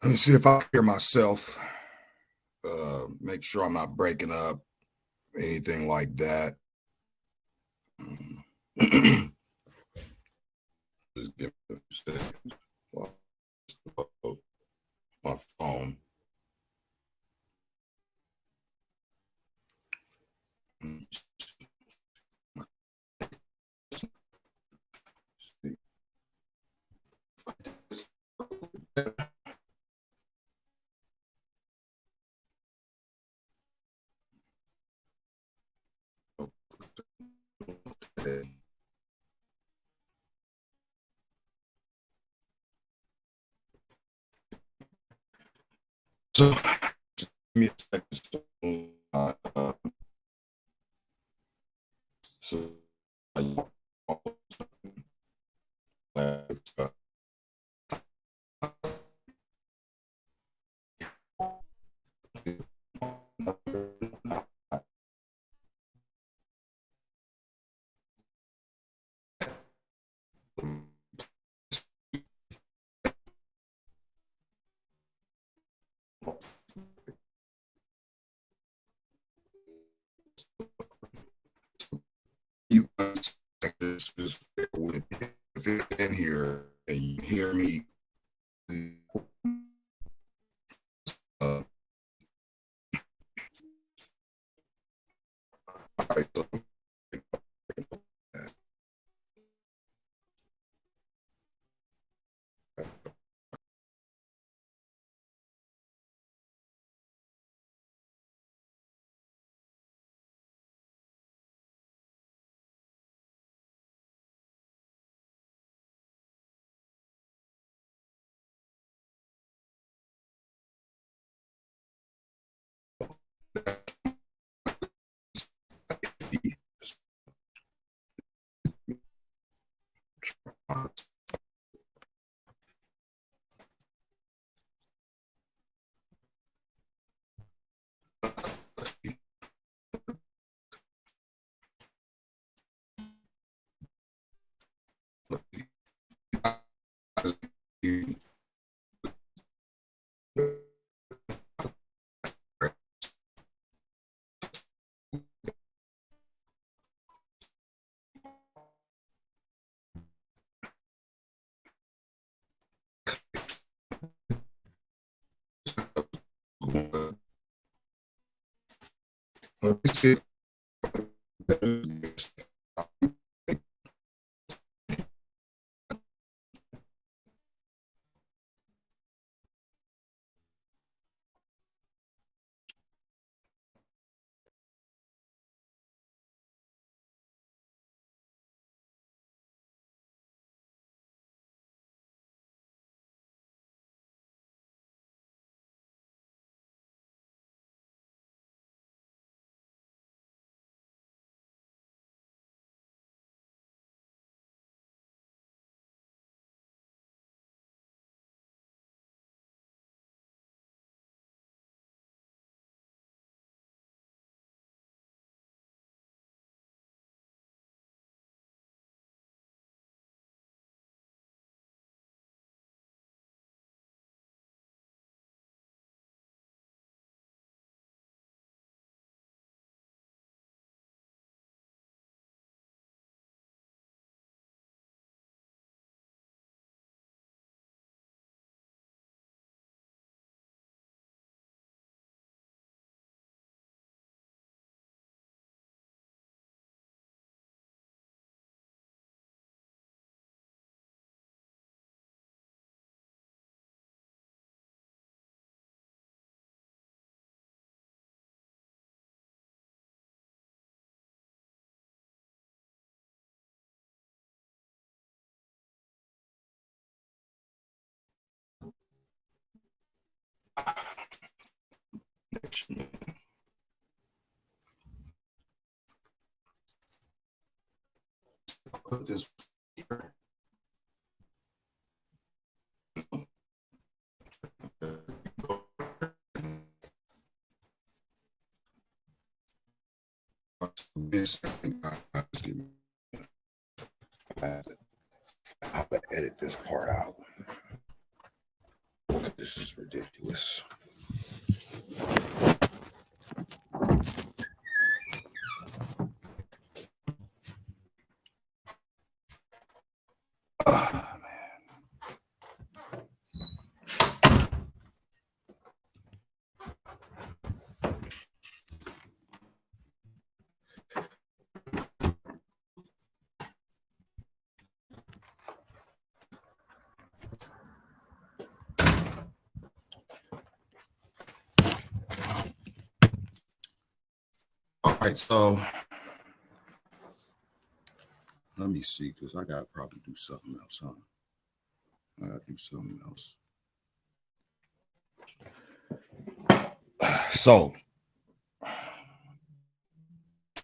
Let me see if I hear myself. Make sure I'm not breaking up, anything like that. Just give me a few seconds while I load my phone. So, give me a second. So, you just with if you're in here and you hear me, uh, let me see if put this here. I have to edit this part out. This is ridiculous. All right, so let me see, because I got to probably do something else, huh? I got to do something else. So,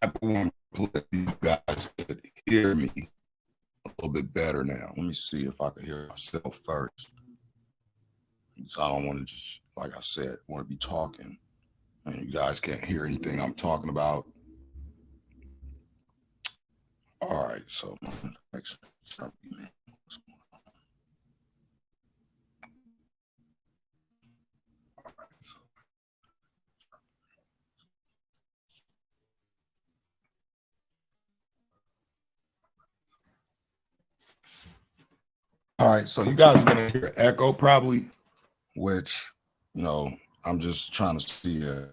I want you guys could hear me a little bit better now. Let me see if I can hear myself first. So I don't want to just, like I said, want to be talking and you guys can't hear anything I'm talking about. All right, so my connection. All right, so you guys are gonna hear echo probably, which I'm just trying to see. So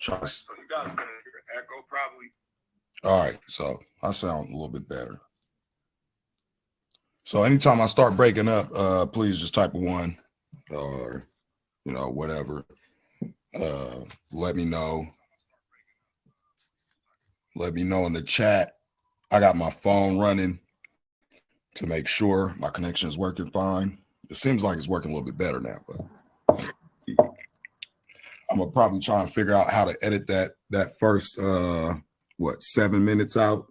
you guys are gonna hear echo probably. All right, so I sound a little bit better. So anytime I start breaking up, please just type a 1 or whatever. Let me know. Let me know in the chat. I got my phone running to make sure my connection is working fine. It seems like it's working a little bit better now, but I'm gonna probably try and figure out how to edit that first 7 minutes out.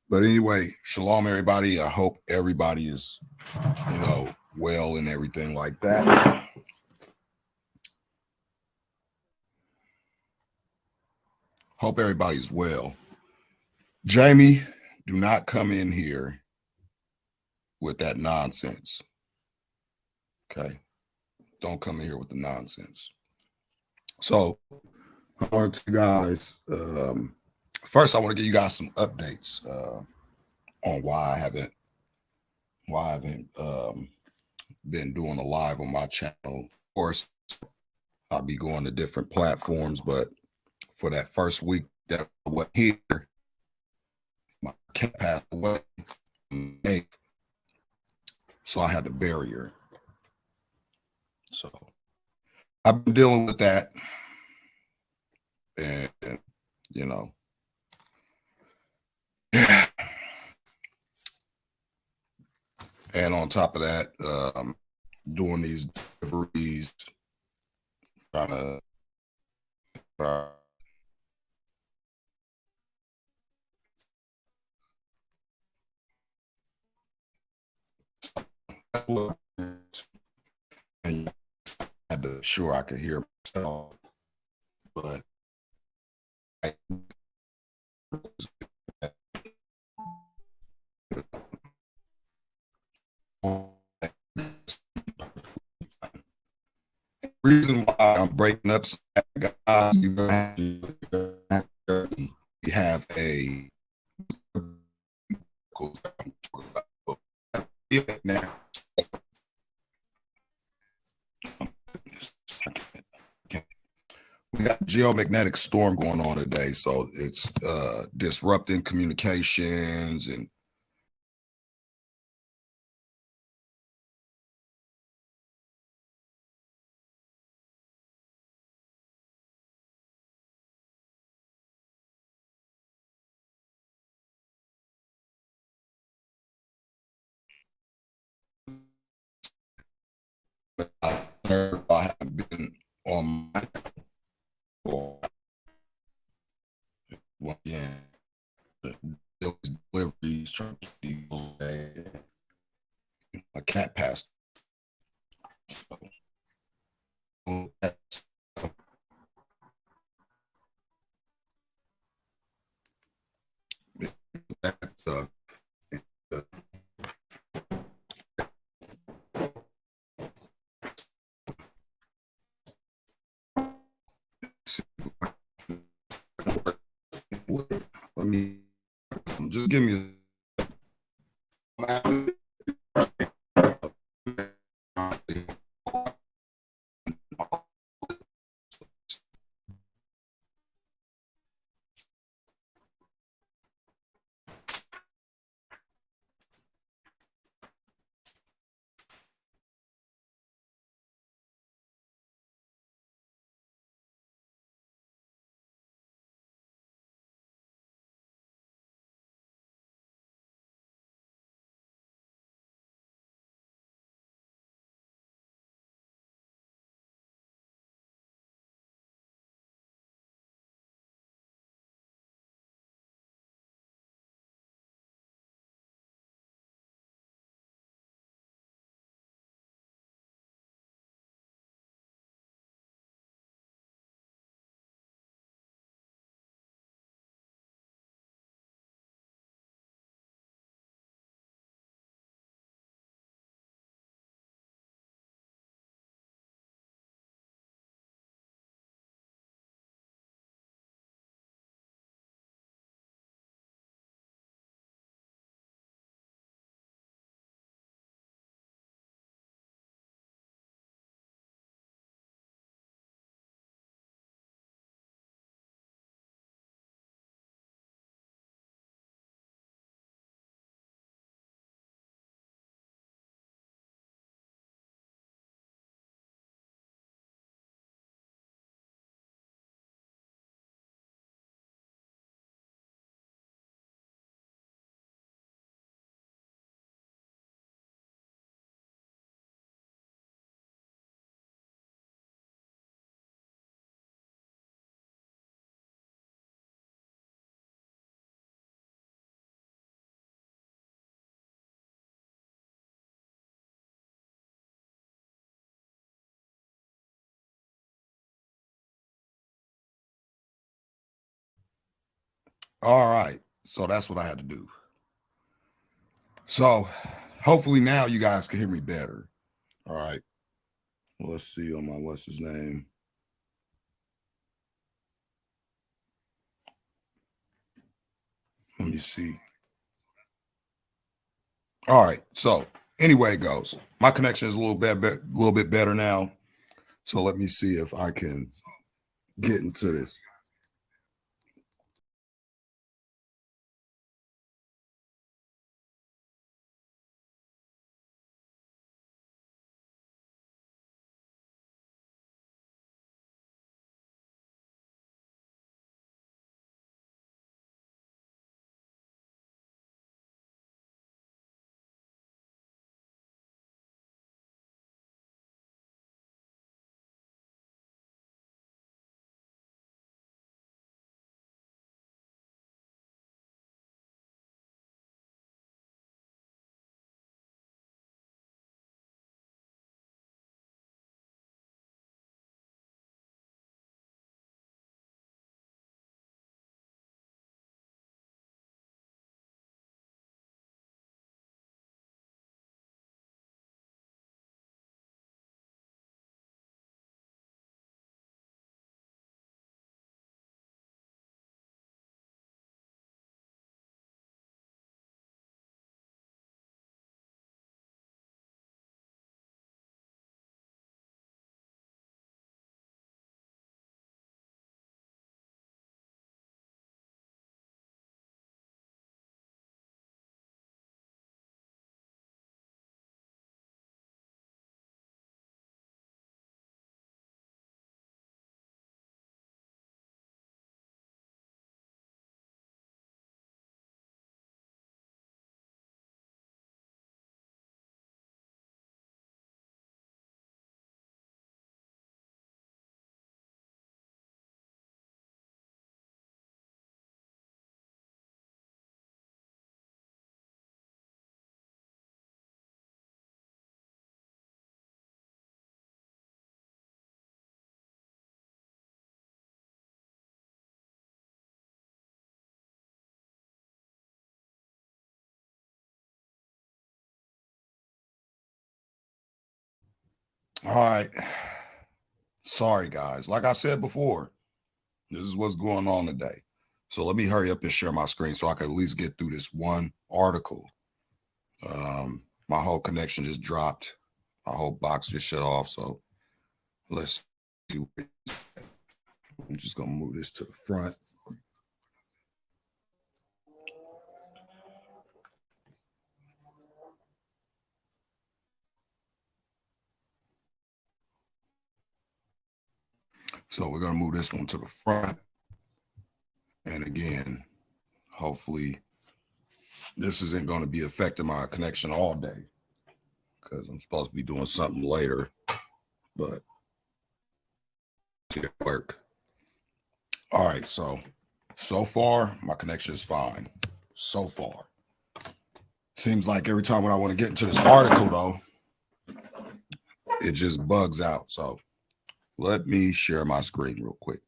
But anyway, shalom everybody. I hope everybody is well and everything like that. Hope everybody's well. Jamie, do not come in here with that nonsense. Okay? Don't come in here with the nonsense. So I want to guys first I want to give you guys some updates on why I haven't been doing a live on my channel. Of course, I'll be going to different platforms, but for that first week that I was here, my cat passed away. So I had to bury her. So I've been dealing with that. And and on top of that, doing these deliveries, trying to and I had to sure I could hear myself, but reason why I'm breaking up, guys, you have a now. We got a geomagnetic storm going on today, so it's disrupting communications and I haven't been on my deliveries, a cat passed. That's me just give me a All right. So that's what I had to do. So hopefully now you guys can hear me better. All right. Well, let's see on my what's his name. Let me see. All right. So anyway, it goes. My connection is a little bit better now. So let me see if I can get into this. All right. Sorry, guys. Like I said before, this is what's going on today. So let me hurry up and share my screen so I can at least get through this one article. My whole connection just dropped. My whole box just shut off. So let's see. I'm just going to move this to the front. So we're going to move this one to the front. And again, hopefully this isn't going to be affecting my connection all day because I'm supposed to be doing something later, but it work. All right. So far, my connection is fine. So far. Seems like every time when I want to get into this article, though, it just bugs out. So let me share my screen real quick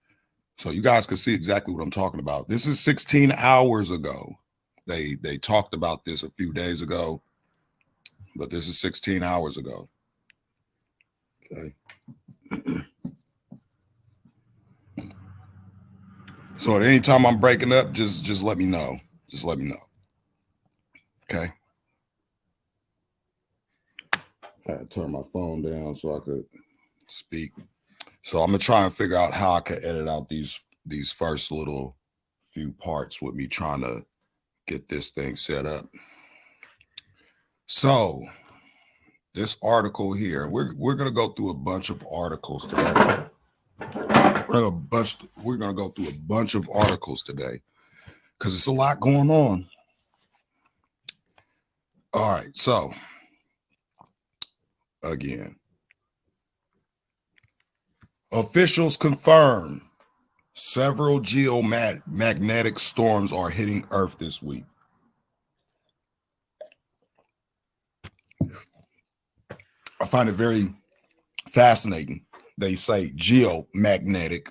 so you guys can see exactly what I'm talking about. This is 16 hours ago. They talked about this a few days ago, but this is 16 hours ago. Okay. So at any time I'm breaking up, just let me know. Just let me know. Okay. I had to turn my phone down so I could speak. So I'm gonna try and figure out how I can edit out these first little few parts with me trying to get this thing set up. So this article here, we're gonna go through a bunch of articles today. We're gonna go through a bunch of articles today because it's a lot going on. All right, so again, officials confirm several geomagnetic storms are hitting Earth this week. I find it very fascinating. They say geomagnetic,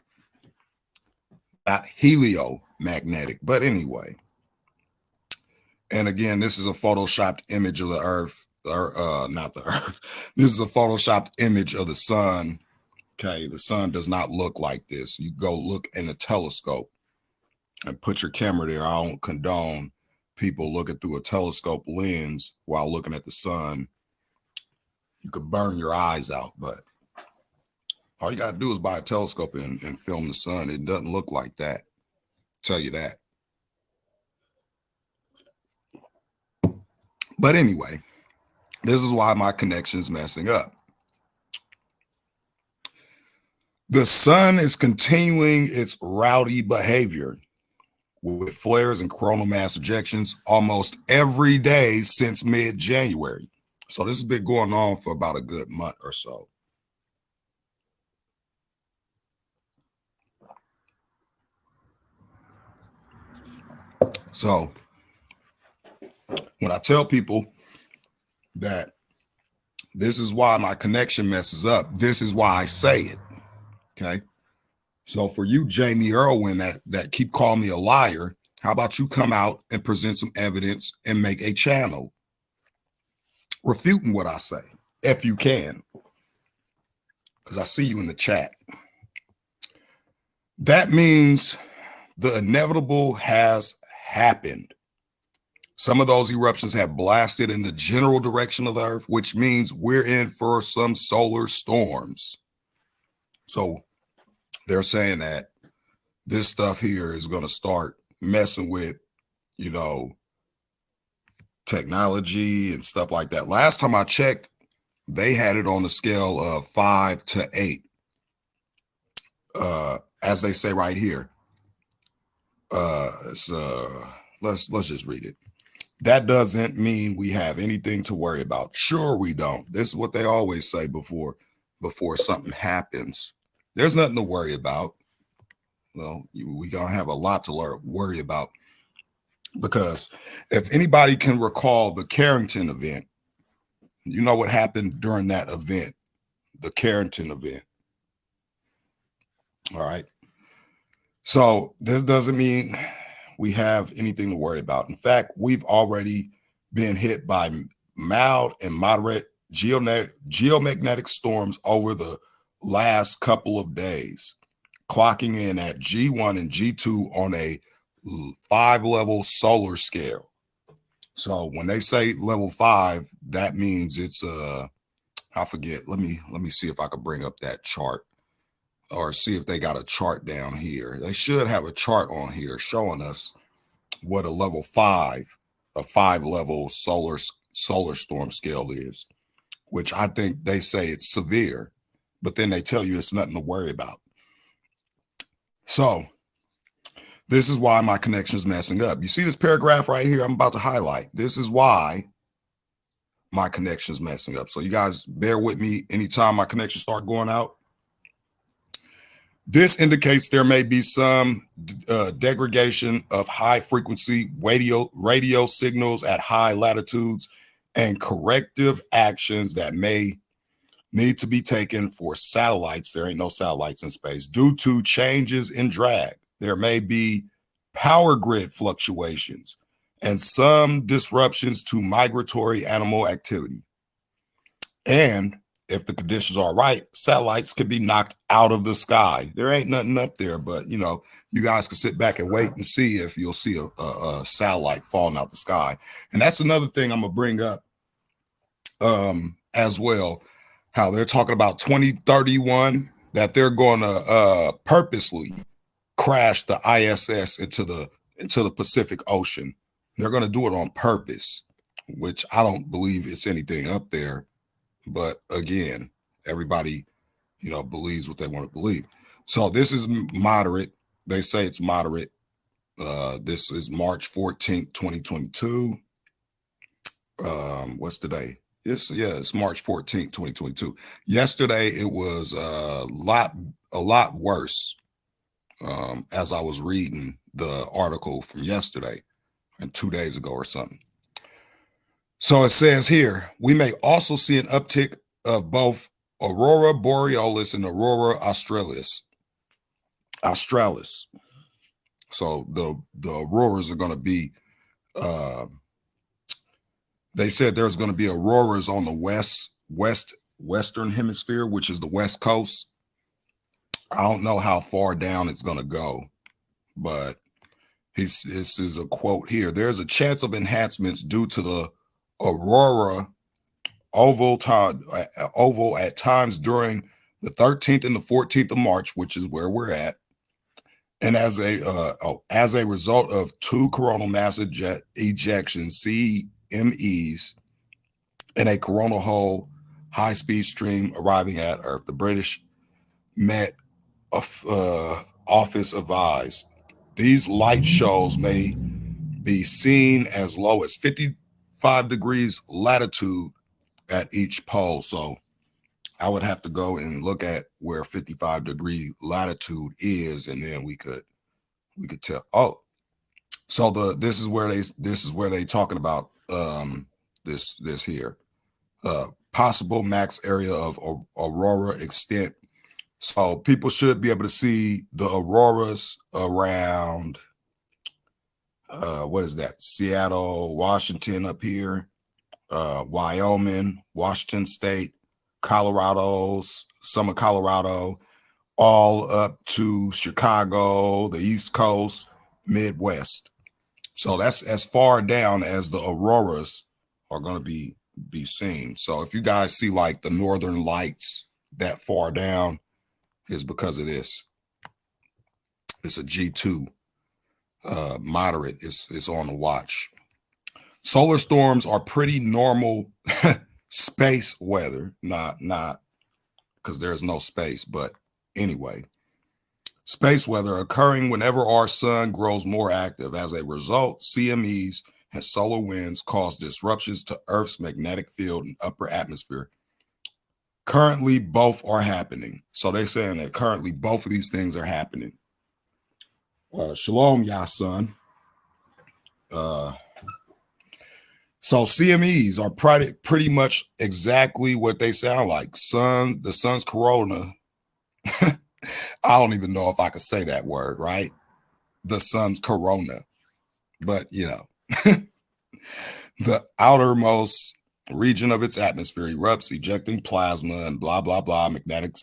not heliomagnetic, but anyway. And again, this is a photoshopped image of the Earth, not the Earth. This is a photoshopped image of the sun. Okay, the sun does not look like this. You go look in a telescope and put your camera there. I don't condone people looking through a telescope lens while looking at the sun. You could burn your eyes out, but all you got to do is buy a telescope and film the sun. It doesn't look like that. I'll tell you that. But anyway, this is why my connection's messing up. The sun is continuing its rowdy behavior with flares and coronal mass ejections almost every day since mid-January. So this has been going on for about a good month or so. So when I tell people that this is why my connection messes up, this is why I say it. Okay. So for you, Jamie Irwin, that keep calling me a liar, how about you come out and present some evidence and make a channel refuting what I say, if you can, because I see you in the chat. That means the inevitable has happened. Some of those eruptions have blasted in the general direction of the Earth, which means we're in for some solar storms. So they're saying that this stuff here is going to start messing with, technology and stuff like that. Last time I checked, they had it on a scale of 5 to 8. As they say right here. Let's just read it. That doesn't mean we have anything to worry about. Sure, we don't. This is what they always say before something happens. There's nothing to worry about. Well, we're going to have a lot to worry about, because if anybody can recall the Carrington event, you know what happened during that event, the Carrington event. All right. So this doesn't mean we have anything to worry about. In fact, we've already been hit by mild and moderate geomagnetic storms over the last couple of days, clocking in at G1 and G2 on a 5-level solar scale. So when they say level 5, that means it's I forget. Let me see if I could bring up that chart or see if they got a chart down here. They should have a chart on here showing us what a level 5, a 5-level solar storm scale is, which I think they say it's severe, but then they tell you it's nothing to worry about. So this is why my connection is messing up. You see this paragraph right here I'm about to highlight. This is why my connection is messing up. So you guys bear with me anytime my connection start going out. This indicates there may be some degradation of high frequency radio signals at high latitudes and corrective actions that may need to be taken for satellites. There ain't no satellites in space due to changes in drag. There may be power grid fluctuations and some disruptions to migratory animal activity. And if the conditions are right, satellites can be knocked out of the sky. There ain't nothing up there, but you guys can sit back and wait and see if you'll see a satellite falling out the sky. And that's another thing I'm gonna bring up as well, how they're talking about 2031, that they're going to purposely crash the ISS into the Pacific Ocean. They're going to do it on purpose, which I don't believe it's anything up there. But again, everybody, believes what they want to believe. So this is moderate. They say it's moderate. This is March 14th, 2022. What's today? It's March 14th, 2022. Yesterday, it was a lot worse. As I was reading the article from yesterday and 2 days ago or something. So it says here, we may also see an uptick of both Aurora Borealis and Aurora Australis. So the auroras are going to be, they said there's going to be auroras on the western hemisphere, which is the West Coast. I don't know how far down it's going to go, but this is a quote here. There's a chance of enhancements due to the aurora oval at times during the 13th and the 14th of March, which is where we're at. And as a result of two coronal mass ejections, CMEs, and a coronal hole high-speed stream arriving at Earth, the British Met Office advised these light shows may be seen as low as 55 degrees latitude at each pole. So I would have to go and look at where 55-degree latitude is, and then we could tell. Oh, so this is where they talking about this here possible max area of aurora extent. So people should be able to see the auroras around what is that? Seattle, Washington up here, Wyoming, Washington State, Colorado, some of Colorado, all up to Chicago, the East Coast, Midwest. So that's as far down as the auroras are going to be seen. So if you guys see like the northern lights that far down, is because of this. It's a G2 moderate. It's on the watch. Solar storms are pretty normal space weather, not because there's no space, but anyway, space weather occurring whenever our sun grows more active. As a result, CMEs and solar winds cause disruptions to Earth's magnetic field and upper atmosphere. Currently, both are happening. So they're saying that currently both of these things are happening. Shalom, ya son. So CMEs are pretty much exactly what they sound like. The sun's corona. I don't even know if I could say that word, right? The sun's corona. But, the outermost region of its atmosphere erupts, ejecting plasma and blah, blah, blah, magnetics.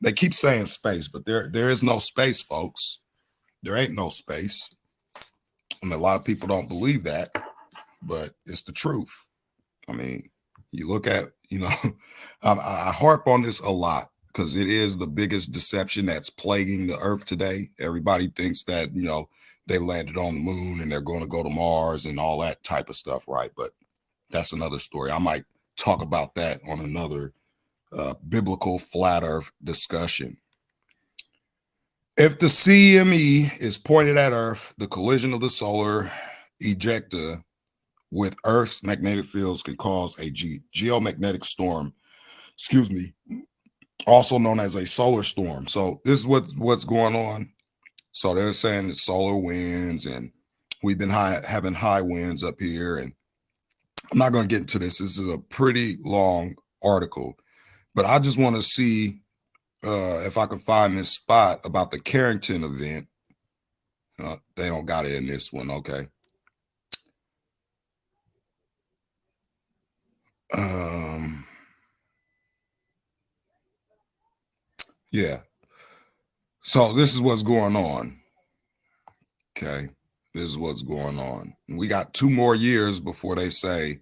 They keep saying space, but there is no space, folks. There ain't no space. I mean, a lot of people don't believe that, but it's the truth. I mean, you look at, I harp on this a lot because it is the biggest deception that's plaguing the earth today. Everybody thinks that, they landed on the moon and they're going to go to Mars and all that type of stuff, right? But that's another story. I might talk about that on another biblical flat earth discussion. If the CME is pointed at Earth, the collision of the solar ejecta with Earth's magnetic fields can cause a geomagnetic storm, excuse me, also known as a solar storm. So this is what's going on. So they're saying it's solar winds, and we've been having high winds up here. And I'm not going to get into this. This is a pretty long article, but I just want to see if I could find this spot about the Carrington event. They don't got it in this one. Okay. Yeah. So this is what's going on. Okay. This is what's going on. We got 2 more years before they say,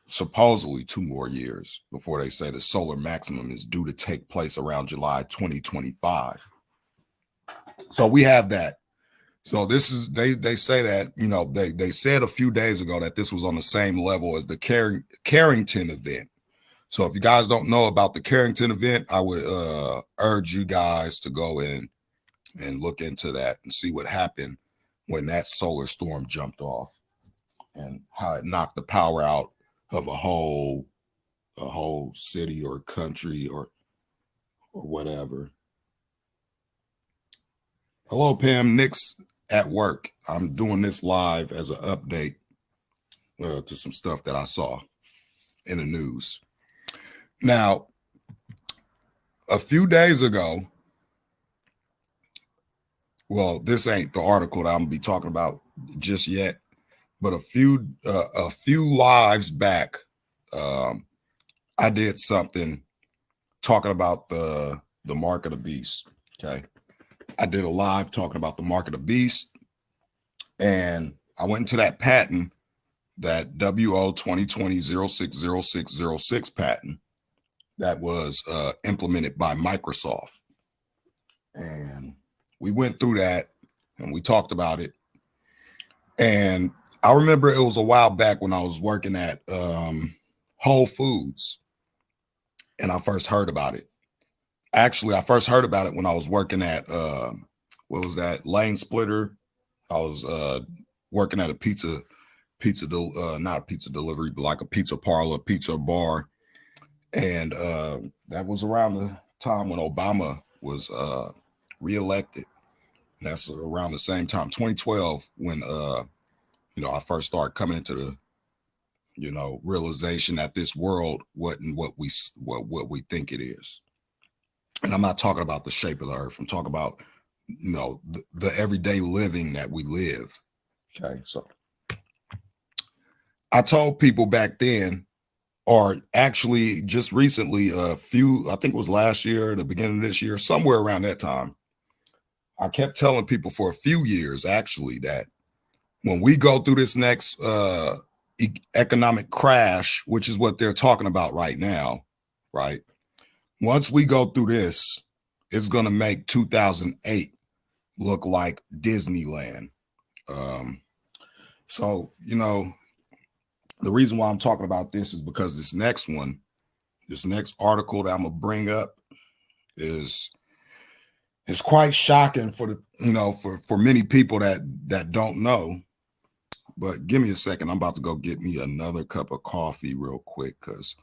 supposedly 2 more years before they say the solar maximum is due to take place around July 2025. So we have that. So this is they say that, they said a few days ago that this was on the same level as the Carrington event. So if you guys don't know about the Carrington event, I would urge you guys to go in and look into that and see what happened when that solar storm jumped off and how it knocked the power out of a whole city or country or whatever. Hello, Pam. Nick's at work. I'm doing this live as an update to some stuff that I saw in the news. Now, a few days ago, well, this ain't the article that I'm gonna be talking about just yet, but a few lives back, I did something talking about the mark of the beast. Okay, I did a live talking about the mark of the beast, and I went into that patent, that WO 2020-060606 patent that was implemented by Microsoft, and we went through that and we talked about it. And I remember it was a while back when I was working at Whole Foods, and I first heard about it. Actually, I first heard about it when I was working at what was that, Lane Splitter. I was working at a not a pizza delivery, but like a pizza parlor, pizza bar, and that was around the time when Obama was reelected. And that's around the same time, 2012, when I first started coming into the realization that this world wasn't what we think it is. And I'm not talking about the shape of the earth. I'm talking about the everyday living that we live. Okay, so I told people back then, or actually just recently, I think it was last year, the beginning of this year, somewhere around that time, I kept telling people for a few years actually that when we go through this next economic crash, which is what they're talking about right now, right? Once we go through this, it's going to make 2008 look like Disneyland. So, the reason why I'm talking about this is because this next article that I'm going to bring up is quite shocking for for many people that don't know. But give me a second. I'm about to go get me another cup of coffee real quick because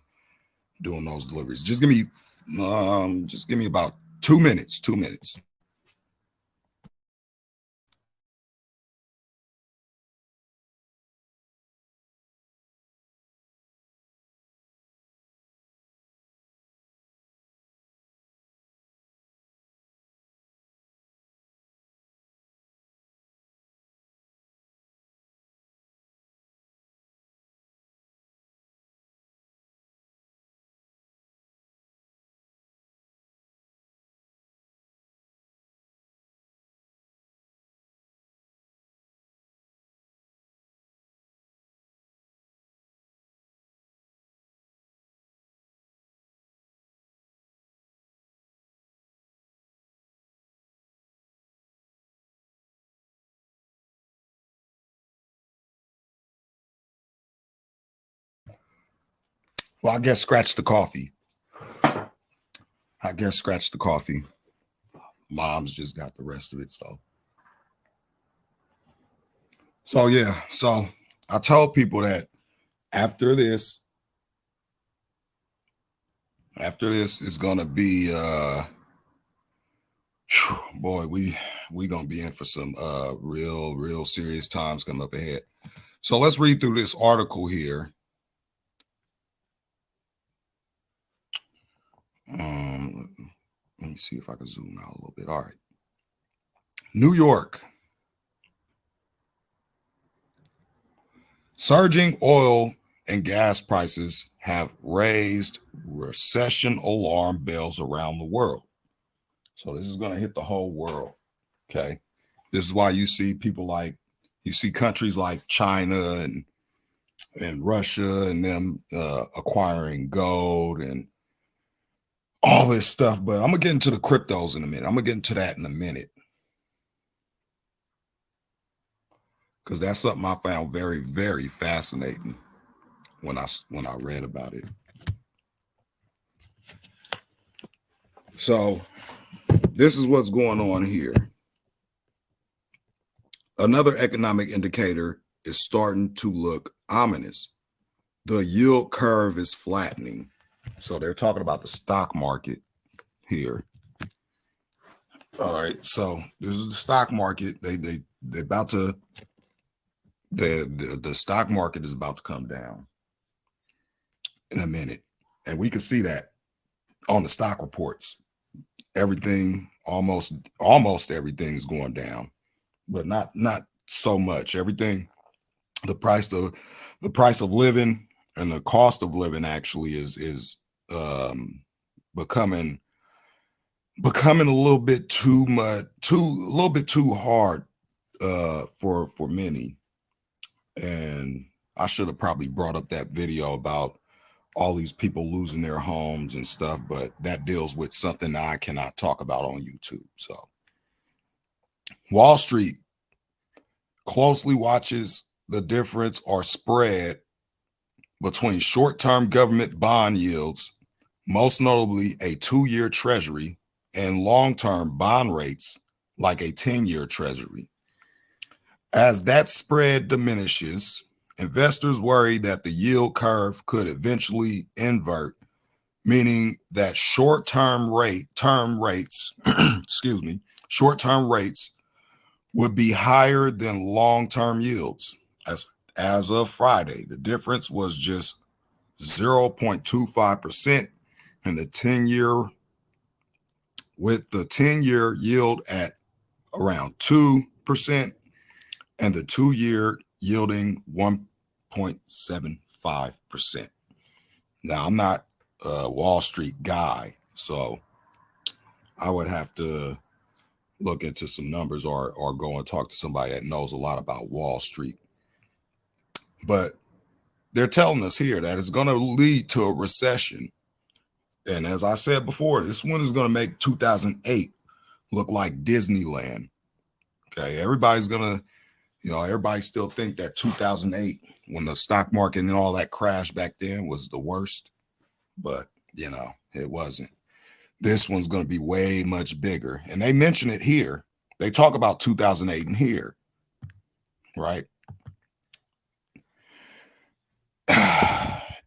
doing those deliveries. Just give me about 2 minutes. 2 minutes. Well, I guess scratch the coffee. Mom's just got the rest of it. So yeah. So I told people that after this is gonna be boy, we gonna be in for some real serious times coming up ahead. So let's read through this article here. Let me see if I can zoom out a little bit. All right. New York. Surging oil and gas prices have raised recession alarm bells around the world. So this is going to hit the whole world. Okay. This is why you see countries like China and Russia and them acquiring gold and all this stuff. But I'm going to get into the cryptos in a minute. I'm going to get into that in a minute. Because that's something I found very, very fascinating when I read about it. So this is what's going on here. Another economic indicator is starting to look ominous. The yield curve is flattening. So they're talking about the stock market here. All right. So this is the stock market. They about to the stock market is about to come down in a minute. And we can see that on the stock reports. Everything almost everything's going down, but not so much. Everything, the price of living and the cost of living actually is becoming a little bit too hard for many. And I should have probably brought up that video about all these people losing their homes and stuff, but that deals with something that I cannot talk about on YouTube. So Wall Street closely watches the difference or spread between short-term government bond yields, most notably a 2-year treasury, and long-term bond rates like a 10-year treasury. As that spread diminishes, investors worry that the yield curve could eventually invert, meaning that short-term rates would be higher than long-term yields. As of Friday, the difference was just 0.25%, and the 10-year yield at around 2%, and the 2-year yielding 1.75%. Now, I'm not a Wall Street guy, so I would have to look into some numbers or go and talk to somebody that knows a lot about Wall Street. But they're telling us here that it's going to lead to a recession. And as I said before, this one is going to make 2008 look like Disneyland. Okay, everybody's going to, everybody still think that 2008, when the stock market and all that crashed back then, was the worst. But, it wasn't. This one's going to be way much bigger. And they mention it here. They talk about 2008 in here, right?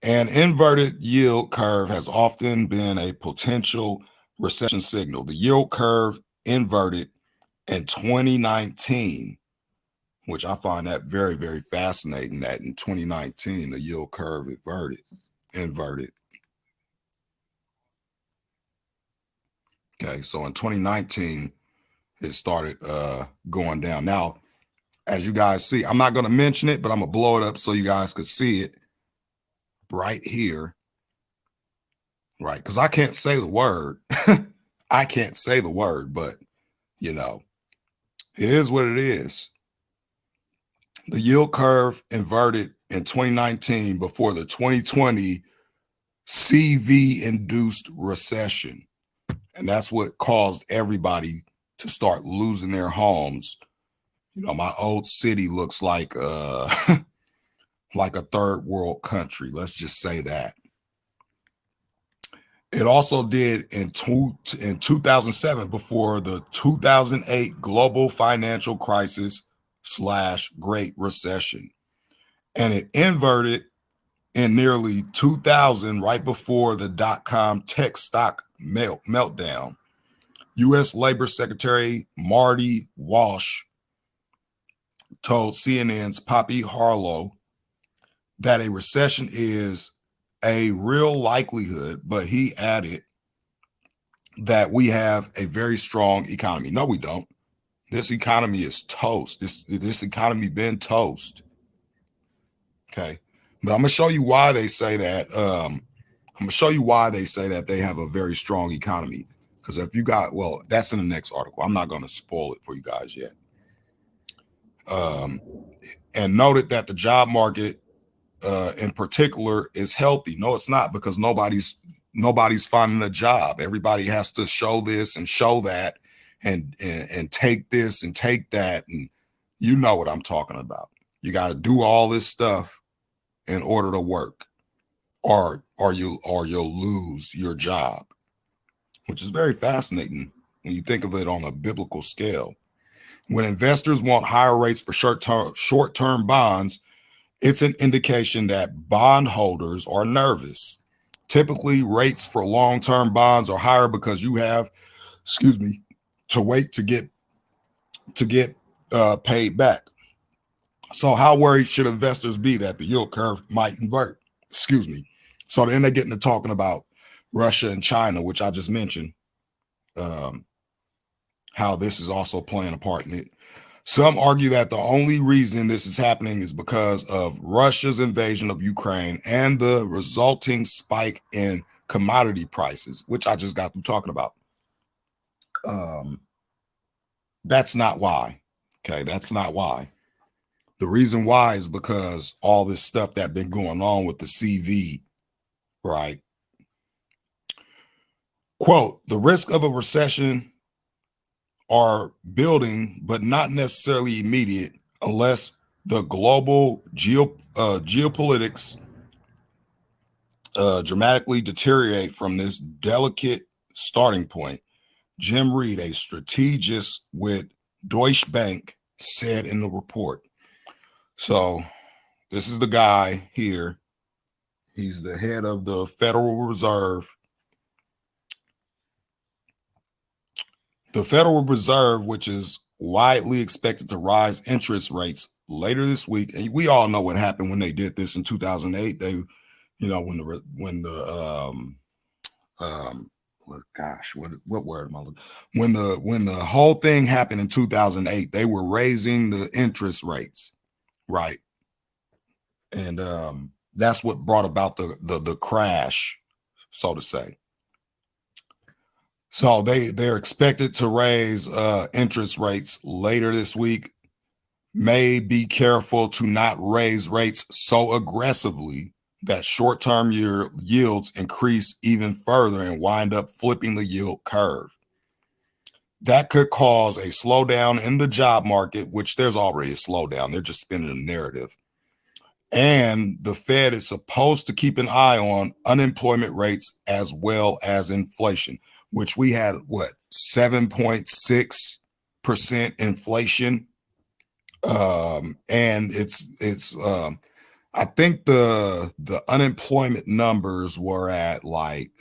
An inverted yield curve has often been a potential recession signal. The yield curve inverted in 2019, which I find that very, very fascinating, that in 2019, the yield curve inverted. Okay, so in 2019, it started going down. Now, as you guys see, I'm not going to mention it, but I'm going to blow it up so you guys could see it right here. Right, because I can't say the word. I can't say the word, but, it is what it is. The yield curve inverted in 2019 before the 2020 CV-induced recession. And that's what caused everybody to start losing their homes. My old city looks like like a third world country. Let's just say that. It also did in 2007 before the 2008 global financial crisis / Great Recession. And it inverted in nearly 2000, right before the dot-com tech stock meltdown. U.S. Labor Secretary Marty Walsh told CNN's Poppy Harlow that a recession is a real likelihood, but he added that we have a very strong economy. No, we don't. This economy is toast. This economy been toast. Okay. But I'm gonna show you why they say that. I'm gonna show you why they say that they have a very strong economy. Because if you got, well, that's in the next article. I'm not gonna spoil it for you guys yet. And noted that the job market in particular is healthy. No, it's not, because nobody's finding a job. Everybody has to show this and show that and take this and take that, and you know what I'm talking about. You got to do all this stuff in order to work, or you'll lose your job, which is very fascinating when you think of it on a biblical scale. When investors want higher rates for short-term bonds, it's an indication that bondholders are nervous. Typically, rates for long-term bonds are higher because you have, to wait to get paid back. So how worried should investors be that the yield curve might invert? So then they get into talking about Russia and China, which I just mentioned, how this is also playing a part in it. Some argue that the only reason this is happening is because of Russia's invasion of Ukraine and the resulting spike in commodity prices, which I just got through talking about. That's not why. Okay, that's not why. The reason why is because all this stuff that been going on with the CV, right? Quote, the risk of a recession are building, but not necessarily immediate, unless the global geopolitics dramatically deteriorate from this delicate starting point. Jim Reed, a strategist with Deutsche Bank, said in the report. So this is the guy here. He's the head of the Federal Reserve. The Federal Reserve, which is widely expected to rise interest rates later this week, and we all know what happened when they did this in 2008. They, what word am I looking? When the whole thing happened in 2008, they were raising the interest rates, right? And that's what brought about the crash, so to say. So they're expected to raise interest rates later this week. May be careful to not raise rates so aggressively that short-term yields increase even further and wind up flipping the yield curve. That could cause a slowdown in the job market, which there's already a slowdown. They're just spinning a narrative. And the Fed is supposed to keep an eye on unemployment rates as well as inflation, which we had, 7.6% inflation. And it's I think the unemployment numbers were at like,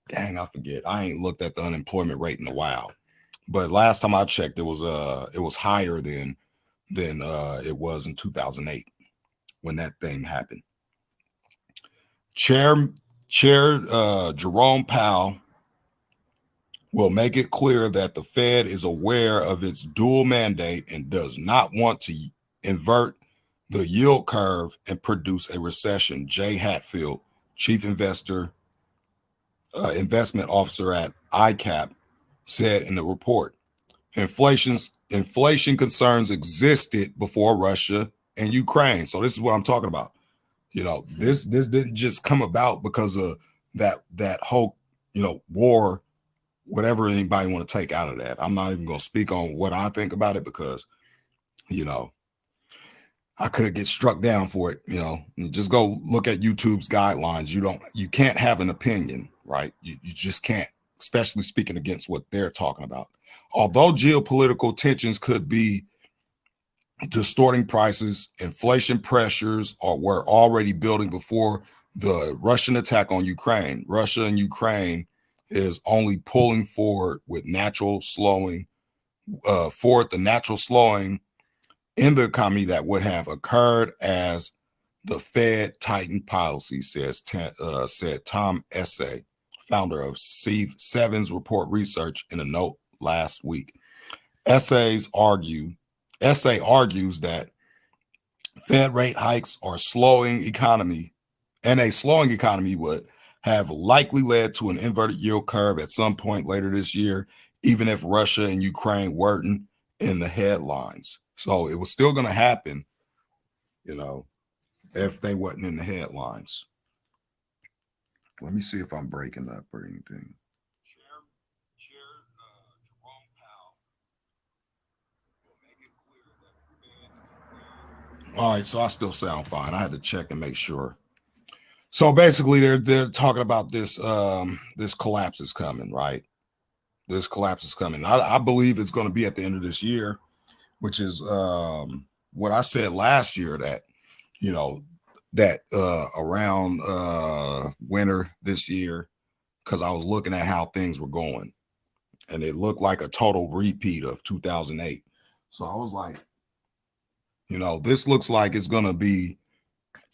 dang, I forget. I ain't looked at the unemployment rate in a while, but last time I checked, it was higher than it was in 2008 when that thing happened. Chair Jerome Powell will make it clear that the Fed is aware of its dual mandate and does not want to invert the yield curve and produce a recession. Jay Hatfield, chief investment officer at ICAP, said in the report, inflation concerns existed before Russia and Ukraine. So this is what I'm talking about. This didn't just come about because of that whole, war, whatever anybody want to take out of that. I'm not even going to speak on what I think about it because, I could get struck down for it. Just go look at YouTube's guidelines. You can't have an opinion, right? You just can't, especially speaking against what they're talking about. Although geopolitical tensions could be distorting prices, inflation pressures were already building before the Russian attack on Ukraine. Russia and Ukraine is only pulling forward with the natural slowing in the economy that would have occurred as the Fed tightened policy, said Tom Essay, founder of Sevens Report Research, in a note last week. Essay argues that Fed rate hikes are slowing economy, and a slowing economy would have likely led to an inverted yield curve at some point later this year, even if Russia and Ukraine weren't in the headlines. So it was still going to happen, if they wasn't in the headlines. Let me see if I'm breaking up or anything. All right, so I still sound fine. I had to check and make sure. So basically, they're talking about this this collapse is coming, right? This collapse is coming. I believe it's going to be at the end of this year, which is what I said last year, that around winter this year, because I was looking at how things were going, and it looked like a total repeat of 2008. So I was like, this looks like it's going to be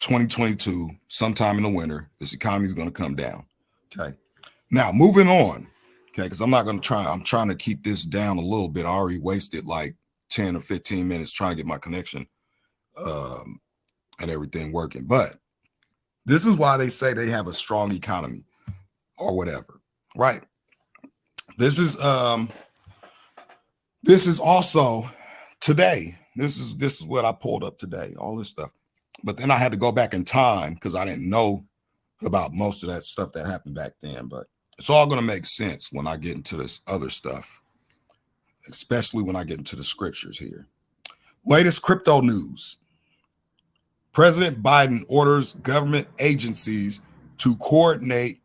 2022, sometime in the winter. This economy is going to come down. Okay. Now, moving on. Okay. Because I'm trying to keep this down a little bit. I already wasted like 10 or 15 minutes trying to get my connection and everything working. But this is why they say they have a strong economy or whatever. Right. This is also today. This is what I pulled up today, all this stuff. But then I had to go back in time because I didn't know about most of that stuff that happened back then. But it's all going to make sense when I get into this other stuff, especially when I get into the scriptures here. Latest crypto news. President Biden orders government agencies to coordinate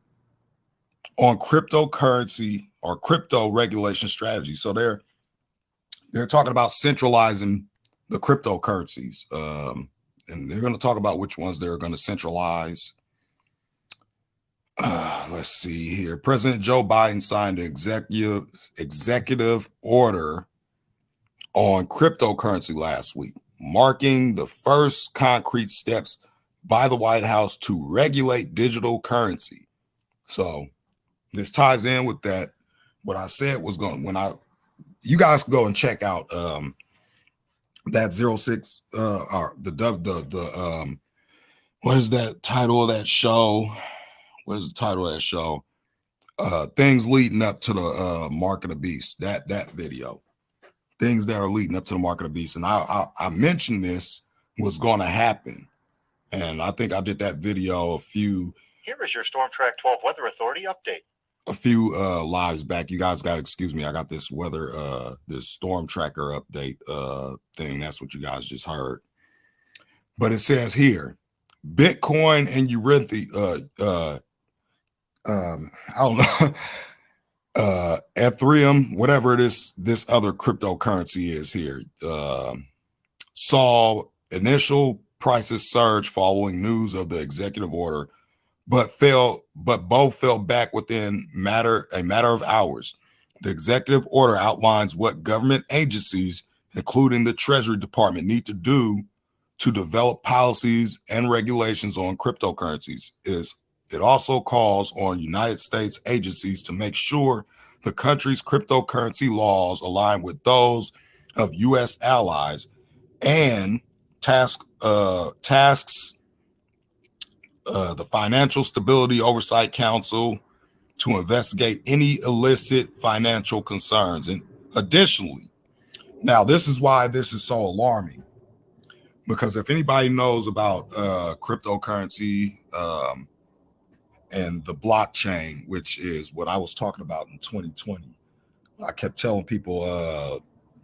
on cryptocurrency or crypto regulation strategy. So they're talking about centralizing the cryptocurrencies. And they're going to talk about which ones they're going to centralize. Let's see here. President Joe Biden signed an executive order on cryptocurrency last week, marking the first concrete steps by the White House to regulate digital currency. So this ties in with that. What I said was you guys can go and check out that 06 or the what is that title of that show? What is the title of that show? Things leading up to the mark of the beast. That video. Things that are leading up to the mark of the beast. And I mentioned this was going to happen. And I think I did that video Here is your Storm Track 12 Weather Authority update. A few lives back. You guys got to excuse me. I got this this storm tracker update thing. That's what you guys just heard. But it says here, Bitcoin and I don't know, Ethereum, whatever this other cryptocurrency is here, saw initial prices surge following news of the executive order, but both fell back within a matter of hours. The executive order outlines what government agencies, including the Treasury Department, need to do to develop policies and regulations on cryptocurrencies. It also calls on United States agencies to make sure the country's cryptocurrency laws align with those of U.S. allies, and tasks the Financial Stability Oversight Council to investigate any illicit financial concerns. And additionally, now this is why this is so alarming, because if anybody knows about cryptocurrency and the blockchain, which is what I was talking about in 2020, I kept telling people,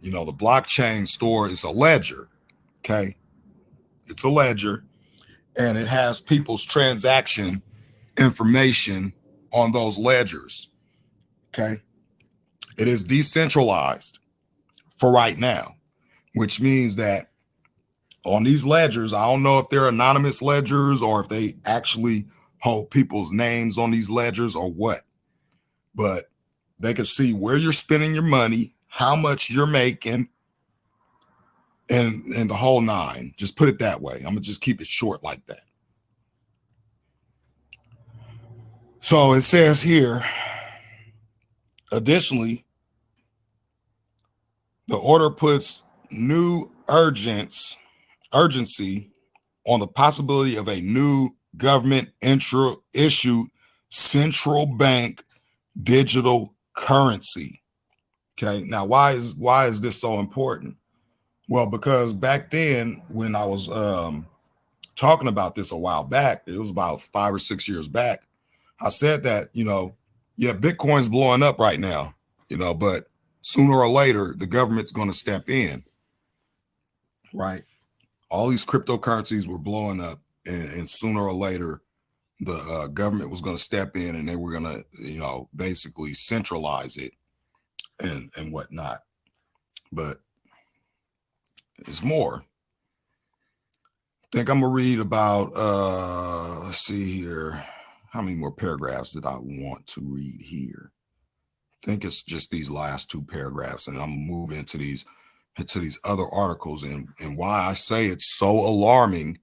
the blockchain store is a ledger, okay? It's a ledger, and it has people's transaction information on those ledgers. Okay. It is decentralized for right now, which means that on these ledgers, I don't know if they're anonymous ledgers or if they actually hold people's names on these ledgers or what, but they can see where you're spending your money, how much you're making, and the whole nine. Just put it that way. I'm gonna just keep it short like that. So it says here, additionally, the order puts new urgency on the possibility of a new government issued central bank digital currency. Okay. Now, why is this so important? Well, because back then when I was talking about this a while back, it was about 5 or 6 years back, I said that, yeah, Bitcoin's blowing up right now, but sooner or later, the government's going to step in, right? All these cryptocurrencies were blowing up, and sooner or later, the government was going to step in and they were going to, basically centralize it and whatnot. But it's more. I think I'm going to read about, let's see here. How many more paragraphs did I want to read here? I think it's just these last 2 paragraphs, and I'm going to move into these other articles and why I say it's so alarming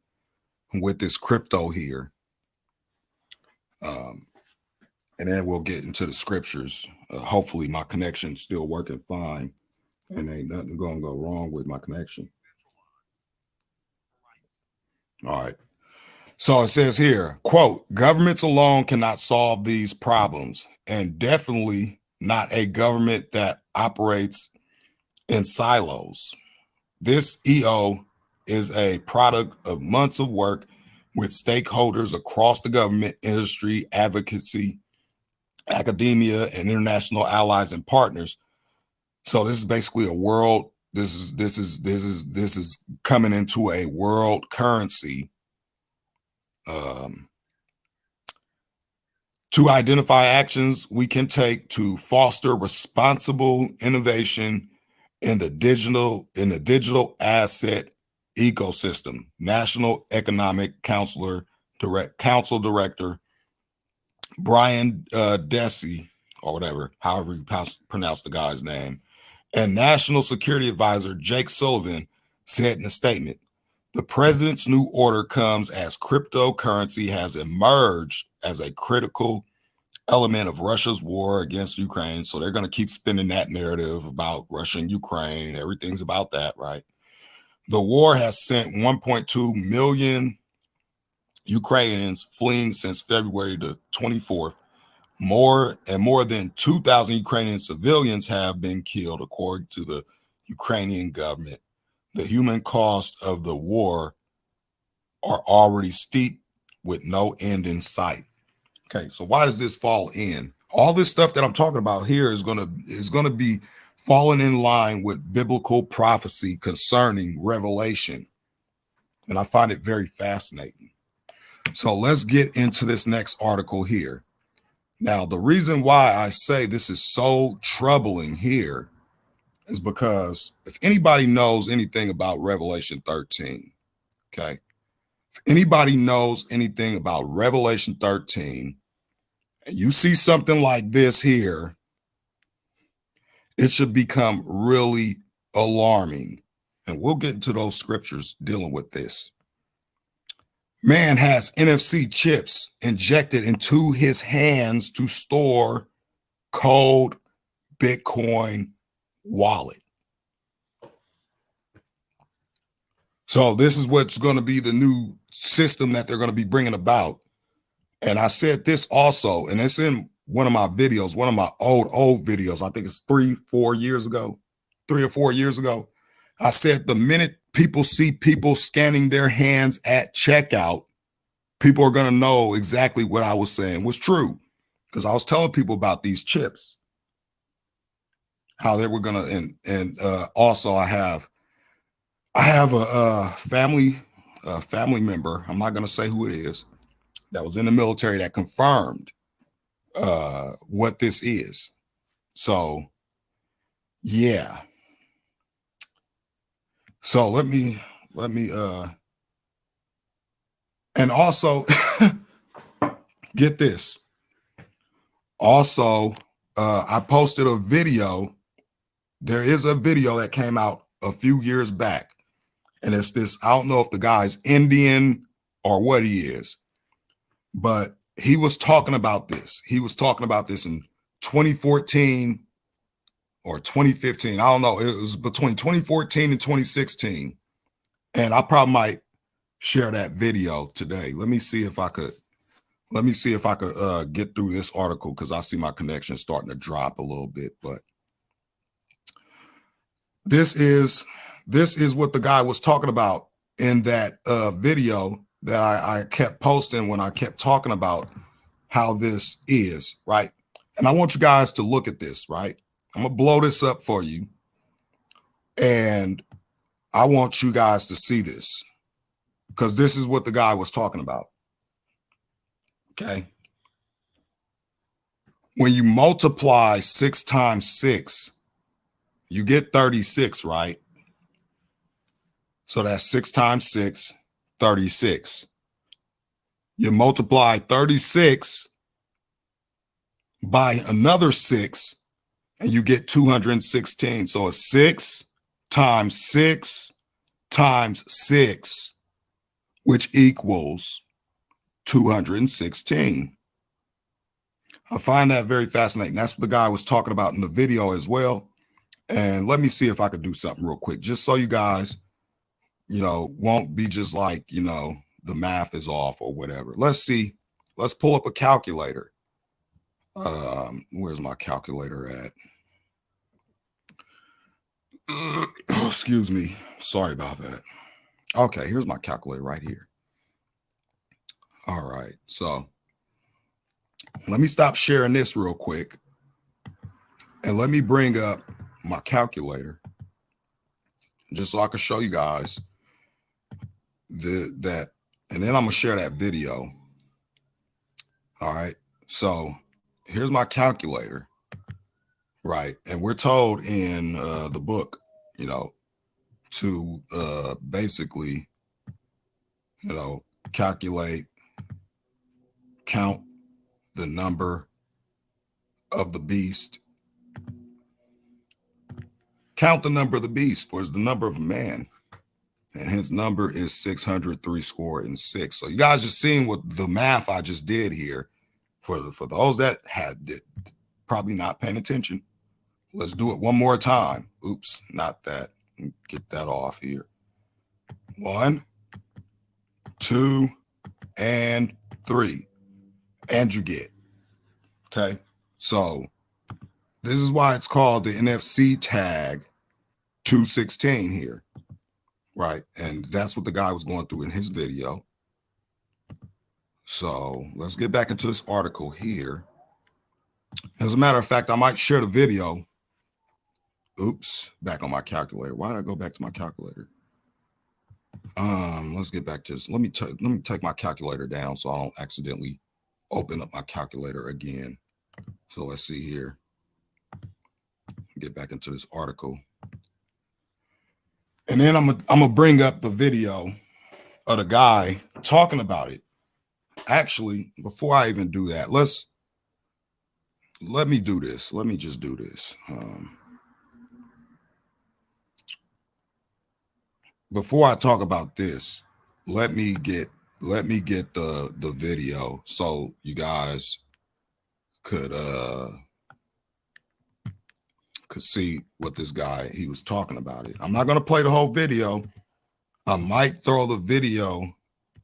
with this crypto here. And then we'll get into the scriptures. Hopefully my connection's still working fine and ain't nothing going to go wrong with my connection. All right. So it says here, quote, governments alone cannot solve these problems, and definitely not a government that operates in silos. This EO is a product of months of work with stakeholders across the government, industry, advocacy, academia, and international allies and partners. So this is basically a world. This is coming into a world currency. To identify actions we can take to foster responsible innovation in the digital asset ecosystem. National Economic Council Director Brian Deci, or whatever, however you pronounce the guy's name, and National Security Advisor Jake Sullivan said in a statement, the president's new order comes as cryptocurrency has emerged as a critical element of Russia's war against Ukraine. So they're going to keep spinning that narrative about Russia and Ukraine. Everything's about that, right? The war has sent 1.2 million Ukrainians fleeing since February the 24th. More than 2,000 Ukrainian civilians have been killed, according to the Ukrainian government. The human cost of the war are already steep with no end in sight. Okay, so why does this fall in? All this stuff that I'm talking about here is gonna be falling in line with biblical prophecy concerning Revelation. And I find it very fascinating. So let's get into this next article here. Now, the reason why I say this is so troubling here is because if anybody knows anything about Revelation 13, okay, if anybody knows anything about Revelation 13, and you see something like this here, it should become really alarming. And we'll get into those scriptures dealing with this. Man has NFC chips injected into his hands to store cold Bitcoin wallet. So this is what's going to be the new system that they're going to be bringing about. And I said this also, and it's in one of my videos, one of my old videos. I think it's 3 or 4 years ago. I said the minute people see people scanning their hands at checkout, people are going to know exactly what I was saying was true, because I was telling people about these chips, how they were going to, and also I have a family a family member, I'm not going to say who it is, that was in the military that confirmed what this is. So, yeah. So and also get this. Also, I posted a video. There is a video that came out a few years back, and it's this. I don't know if the guy's Indian or what he is, but he was talking about this. He was talking about this in 2014 or 2015. I don't know. It was between 2014 and 2016. And I probably might share that video today. Let me see if I could get through this article, because I see my connection starting to drop a little bit. But this is what the guy was talking about in that video that I kept posting when I kept talking about how this is, right? And I want you guys to look at this, right? I'm gonna blow this up for you, and I want you guys to see this, because this is what the guy was talking about. Okay. When you multiply 6 times 6, you get 36, right? So that's 6 times 6, 36. You multiply 36 by another 6, and you get 216. So it's 6 times 6 times 6, which equals 216. I find that very fascinating. That's what the guy was talking about in the video as well. And let me see if I could do something real quick, just so you guys, won't be just like, the math is off or whatever. Let's see. Let's pull up a calculator. Where's my calculator at? Excuse me. Sorry about that. Okay, here's my calculator right here. All right. So let me stop sharing this real quick, and let me bring up my calculator just so I can show you guys that, and then I'm gonna share that video. All right. So here's my calculator, right? And we're told in the book, to basically, count the number of the beast. Count the number of the beast, for it's the number of a man, and his number is 603 score and 6. So you guys are seeing what the math I just did here. For those that had probably not paying attention, let's do it one more time. Oops, not that. Get that off here. 1, 2, and 3, and you get. Okay, so this is why it's called the NFC tag 216 here, right? And that's what the guy was going through in his video. So let's get back into this article here. As a matter of fact, I might share the video. Oops, back on my calculator. Why did I go back to my calculator? Let's get back to this. Let me take my calculator down so I don't accidentally open up my calculator again. So let's see here. Get back into this article. And then I'm gonna bring up the video of the guy talking about it. Actually, before I even do that, let me do this. Let me just do this. Before I talk about this, let me get the video so you guys could see what this guy, he was talking about it. I'm not going to play the whole video. I might throw the video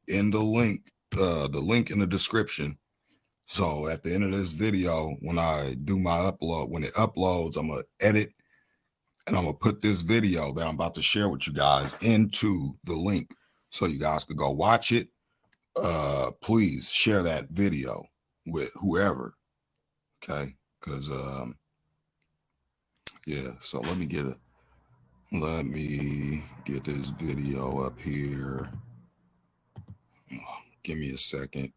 in the link in the description. So at the end of this video, when I do my upload, when it uploads, I'm going to edit, and I'm going to put this video that I'm about to share with you guys into the link so you guys could go watch it. Please share that video with whoever. Okay. Because, yeah. So let me get this video up here. Give me a second.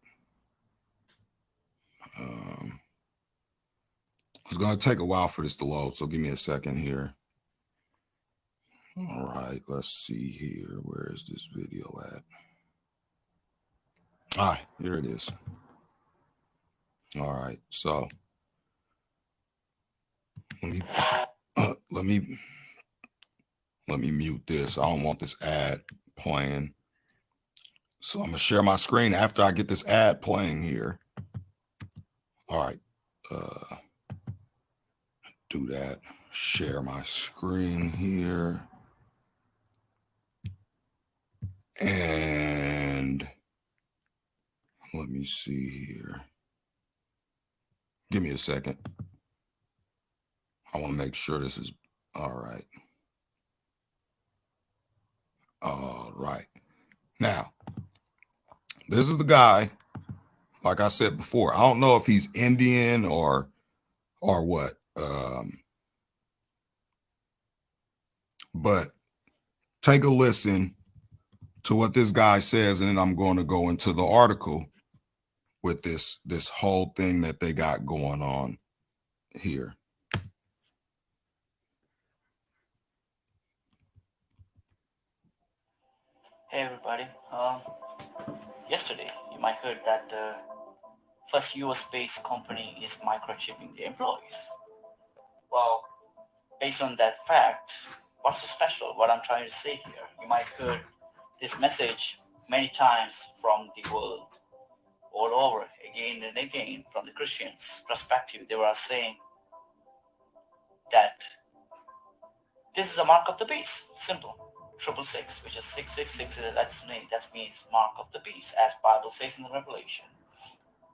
It's going to take a while for this to load, so give me a second here. All right, let's see here. Where is this video at? Ah, here it is. All right, so let me mute this. I don't want this ad playing. So I'm gonna share my screen after I get this ad playing here. All right, do that. Share my screen here. And let me see here. Give me a second. I want to make sure this is all right. All right. Now, this is the guy, like I said before. I don't know if he's Indian or what. But take a listen to what this guy says, and then I'm going to go into the article with this whole thing that they got going on here. Hey everybody. Yesterday you might heard that first US-based company is microchipping the employees. Well, based on that fact, what's so special? What I'm trying to say here, you might heard this message many times from the world, all over, again and again, from the Christians' perspective. They were saying that this is a mark of the beast. Simple. 666, which is 666. That means mark of the beast, as Bible says in the Revelation.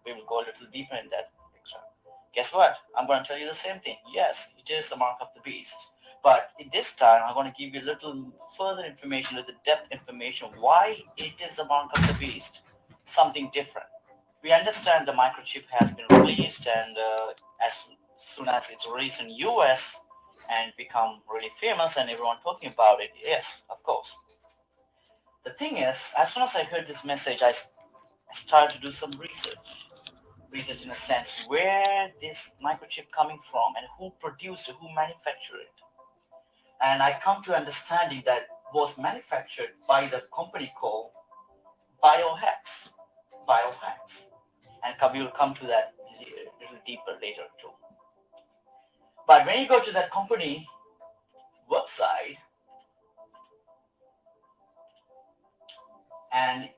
We will go a little deeper in that picture. Guess what? I'm going to tell you the same thing. Yes, it is the mark of the beast. But this time, I'm going to give you a little further information, a little depth information, why it is the mark of the beast. Something different. We understand the microchip has been released, and as soon as it's released in US and become really famous and everyone talking about it, yes, of course. The thing is, as soon as I heard this message, I started to do some research in a sense, where this microchip coming from and who produced it, who manufactured it. And I come to understanding that was manufactured by the company called Biohacks. Biohacks. And we will come to that a little deeper later too. But when you go to that company website, and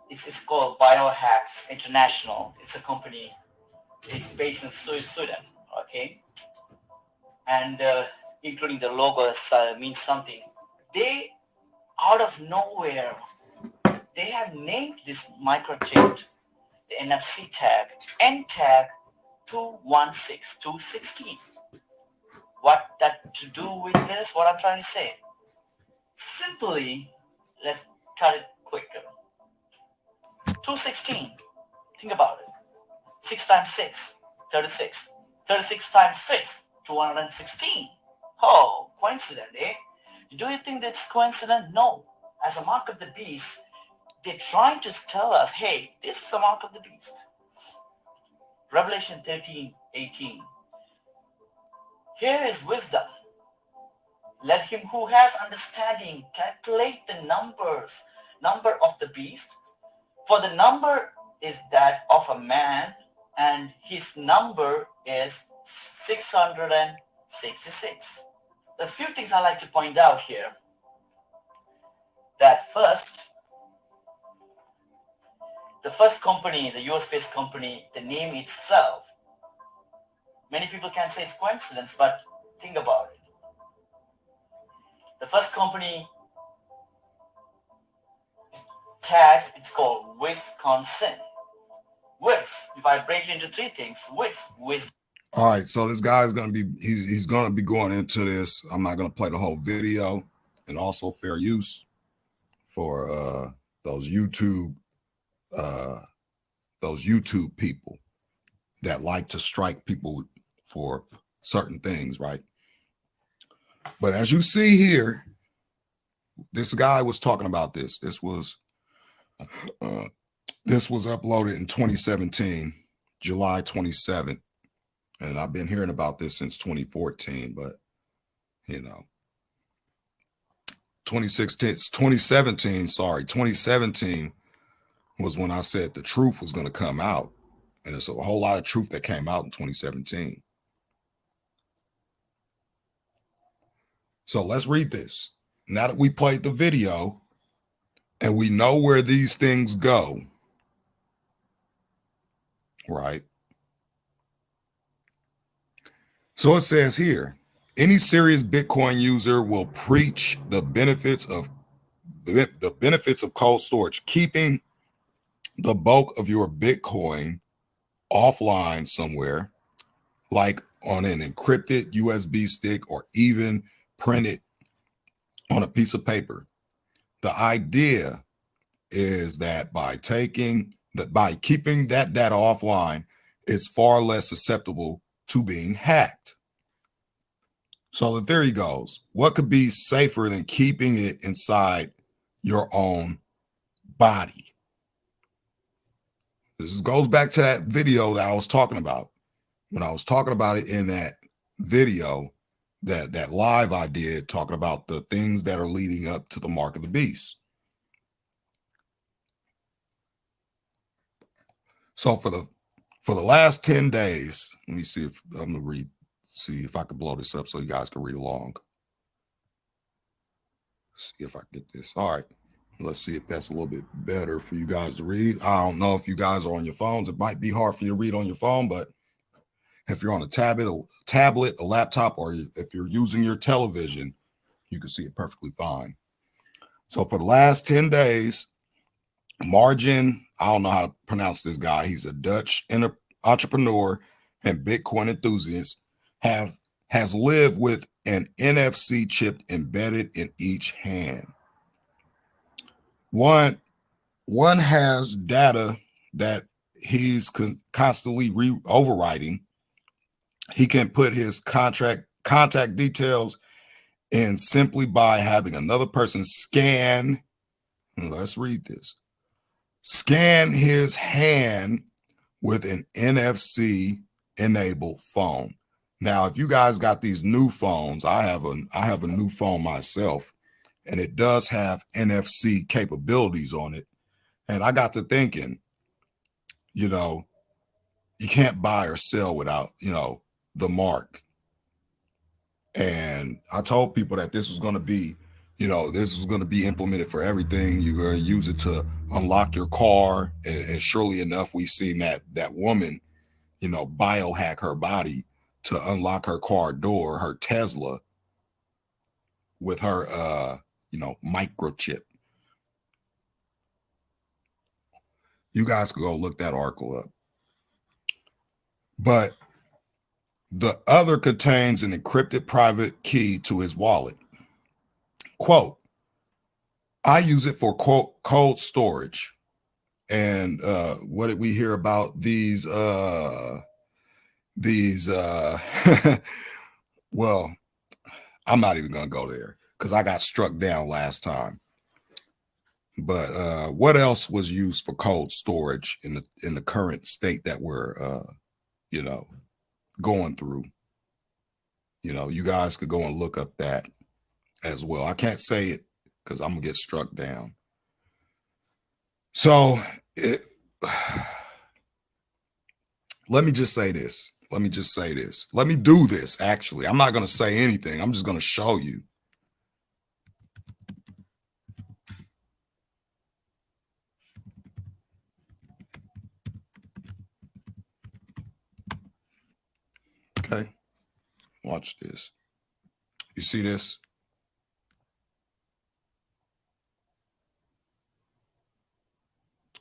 it's called Biohacks International. It's a company. It's based in Sweden. Okay, and including the logo means something. They, out of nowhere, they have named this microchip the NFC tag N tag 216216. What that to do with this? What I'm trying to say? Simply, let's cut it quicker. 216. Think about it. 6 times 6, 36. 36 times 6, 216. Oh, coincident, eh? Do you think that's coincident? No. As a mark of the beast, they're trying to tell us, hey, this is the mark of the beast. Revelation 13:18. Here is wisdom. Let him who has understanding calculate the number of the beast. For the number is that of a man, and his number is 666. There's a few things I like to point out here. That first, the first company, the US-based company, the name itself, many people can say it's coincidence, but think about it. The first company tag, it's called Wisconsin. If I break it into three things, All right, so this guy is going to be he's going to be going into this. I'm not going to play the whole video, and also fair use for those YouTube people that like to strike people for certain things, right? But as you see here, this guy was talking about this. This was This was uploaded in 2017, July 27th. And I've been hearing about this since 2014, but 2017 was when I said the truth was going to come out. And there's a whole lot of truth that came out in 2017. So let's read this. Now that we played the video and we know where these things go, right? So it says here, any serious Bitcoin user will preach the benefits of cold storage, keeping the bulk of your Bitcoin offline somewhere, like on an encrypted USB stick or even printed on a piece of paper. The idea is that by keeping that data offline, it's far less susceptible to being hacked. So the theory goes, what could be safer than keeping it inside your own body? This goes back to that video that I was talking about. When I was talking about it in that video, that live I did, talking about the things that are leading up to the mark of the beast. So for the last 10 days, let me see if I'm gonna see if I can blow this up so you guys can read along. See if I get this. All right. Let's see if that's a little bit better for you guys to read. I don't know if you guys are on your phones. It might be hard for you to read on your phone, but if you're on a tablet, a laptop, or if you're using your television, you can see it perfectly fine. So for the last 10 days, Margin, I don't know how to pronounce this guy. He's a Dutch entrepreneur and Bitcoin enthusiast, has lived with an NFC chip embedded in each hand. One has data that he's constantly overwriting. He can put his contact details in simply by having another person scan. Let's read this. Scan his hand with an NFC enabled phone. Now, if you guys got these new phones, I have a new phone myself, and it does have NFC capabilities on it. And I got to thinking, you can't buy or sell without, the mark. And I told people that this was going to be, this is going to be implemented for everything. You're going to use it to unlock your car. And surely enough, we've seen that woman, biohack her body to unlock her car door, her Tesla, with her, microchip. You guys can go look that article up. But the other contains an encrypted private key to his wallet. Quote, I use it for quote cold storage. And what did we hear about these well, I'm not even gonna go there because I got struck down last time. But what else was used for cold storage in the current state that we're going through? You guys could go and look up that as well. I can't say it because I'm gonna get struck down. So let me just say this. Let me do this. Actually, I'm not gonna say anything. I'm just gonna show you. Okay, watch this. You see this?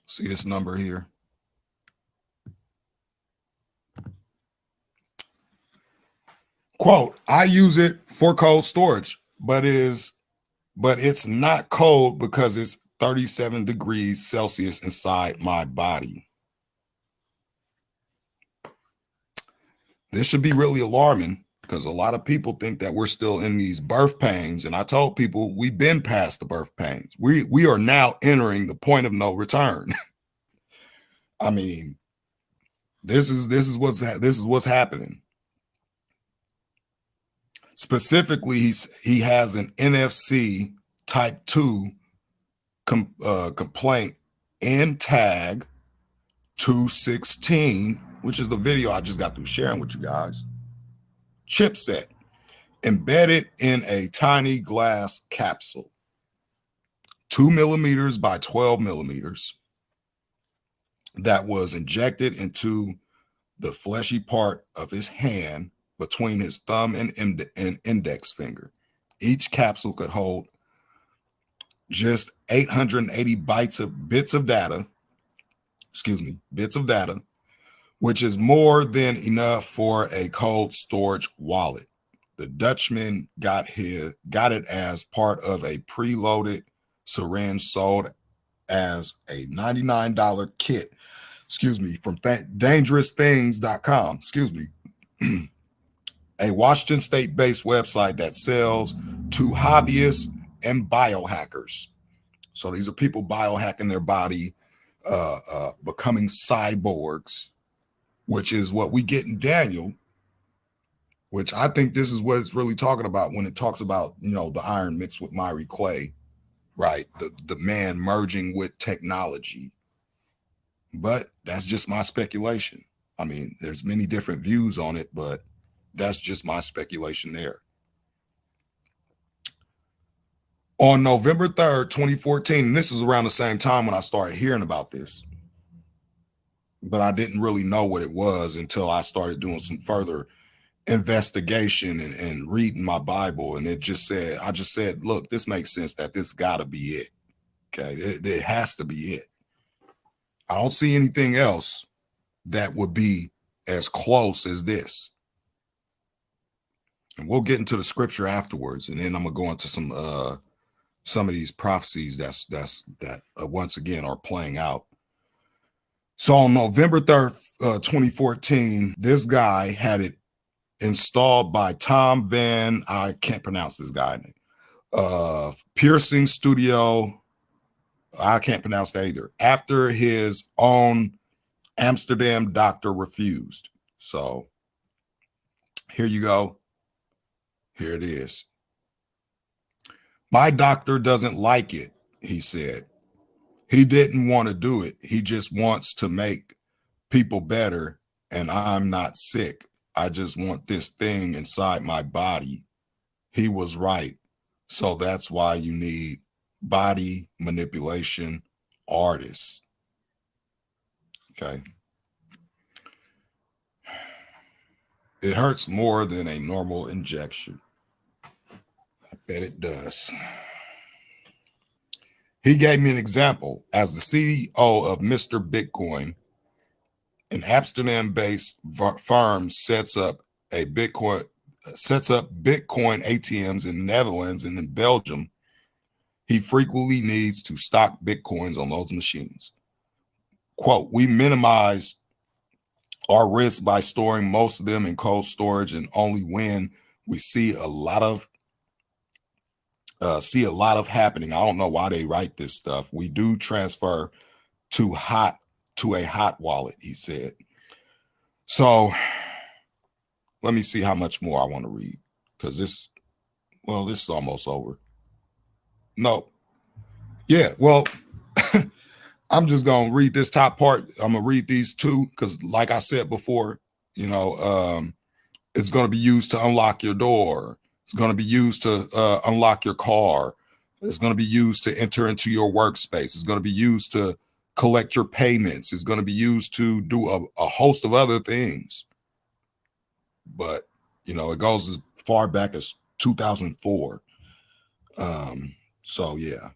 See this number here? Quote, I use it for cold storage, but it's not cold because it's 37 degrees Celsius inside my body. This should be really alarming because a lot of people think that we're still in these birth pains. And I told people we've been past the birth pains. We are now entering the point of no return. I mean, this is what's happening. Specifically, he has an NFC type 2 complaint in tag 216, which is the video I just got through sharing with you guys. Chipset embedded in a tiny glass capsule, 2 millimeters by 12 millimeters, that was injected into the fleshy part of his hand between his thumb and index finger. Each capsule could hold just 880 bits of data, which is more than enough for a cold storage wallet. The Dutchman got it as part of a preloaded syringe sold as a $99 kit, from dangerousthings.com, a Washington State-based website that sells to hobbyists and biohackers. So these are people biohacking their body, becoming cyborgs, which is what we get in Daniel, which I think this is what it's really talking about when it talks about, the iron mixed with miry clay, right? The man merging with technology. But that's just my speculation. I mean, there's many different views on it, but that's just my speculation there. On November 3rd, 2014, and this is around the same time when I started hearing about this, but I didn't really know what it was until I started doing some further investigation and reading my Bible. And I just said, look, this makes sense that this gotta be it. Okay, it has to be it. I don't see anything else that would be as close as this. And we'll get into the scripture afterwards, and then I'm gonna go into some of these prophecies that once again are playing out. So on November 3rd, 2014, this guy had it installed by Tom Van, I can't pronounce this guy name, Piercing Studio, I can't pronounce that either, after his own Amsterdam doctor refused. So here you go. Here it is. My doctor doesn't like it, he said. He didn't want to do it. He just wants to make people better, and I'm not sick. I just want this thing inside my body. He was right. So that's why you need body manipulation artists. Okay. It hurts more than a normal injection. I bet it does. He gave me an example. As the CEO of Mr. Bitcoin, an Amsterdam-based firm sets up Bitcoin ATMs in the Netherlands and in Belgium. He frequently needs to stock Bitcoins on those machines. Quote, we minimize our risk by storing most of them in cold storage, and only when we see a lot of happening. I don't know why they write this stuff. We do transfer to a hot wallet, he said. So let me see how much more I want to read, because this is almost over. No. Yeah, well, I'm just going to read this top part. I'm going to read these two because, like I said before, it's going to be used to unlock your door. It's going to be used to unlock your car. It's going to be used to enter into your workspace. It's going to be used to collect your payments. It's going to be used to do a host of other things. But, it goes as far back as 2004. So, yeah.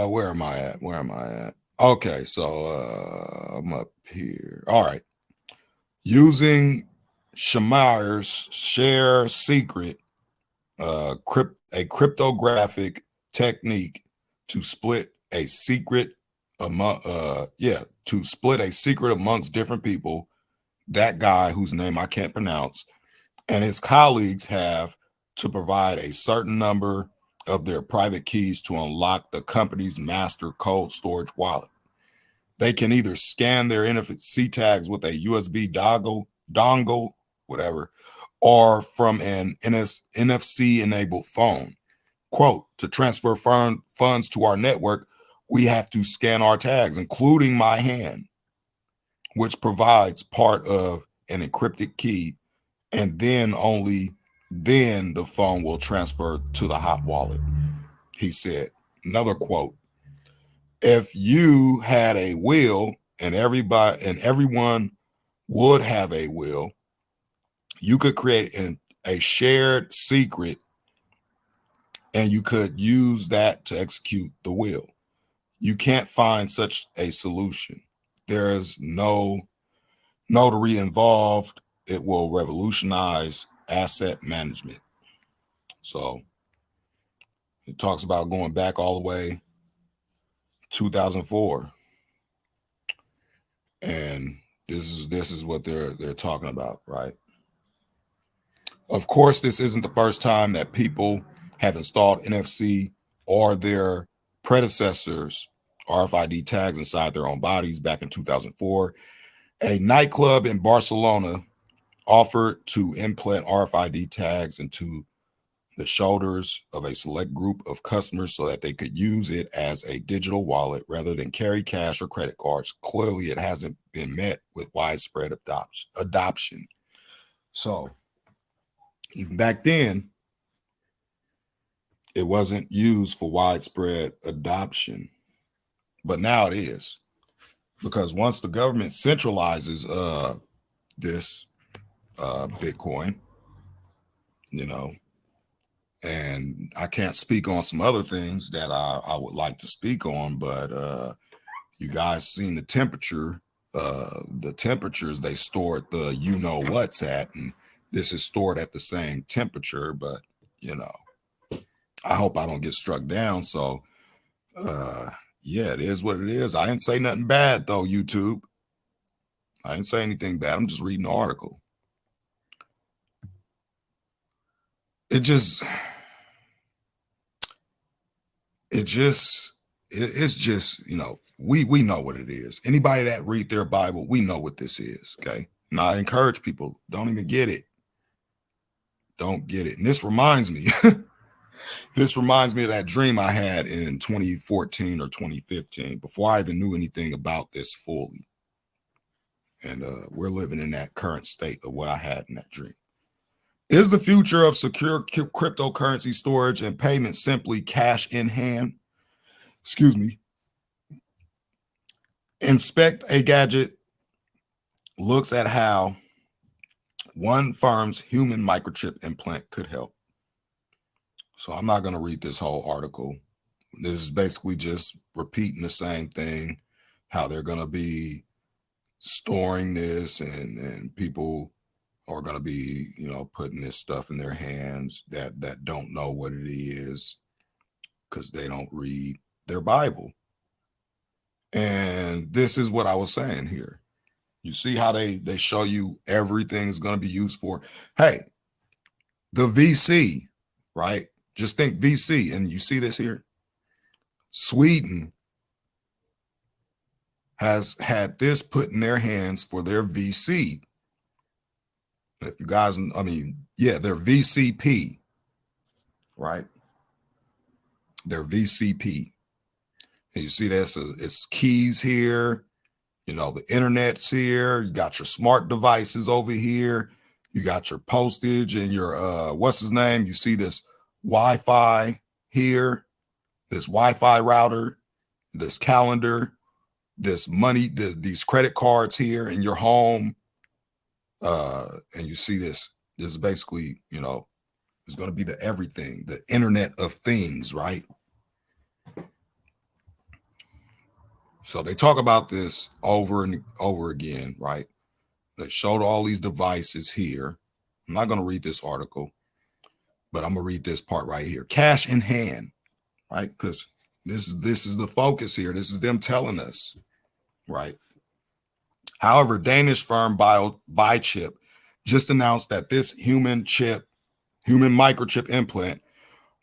Where am I at? Okay, so I'm up here. All right. Using Shamar's share secret, a cryptographic technique to split a secret amongst different people. That guy whose name I can't pronounce, and his colleagues have to provide a certain number of their private keys to unlock the company's master cold storage wallet. They can either scan their NFC tags with a USB dongle, whatever, or from an NFC-enabled phone. Quote, to transfer funds to our network, we have to scan our tags, including my hand, which provides part of an encrypted key, and then only then the phone will transfer to the hot wallet, he said. Another quote, if you had a will and everyone would have a will, you could create a shared secret and you could use that to execute the will. You can't find such a solution. There's no notary involved. It will revolutionize asset management. So it talks about going back all the way 2004. And this is what they're talking about, right? Of course, this isn't the first time that people have installed NFC or their predecessors RFID tags inside their own bodies. Back in 2004, a nightclub in Barcelona offered to implant RFID tags into the shoulders of a select group of customers so that they could use it as a digital wallet rather than carry cash or credit cards. Clearly, it hasn't been met with widespread adoption. So even back then, it wasn't used for widespread adoption, but now it is, because once the government centralizes this Bitcoin, and I can't speak on some other things that I would like to speak on, but you guys seen the temperature, the temperatures they store at the what's at, and this is stored at the same temperature, but I hope I don't get struck down. So yeah, it is what it is. I didn't say nothing bad though, YouTube. I didn't say anything bad. I'm just reading the article. It's just, we know what it is. Anybody that read their Bible, we know what this is. Okay. And I encourage people, don't even get it. Don't get it. And this reminds me, of that dream I had in 2014 or 2015, before I even knew anything about this fully. And we're living in that current state of what I had in that dream. Is the future of secure cryptocurrency storage and payment simply cash in hand? Excuse me. Inspect a Gadget looks at how one firm's human microchip implant could help. So I'm not going to read this whole article. This is basically just repeating the same thing, how they're going to be storing this and people are going to be, putting this stuff in their hands that don't know what it is because they don't read their Bible. And this is what I was saying here. You see how they show you everything's going to be used for. Hey, the VC, right? Just think VC, and you see this here. Sweden has had this put in their hands for their VC. If you guys, their VCP, right? Their VCP. And you see this, it's keys here. The internet's here. You got your smart devices over here. You got your postage and your, what's his name? You see this Wi-Fi here, this Wi-Fi router, this calendar, this money, these credit cards here in your home. And you see this is basically, it's going to be the everything, the Internet of Things, right? So they talk about this over and over again, right? They showed all these devices here. I'm not going to read this article, but I'm going to read this part right here. Cash in hand, right? Because this is the focus here. This is them telling us, right? However, Danish firm BioChip just announced that this human microchip implant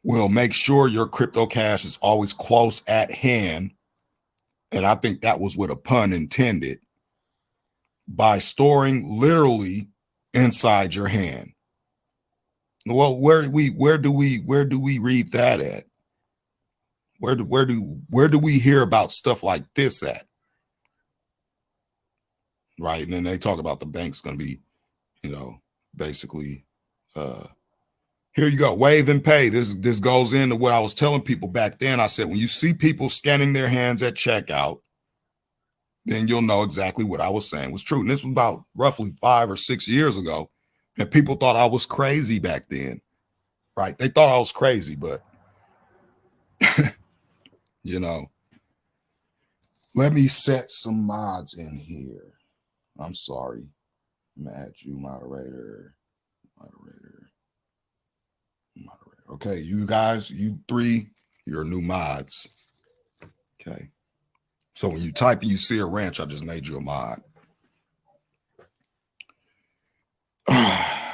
will make sure your crypto cash is always close at hand And I think that was with a pun intended, by storing literally inside your hand. Well, where do we read that at? Where do we hear about stuff like this at? Right. And then they talk about the bank's going to be, basically, here you go, wave and pay. This goes into what I was telling people back then. I said, when you see people scanning their hands at checkout, then you'll know exactly what I was saying was true. And this was about roughly 5 or 6 years ago. And people thought I was crazy back then. Right. They thought I was crazy, but let me set some mods in here. I'm sorry. I'm gonna add you, moderator. Okay, you guys, you 3, you're new mods. Okay. So when you type and you see a ranch, I just made you a mod.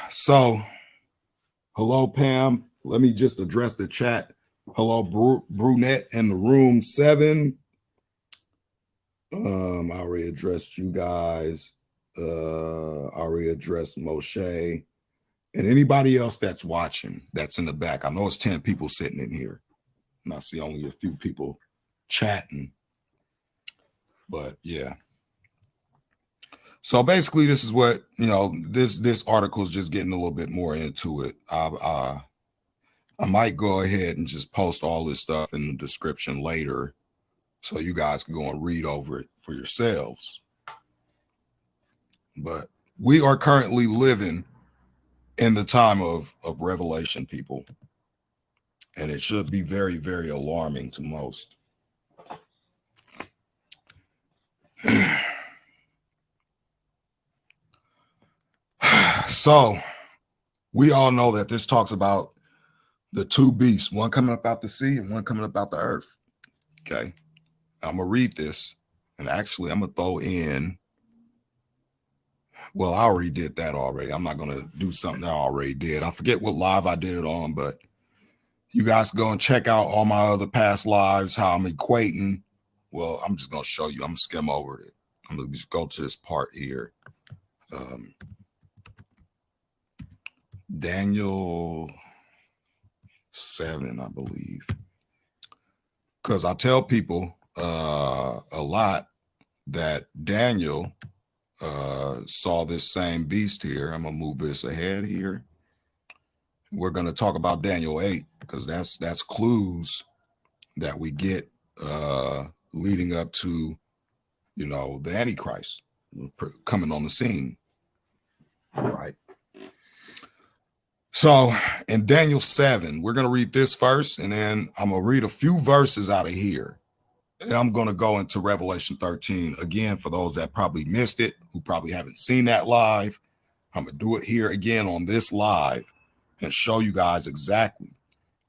So, hello, Pam. Let me just address the chat. Hello, Brunette in the room 7. I already addressed you guys. I already addressed Moshe. And anybody else that's watching, that's in the back. I know it's 10 people sitting in here. And I see only a few people chatting. But yeah. So basically, this is what, this article is just getting a little bit more into it. I might go ahead and just post all this stuff in the description later so you guys can go and read over it for yourselves. But we are currently living in the time of revelation, people. And it should be very, very alarming to most. So we all know that this talks about the 2 beasts, one coming up out the sea and one coming up out the earth. Okay. I'm going to read this. And actually, I'm going to throw in. Well, I already did that already. I'm not going to do something that I already did. I forget what live I did it on, but you guys go and check out all my other past lives, how I'm equating. Well, I'm just going to show you. I'm going to skim over it. I'm going to just go to this part here. Daniel 7, I believe. Because I tell people a lot that Daniel saw this same beast here. I'm going to move this ahead here. We're going to talk about Daniel 8 because that's clues that we get leading up to, the Antichrist coming on the scene. Right. So in Daniel 7, we're going to read this first, and then I'm going to read a few verses out of here. And I'm going to go into Revelation 13 again for those that probably missed it, who probably haven't seen that live. I'm going to do it here again on this live and show you guys exactly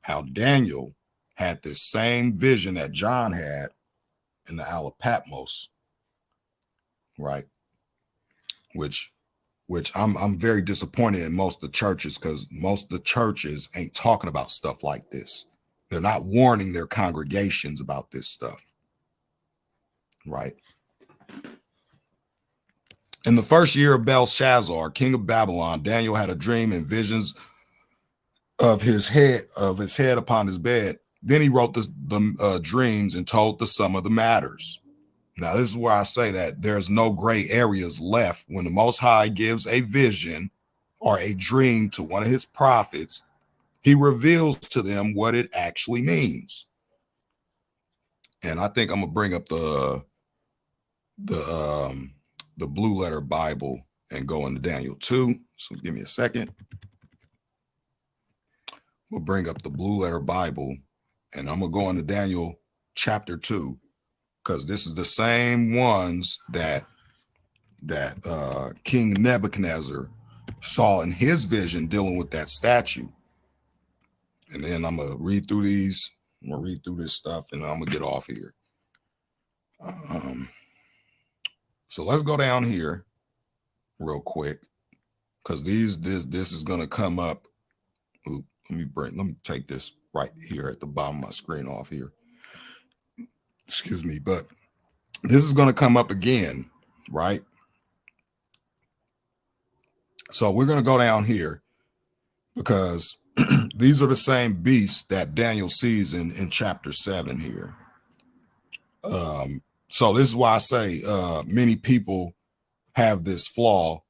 how Daniel had this same vision that John had in the Isle of Patmos, right? Which I'm very disappointed in most of the churches, because most of the churches ain't talking about stuff like this. They're not warning their congregations about this stuff, right? In the first year of Belshazzar, king of Babylon, Daniel had a dream and visions of his head upon his bed. Then he wrote the dreams and told the sum of the matters. Now, this is where I say that there's no gray areas left. When the Most High gives a vision or a dream to one of his prophets, he reveals to them what it actually means. And I think I'm gonna bring up the Blue Letter Bible and go into Daniel 2. So give me a second. We'll bring up the Blue Letter Bible, and I'm gonna go into Daniel chapter 2, because this is the same ones that King Nebuchadnezzar saw in his vision dealing with that statue. And then I'm gonna read through these. I'm gonna read through this stuff, and I'm gonna get off here. So let's go down here real quick, because this is gonna come up. Ooh, let me take this right here at the bottom of my screen off here. Excuse me, but This is going to come up again, right? So we're going to go down here because these are the same beasts that Daniel sees in chapter 7 here. So this is why I say many people have this flaw.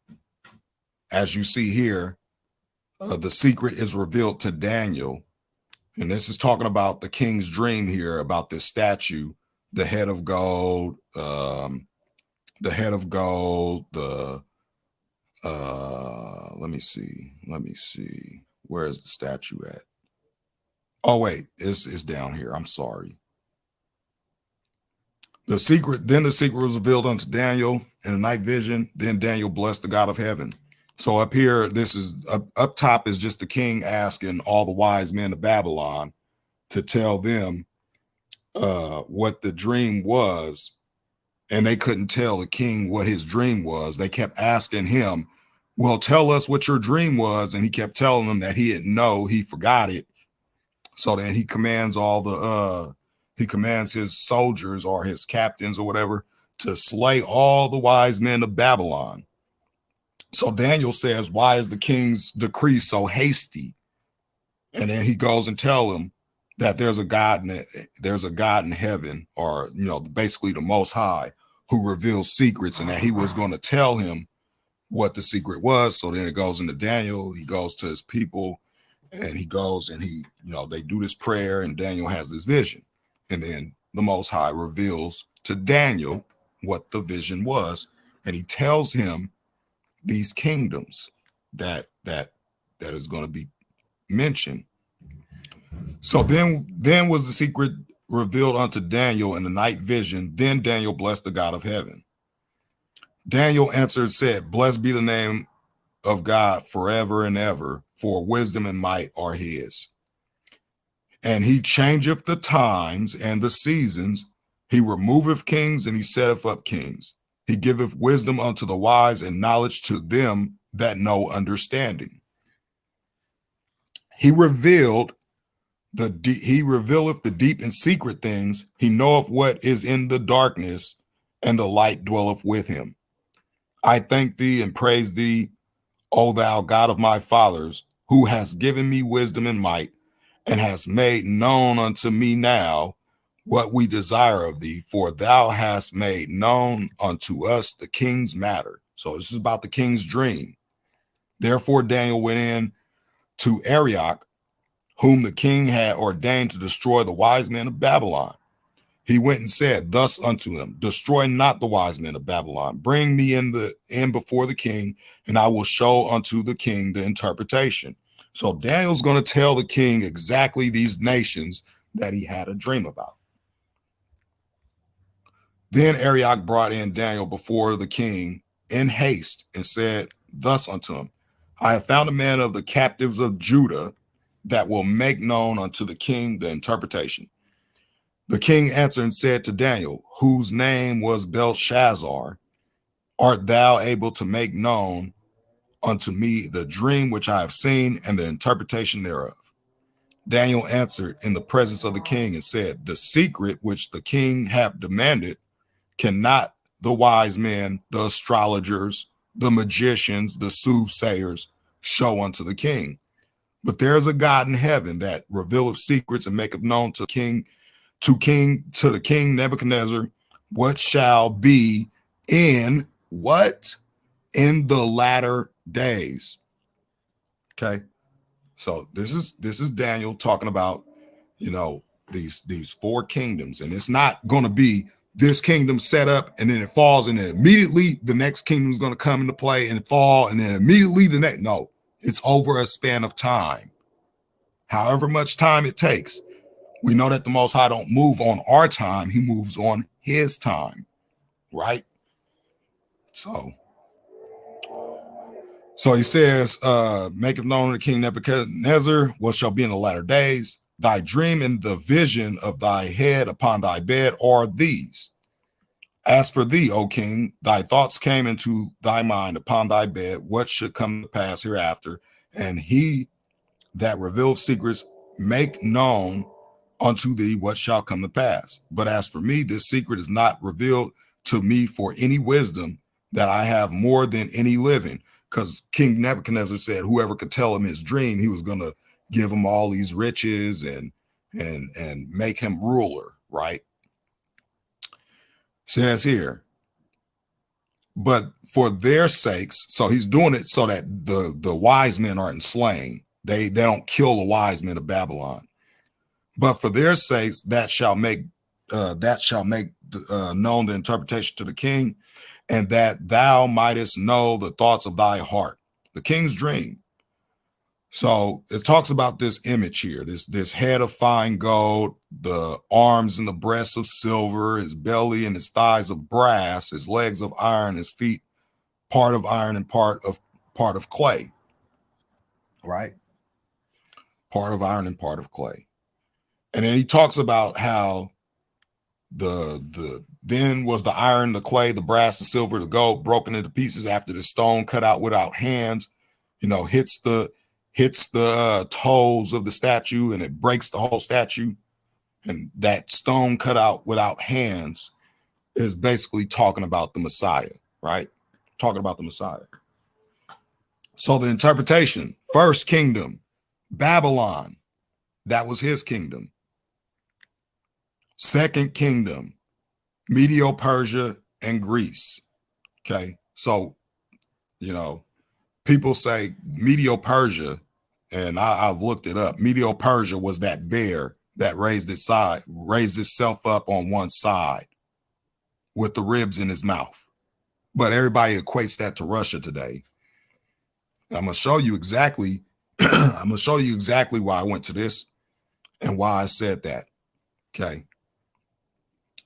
As you see here, the secret is revealed to Daniel. And this is talking about the king's dream here about this statue, the head of gold, the head of gold, let me see. Where is the statue at? Oh, wait, it's down here. I'm sorry. The secret was revealed unto Daniel in a night vision. Then Daniel blessed the God of heaven. So up here, this is up top is just the king asking all the wise men of Babylon to tell them what the dream was. And they couldn't tell the king what his dream was. They kept asking him, well, tell us what your dream was. And he kept telling them that he didn't know, he forgot it. So then he commands he commands his soldiers or his captains or whatever to slay all the wise men of Babylon. So Daniel says, why is the king's decree so hasty? And then he goes and tells him that there's a God in heaven, or, basically the Most High, who reveals secrets, and that he was going to tell him what the secret was. So then it goes into Daniel. He goes to his people, and he goes and they do this prayer, and Daniel has this vision. And then the Most High reveals to Daniel what the vision was, and he tells him these kingdoms that is going to be mentioned. So then was the secret revealed unto Daniel in the night vision. Then Daniel blessed the God of heaven. Daniel answered and said, blessed be the name of God forever and ever, for wisdom and might are his. And he changeth the times and the seasons. He removeth kings and he setteth up kings. He giveth wisdom unto the wise and knowledge to them that know understanding. He revealeth the deep and secret things. He knoweth what is in the darkness, and the light dwelleth with him. I thank thee and praise thee, O thou God of my fathers, who hast given me wisdom and might, and hast made known unto me now what we desire of thee, for thou hast made known unto us the king's matter. So this is about the king's dream. Therefore Daniel went in to Arioch, whom the king had ordained to destroy the wise men of Babylon. He went and said thus unto him, destroy not the wise men of Babylon. Bring me in before the king, and I will show unto the king the interpretation. So Daniel's going to tell the king exactly these nations that he had a dream about. Then Arioch brought in Daniel before the king in haste and said thus unto him, I have found a man of the captives of Judah that will make known unto the king the interpretation. The king answered and said to Daniel, whose name was Belshazzar, art thou able to make known unto me the dream which I have seen and the interpretation thereof? Daniel answered in the presence of the king and said, the secret which the king hath demanded cannot the wise men, the astrologers, the magicians, the soothsayers show unto the king. But there is a God in heaven that revealeth secrets and maketh known to the king Nebuchadnezzar what shall be in the latter days. Okay, so this is Daniel talking about these four kingdoms, and it's not going to be this kingdom set up and then it falls, and then immediately the next kingdom is going to come into play and fall, and then immediately the next. No, it's over a span of time, however much time it takes. We know that the Most High don't move on our time. He moves on his time, right? So he says, maketh known to King Nebuchadnezzar what shall be in the latter days. Thy dream and the vision of thy head upon thy bed are these. As for thee, O king, thy thoughts came into thy mind upon thy bed, what should come to pass hereafter. And he that revealed secrets make known unto thee what shall come to pass. But as for me, this secret is not revealed, to me for any wisdom, that I have more than any living. Because King Nebuchadnezzar said whoever could tell him his dream, he was going to give him all these riches and make him ruler, right? Says here, but for their sakes, so he's doing it so that the wise men aren't slain. They don't kill the wise men of Babylon. But for their sakes, that shall make known the interpretation to the king, and that thou mightest know the thoughts of thy heart. The king's dream. So it talks about this image here, this head of fine gold, the arms and the breasts of silver, his belly and his thighs of brass, his legs of iron, his feet part of iron and part of clay. Right? Part of iron and part of clay. And then he talks about how then was the iron, the clay, the brass, the silver, the gold broken into pieces after the stone cut out without hands, hits the toes of the statue, and it breaks the whole statue. And that stone cut out without hands is basically talking about the Messiah, right? Talking about the Messiah. So the interpretation, first kingdom, Babylon, that was his kingdom. Second kingdom, Medo-Persia and Greece. Okay. So, people say Medo-Persia, and I've looked it up. Medo-Persia was that bear that raised itself up on one side with the ribs in his mouth. But everybody equates that to Russia today. I'm going to show you exactly. I'm going to show you exactly why I went to this and why I said that. Okay.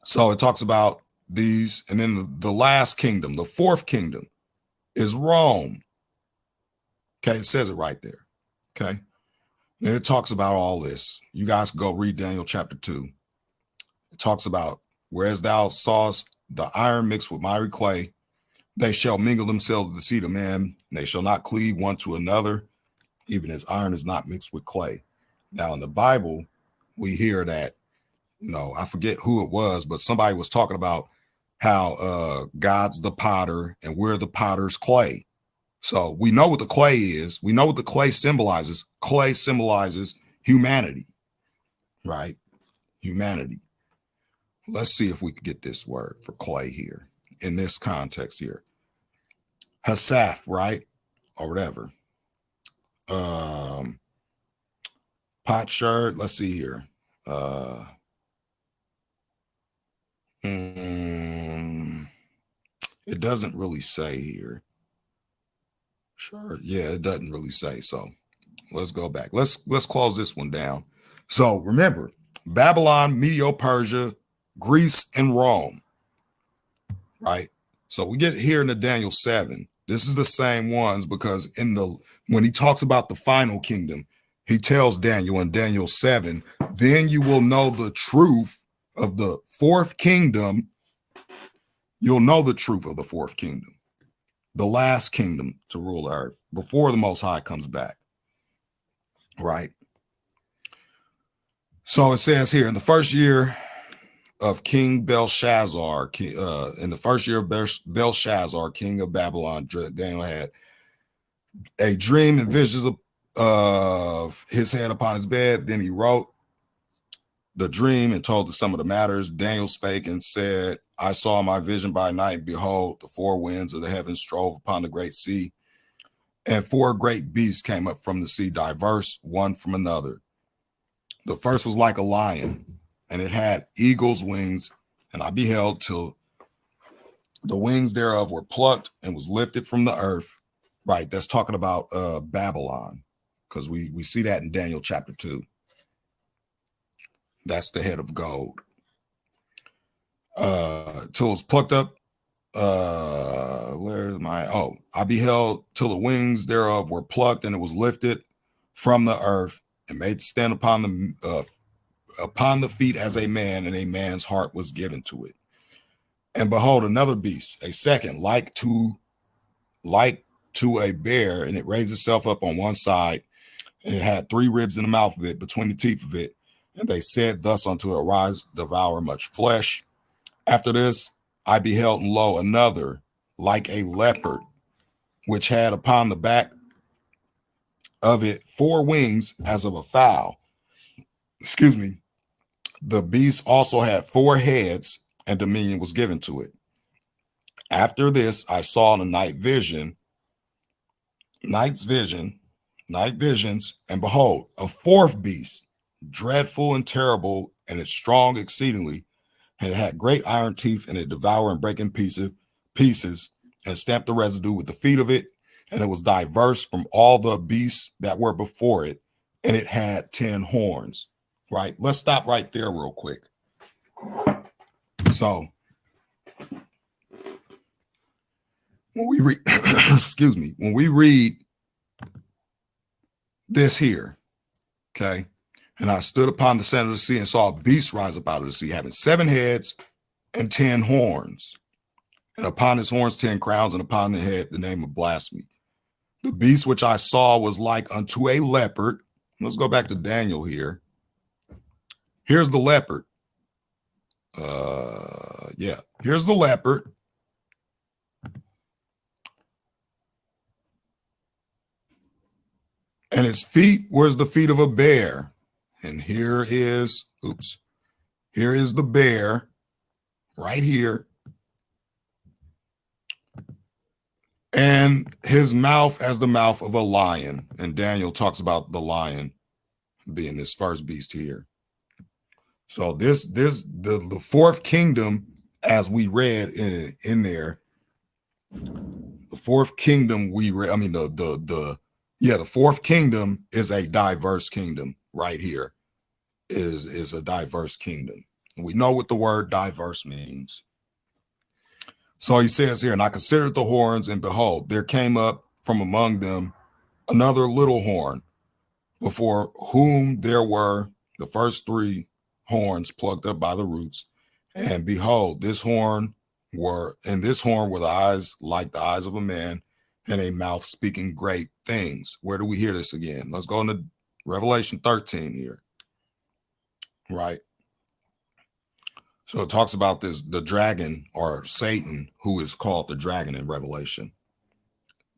So it talks about these, and then the last kingdom, the fourth kingdom, is Rome. Okay, it says it right there. Okay. And it talks about all this. You guys go read Daniel chapter 2. It talks about, whereas thou sawest the iron mixed with miry clay, they shall mingle themselves with the seed of man, and they shall not cleave one to another, even as iron is not mixed with clay. Now in the Bible, we hear that, I forget who it was, but somebody was talking about how God's the potter and we're the potter's clay. So we know what the clay is. We know what the clay symbolizes. Clay symbolizes humanity, right? Humanity. Let's see if we could get this word for clay here in this context here. Hasaph, right? Or whatever. Potsherd. Let's see here. It doesn't really say here. Sure. Yeah, it doesn't really say. So let's go back. Let's close this one down. So remember, Babylon, Medo-Persia, Greece, and Rome. Right. So we get here in the Daniel 7. This is the same ones, because when he talks about the final kingdom, he tells Daniel in Daniel 7, then you will know the truth of the fourth kingdom. You'll know the truth of the fourth kingdom, the last kingdom to rule the earth before the Most High comes back. Right. So it says here, in the first year of King Belshazzar, in the first year of Belshazzar, king of Babylon, Daniel had a dream and visions of his head upon his bed. Then he wrote the dream and told some of the matters. Daniel spake and said, I saw my vision by night. Behold, the four winds of the heavens strove upon the great sea, and four great beasts came up from the sea, diverse one from another. The first was like a lion, and it had eagle's wings, and I beheld till the wings thereof were plucked and was lifted from the earth. Right, that's talking about Babylon, because we see that in Daniel chapter 2. That's the head of gold. Till it was plucked up. Where is my? Oh, I beheld till the wings thereof were plucked, and it was lifted from the earth and made to stand upon the feet as a man, and a man's heart was given to it. And behold, another beast, a second, like to a bear, and it raised itself up on one side, and it had three ribs in the mouth of it, between the teeth of it. And they said thus unto it, arise, devour much flesh. After this, I beheld, and lo, another like a leopard, which had upon the back of it 4 wings as of a fowl. Excuse me. The beast also had 4 heads, and dominion was given to it. After this, I saw in a night visions, and behold, a 4th beast, dreadful and terrible, and it strong exceedingly, and it had great iron teeth, and it devoured and brake in pieces, and stamped the residue with the feet of it, and it was diverse from all the beasts that were before it, and it had 10 horns. Right? Let's stop right there real quick. So when we read, excuse me, when we read this here, okay, and I stood upon the center of the sea and saw a beast rise up out of the sea, having 7 heads and 10 horns, and upon his horns 10 crowns, and upon the head the name of blasphemy. The beast which I saw was like unto a leopard. Let's go back to Daniel here. Here's the leopard. Here's the leopard. And its feet was the feet of a bear. And here is the bear right here. And his mouth as the mouth of a lion. And Daniel talks about the lion being this first beast here. So the 4th kingdom, as we read in there, the 4th kingdom the 4th kingdom is a diverse kingdom right here. Is a diverse kingdom. We know what the word diverse means. So he says here, and I considered the horns, and behold, there came up from among them another little horn, before whom there were the first 3 horns plucked up by the roots. And behold, this horn were the eyes like the eyes of a man, and a mouth speaking great things. Where do we hear this again? Let's go into Revelation 13 here. Right. So it talks about the dragon, or Satan, who is called the dragon in Revelation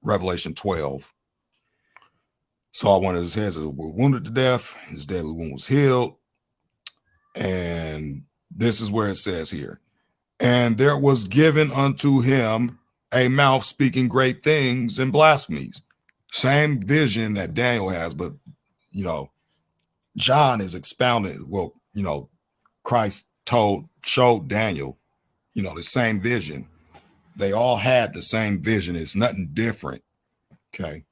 12. Saw one of his heads was wounded to death. His deadly wound was healed. And this is where it says here, and there was given unto him a mouth speaking great things and blasphemies. Same vision that Daniel has, but, John is expounded. Well, Christ showed Daniel, the same vision. They all had the same vision. It's nothing different. Okay.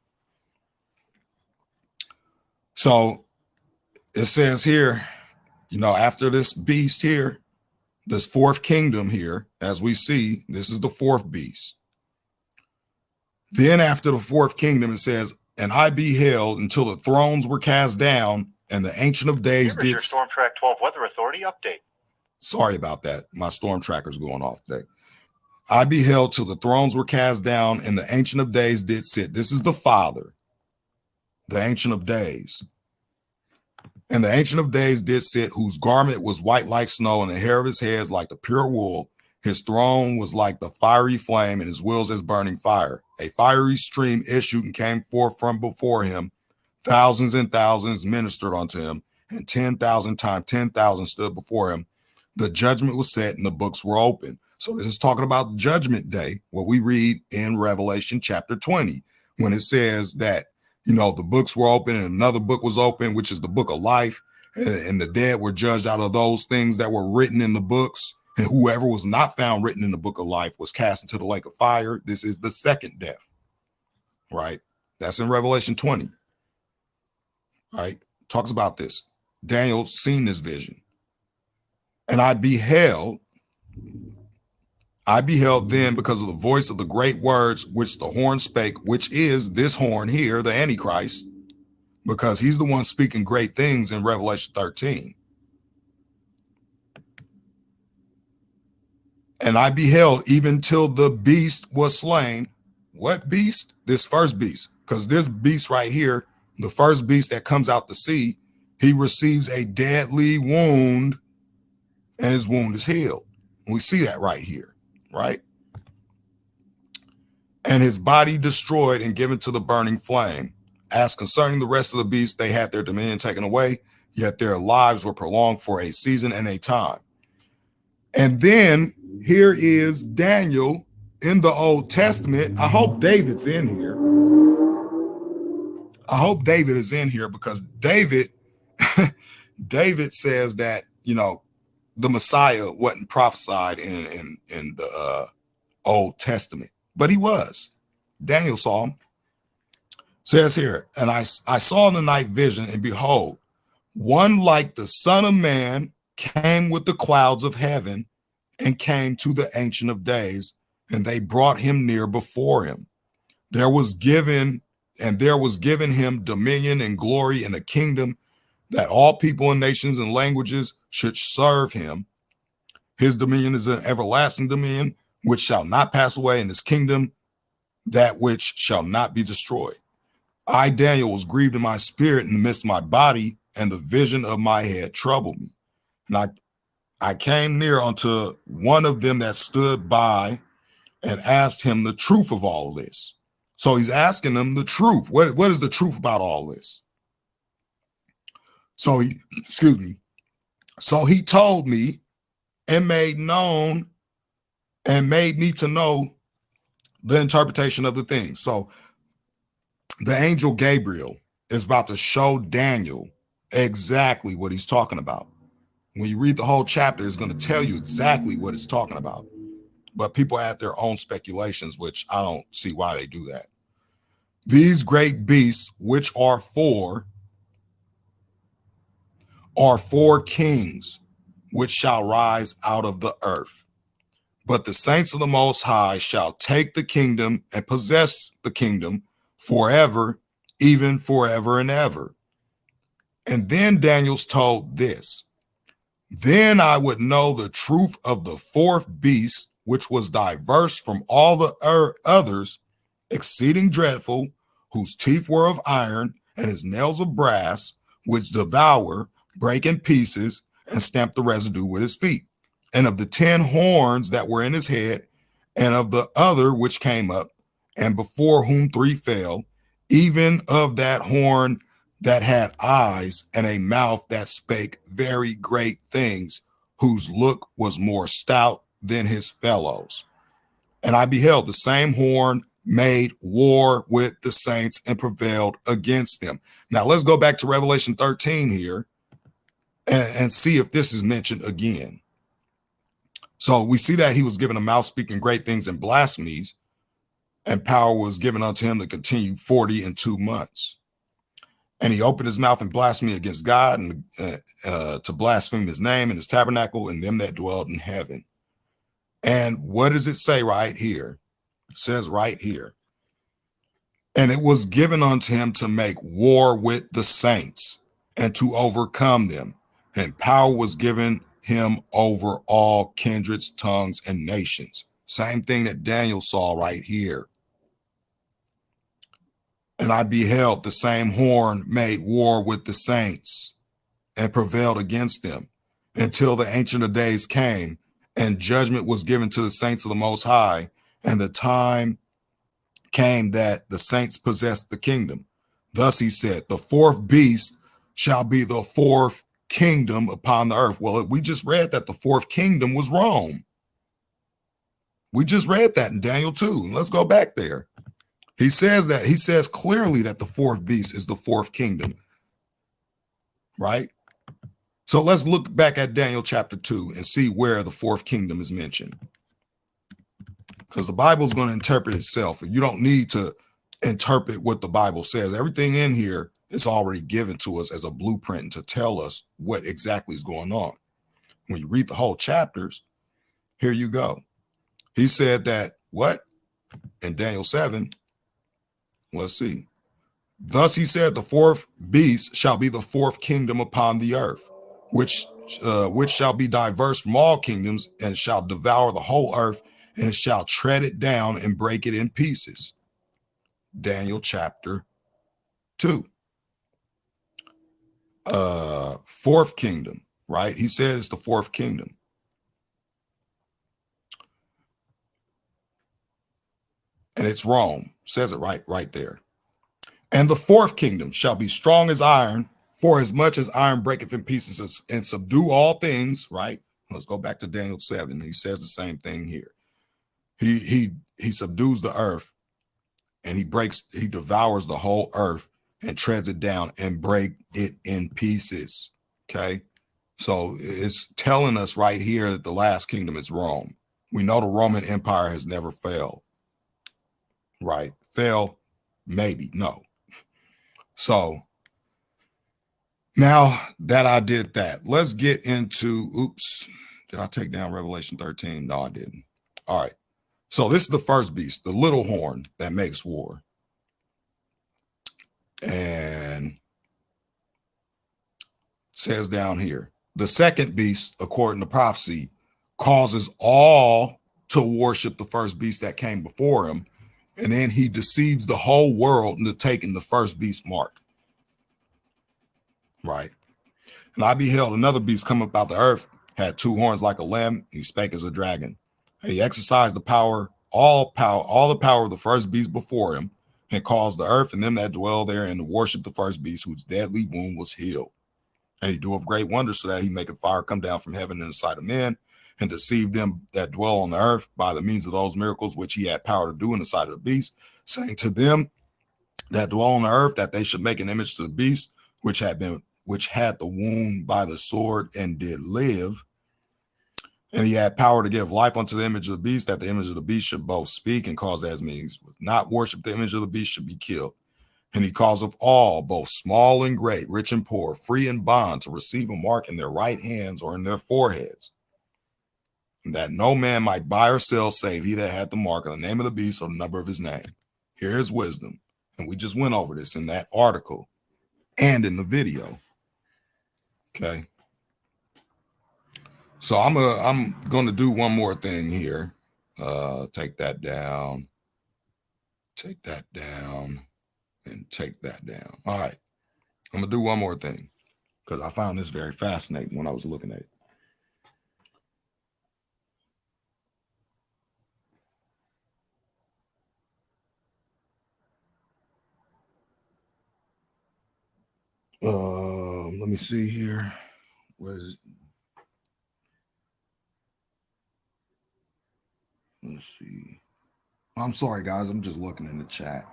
So it says here, after this beast here, this 4th kingdom here, as we see, this is the 4th beast. Then after the 4th kingdom, it says, and I beheld until the thrones were cast down, and the Ancient of Days did. Your Storm Track 12 Weather Authority update. Sorry about that. My storm tracker's going off today. I beheld till the thrones were cast down, and the Ancient of Days did sit. This is the Father, the Ancient of Days. And the Ancient of Days did sit, whose garment was white like snow, and the hair of his head like the pure wool. His throne was like the fiery flame, and his wheels as burning fire. A fiery stream issued and came forth from before him. Thousands and thousands ministered unto him, and 10,000 times 10,000 stood before him. The judgment was set, and the books were open. So this is talking about Judgment Day, what we read in Revelation chapter 20, when it says that, the books were open, and another book was open, which is the book of life, and the dead were judged out of those things that were written in the books, and whoever was not found written in the book of life was cast into the lake of fire. This is the second death, right? That's in Revelation 20, right? Talks about this. Daniel seen this vision. And I beheld then, because of the voice of the great words which the horn spake, which is this horn here, the Antichrist, because he's the one speaking great things in Revelation 13. And I beheld even till the beast was slain. What beast? This first beast. Because this beast right here, the first beast that comes out the sea, he receives a deadly wound, and his wound is healed. And we see that right here, right? And his body destroyed and given to the burning flame. As concerning the rest of the beasts, they had their dominion taken away, yet their lives were prolonged for a season and a time. And then here is Daniel in the Old Testament. I hope David's in here. I hope David is in here because David says that, the Messiah wasn't prophesied in the Old Testament, but he was. Daniel saw him. Says here, and I saw in the night vision, and behold, one like the Son of Man came with the clouds of heaven and came to the Ancient of Days, and they brought him near before him. There was given him dominion and glory and a kingdom that all people and nations and languages should serve him. His dominion is an everlasting dominion, which shall not pass away, and his kingdom that which shall not be destroyed. I, Daniel, was grieved in my spirit in the midst of my body, and the vision of my head troubled me. And I came near unto one of them that stood by and asked him the truth of all this. So he's asking them the truth. What is the truth about all this? So he told me and made me to know the interpretation of the thing. So the angel Gabriel is about to show Daniel exactly what he's talking about. When you read the whole chapter, it's going to tell you exactly what it's talking about. But people add their own speculations, which I don't see why they do that. These great beasts, which are four kings, which shall rise out of the earth. But the saints of the Most High shall take the kingdom and possess the kingdom forever, even forever and ever. And then Daniel's told this. Then I would know the truth of the fourth beast, which was diverse from all the others, exceeding dreadful, whose teeth were of iron and his nails of brass, which devour, break in pieces, and stamp the residue with his feet. And of the 10 horns that were in his head, and of the other which came up, and before whom 3 fell, even of that horn that had eyes and a mouth that spake very great things, whose look was more stout than his fellows. And I beheld the same horn made war with the saints and prevailed against them. Now let's go back to Revelation 13 here and see if this is mentioned again. So we see that he was given a mouth speaking great things and blasphemies, and power was given unto him to continue 42 months. And he opened his mouth in blasphemy against God and to blaspheme his name and his tabernacle and them that dwelled in heaven. And what does it say right here? It says right here. And it was given unto him to make war with the saints and to overcome them. And power was given him over all kindreds, tongues, and nations. Same thing that Daniel saw right here. And I beheld the same horn made war with the saints and prevailed against them until the Ancient of Days came, and judgment was given to the saints of the Most High, and the time came that the saints possessed the kingdom. Thus he said, the fourth beast shall be the fourth kingdom upon the earth. Well, we just read that the fourth kingdom was Rome. We just read that in Daniel 2. Let's go back there. He says clearly that the fourth beast is the fourth kingdom, right? So let's look back at Daniel chapter 2 and see where the fourth kingdom is mentioned. Because the Bible is going to interpret itself. And you don't need to interpret what the Bible says. Everything in here is already given to us as a blueprint to tell us what exactly is going on. When you read the whole chapters, here you go. He said that what? In Daniel 7, let's see. Thus he said, the fourth beast shall be the fourth kingdom upon the earth, which shall be diverse from all kingdoms, and shall devour the whole earth, and it shall tread it down and break it in pieces. Daniel chapter 2. Fourth kingdom, right? He said it's the fourth kingdom. And it's Rome. Says it right there. And the fourth kingdom shall be strong as iron, for as much as iron breaketh in pieces and subdue all things, right? Let's go back to Daniel 7. He says the same thing here. He subdues the earth, and he devours the whole earth and treads it down and break it in pieces. Okay. So it's telling us right here that the last kingdom is Rome. We know the Roman Empire has never failed. Right? Fail? Maybe. No. So now that I did that, let's get into, oops, did I take down Revelation 13? No, I didn't. All right. So this is the first beast, the little horn that makes war. And says down here, the second beast, according to prophecy, causes all to worship the first beast that came before him. And then he deceives the whole world into taking the first beast mark. Right. And I beheld another beast come up out the earth, had two horns like a lamb. He spake as a dragon. And he exercised the power, all the power of the first beast before him, and caused the earth and them that dwell therein to worship the first beast, whose deadly wound was healed. And he doeth great wonders, so that he maketh fire come down from heaven in the sight of men, and deceive them that dwell on the earth by the means of those miracles which he had power to do in the sight of the beast, saying to them that dwell on the earth that they should make an image to the beast, which had the wound by the sword and did live. And he had power to give life unto the image of the beast, that the image of the beast should both speak and cause as many as would not worship the image of the beast should be killed. And he causeth all, both small and great, rich and poor, free and bond, to receive a mark in their right hands or in their foreheads, and that no man might buy or sell save he that had the mark of the name of the beast or the number of his name. Here is wisdom. And we just went over this in that article and in the video. Okay. So I'm going to do one more thing here. Take that down, and take that down. All right. I'm going to do one more thing because I found this very fascinating when I was looking at it. Let me see here. Where is it? Let's see. I'm sorry, guys. I'm just looking in the chat.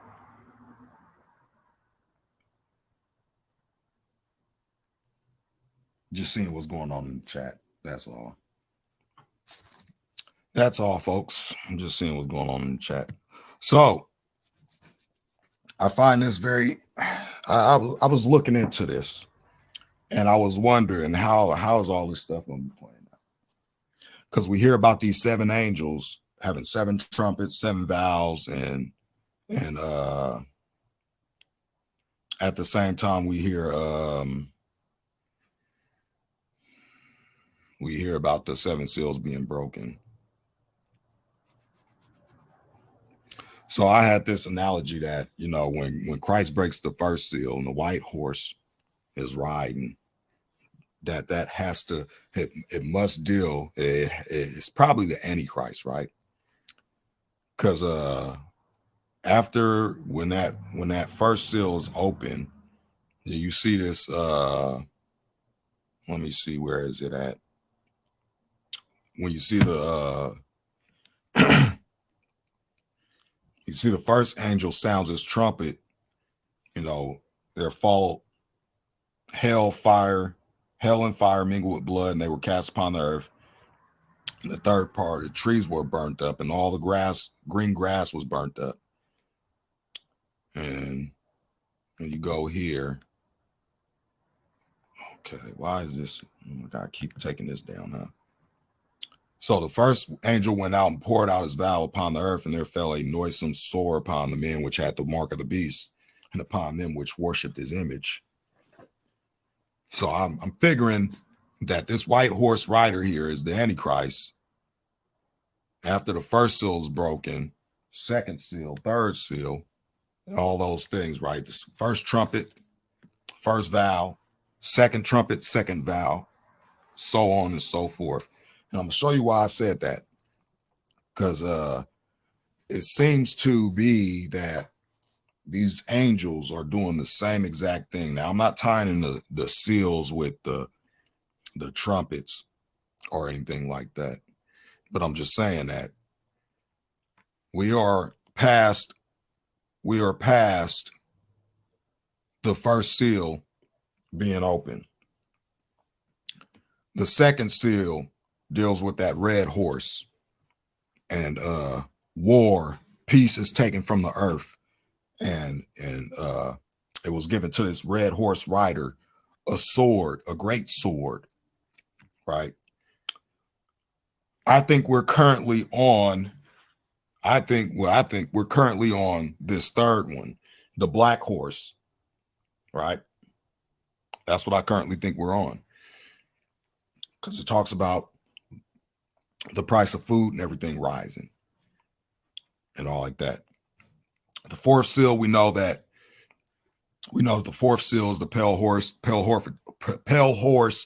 Just seeing what's going on in the chat. That's all. That's all, folks. I'm just seeing what's going on in the chat. So I find this very, I was looking into this, and I was wondering how is all this stuff going to be playing out? Because we hear about these seven angels having seven trumpets, seven vials, and at the same time we hear about the seven seals being broken. So I had this analogy that, you know, when Christ breaks the first seal and the white horse is riding, that has to, it must deal, it's probably the Antichrist, right? Because after when that first seal is open, you see this, let me see, where is it at? When you see the you see the first angel sounds his trumpet, you know, there fall hell and fire mingled with blood, and they were cast upon the earth. And the third part, the trees were burnt up, and all the green grass was burnt up. And when you go here, okay, why is this? Oh my God, I keep taking this down, huh? So the first angel went out and poured out his vial upon the earth, and there fell a noisome sore upon the men which had the mark of the beast, and upon them which worshipped his image. So I'm figuring that this white horse rider here is the Antichrist. After the first seal is broken, second seal, third seal, and all those things, right? This first trumpet, first vow, second trumpet, second vow, so on and so forth. And I'm gonna show you why I said that. Because it seems to be that these angels are doing the same exact thing. Now, I'm not tying in the seals with the trumpets or anything like that, but I'm just saying that we are past the first seal being open. The second seal deals with that red horse, and war, peace is taken from the earth, and it was given to this red horse rider a sword, a great sword, right? I think we're currently on this third one, the black horse, right? That's what I currently think we're on, because it talks about the price of food and everything rising and all like that. The fourth seal, we know that the fourth seal is the pale horse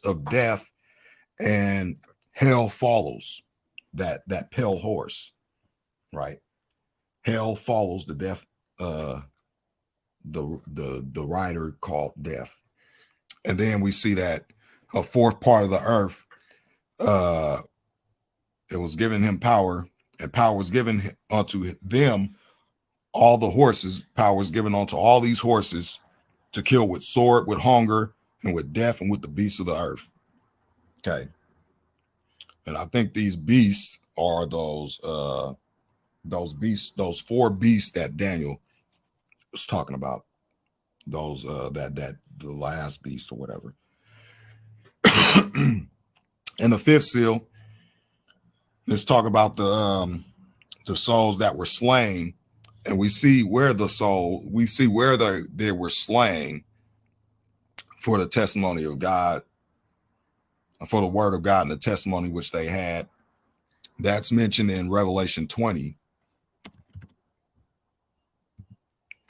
of death, and hell follows that pale horse, right? Hell follows the death, the rider called death. And then we see that a fourth part of the earth, it was given him power, and power was given unto them. All the horses, power was given unto all these horses to kill with sword, with hunger, and with death, and with the beasts of the earth. Okay. And I think these beasts are those beasts, those four beasts that Daniel was talking about. Those that the last beast or whatever. And the fifth seal, let's talk about the souls that were slain, and we see where they were slain for the testimony of God, for the word of God and the testimony which they had. That's mentioned in Revelation 20.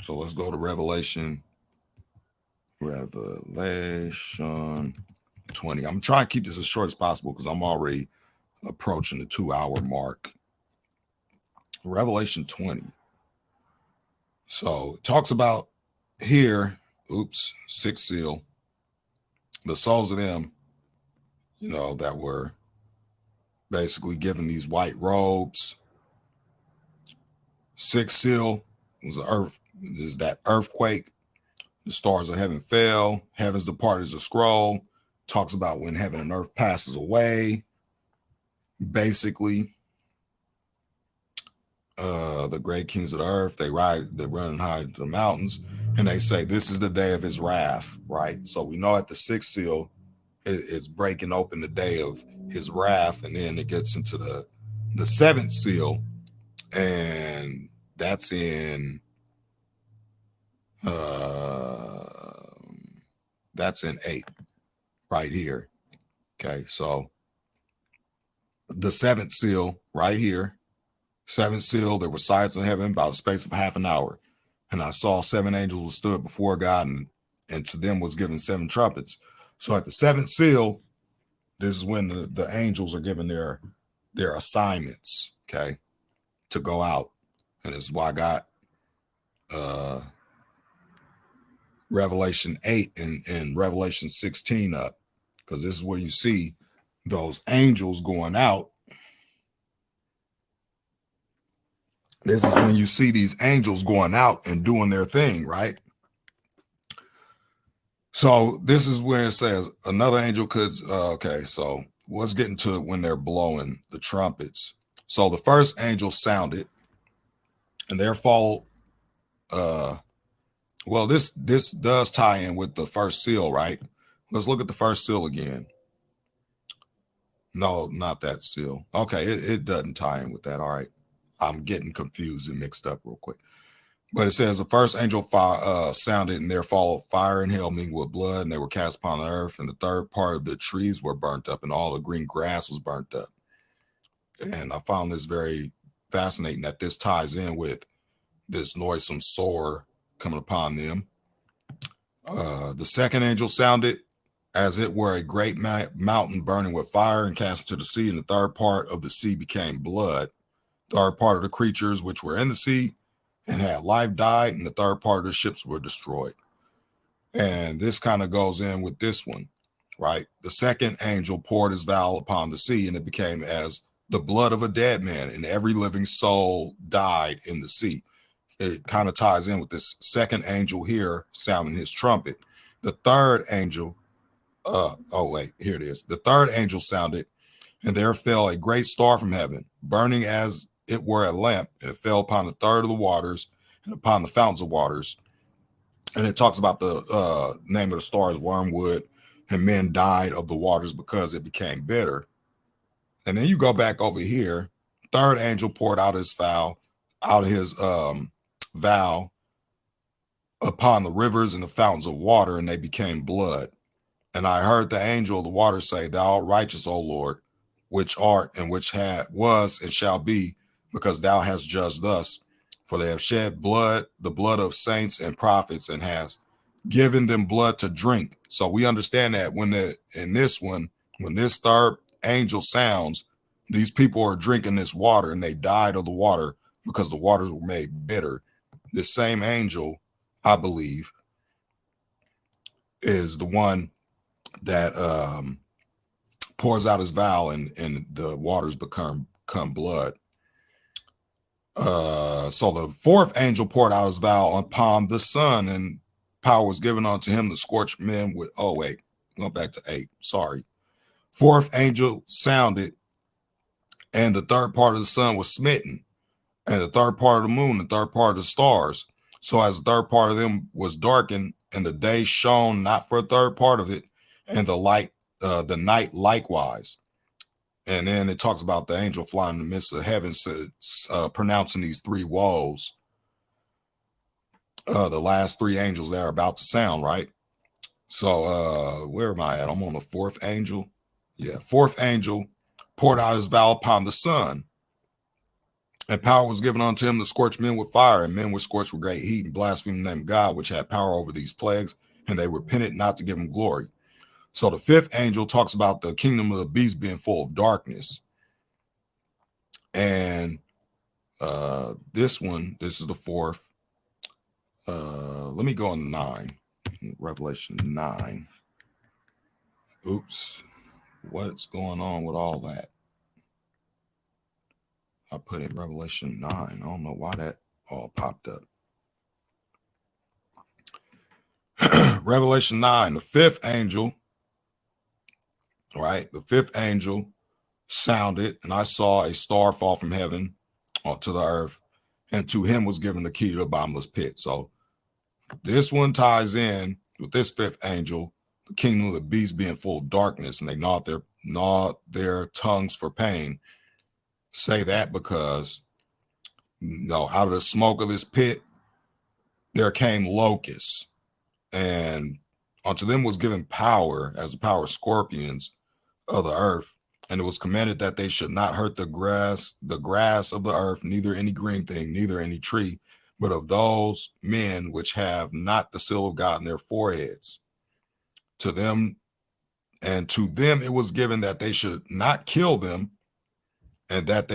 So let's go to Revelation 20. I'm trying to keep this as short as possible because I'm already approaching the 2-hour mark. Revelation 20. So it talks about here, sixth seal, the souls of them, that were basically given these white robes. Sixth seal was that earthquake. The stars of heaven fell. Heaven's departed as a scroll. Talks about when heaven and earth passes away. Basically, the great kings of the earth, they run and hide to the mountains, and they say, this is the day of his wrath, right? So we know at the sixth seal, it's breaking open the day of his wrath, and then it gets into the seventh seal, and that's in 8 right here. Okay, so the seventh seal right here. Seventh seal, there were silence in heaven about the space of half an hour. And I saw 7 angels who stood before God, and to them was given 7 trumpets. So at the seventh seal, this is when the angels are given their assignments, okay, to go out. And this is why I got Revelation 8 and Revelation 16 up, because this is where you see those angels going out. This is when you see these angels going out and doing their thing, right? So this is where it says another angel could, okay, so let's get into when they're blowing the trumpets. So the first angel sounded, and there followed, well, this does tie in with the first seal, right? Let's look at the first seal again. No, not that seal. Okay, it doesn't tie in with that. All right. I'm getting confused and mixed up real quick. But it says the first angel sounded, and there followed fire and hail mingled with blood, and they were cast upon the earth, and the third part of the trees were burnt up, and all the green grass was burnt up. And I found this very fascinating that this ties in with this noisome sword coming upon them. The second angel sounded, as it were a great mountain burning with fire and cast into the sea, and the third part of the sea became blood. third part of the creatures which were in the sea and had life died, and the third part of the ships were destroyed. And this kind of goes in with this one, right? The second angel poured his vial upon the sea, and it became as the blood of a dead man, and every living soul died in the sea. It kind of ties in with this second angel here sounding his trumpet. The third angel, here it is. The third angel sounded, and there fell a great star from heaven, burning as it were a lamp, and it fell upon the third of the waters and upon the fountains of waters. And it talks about the name of the star is wormwood, and men died of the waters because it became bitter. And then you go back over here. Third angel poured out his vow upon the rivers and the fountains of water, and they became blood. And I heard the angel of the water say, Thou art righteous, O Lord, which art and which was and shall be, because thou hast judged thus. For they have shed blood, the blood of saints and prophets, and has given them blood to drink. So we understand that when this third angel sounds, these people are drinking this water, and they died of the water because the waters were made bitter. This same angel, I believe, is the one that pours out his vial, and the waters become blood. So the fourth angel poured out his vial upon the sun, and power was given unto him to scorch men with, go back to 8. Sorry. Fourth angel sounded, and the third part of the sun was smitten, and the third part of the moon, the third part of the stars. So as the third part of them was darkened, and the day shone not for a third part of it, and the night likewise. And then it talks about the angel flying in the midst of heaven, pronouncing these 3 woes. The last 3 angels that are about to sound, right? So where am I at? I'm on the fourth angel. Yeah, fourth angel poured out his vial upon the sun, and power was given unto him to scorch men with fire, and men were scorched with great heat, and blasphemed the name of God, which had power over these plagues, and they repented not to give him glory. So the fifth angel talks about the kingdom of the beast being full of darkness. And this is the fourth. Let me go on 9. Revelation 9. Oops. What's going on with all that? I put in Revelation 9. I don't know why that all popped up. Revelation 9, the fifth angel, right? The fifth angel sounded, and I saw a star fall from heaven onto the earth, and to him was given the key to the bottomless pit. So this one ties in with this fifth angel, the kingdom of the beast being full of darkness, and they gnawed their tongues for pain. Say that because, out of the smoke of this pit, there came locusts, and unto them was given power as the power of scorpions of the earth. And it was commanded that they should not hurt the grass of the earth, neither any green thing, neither any tree, but of those men which have not the seal of God in their foreheads. To them it was given that they should not kill them, and that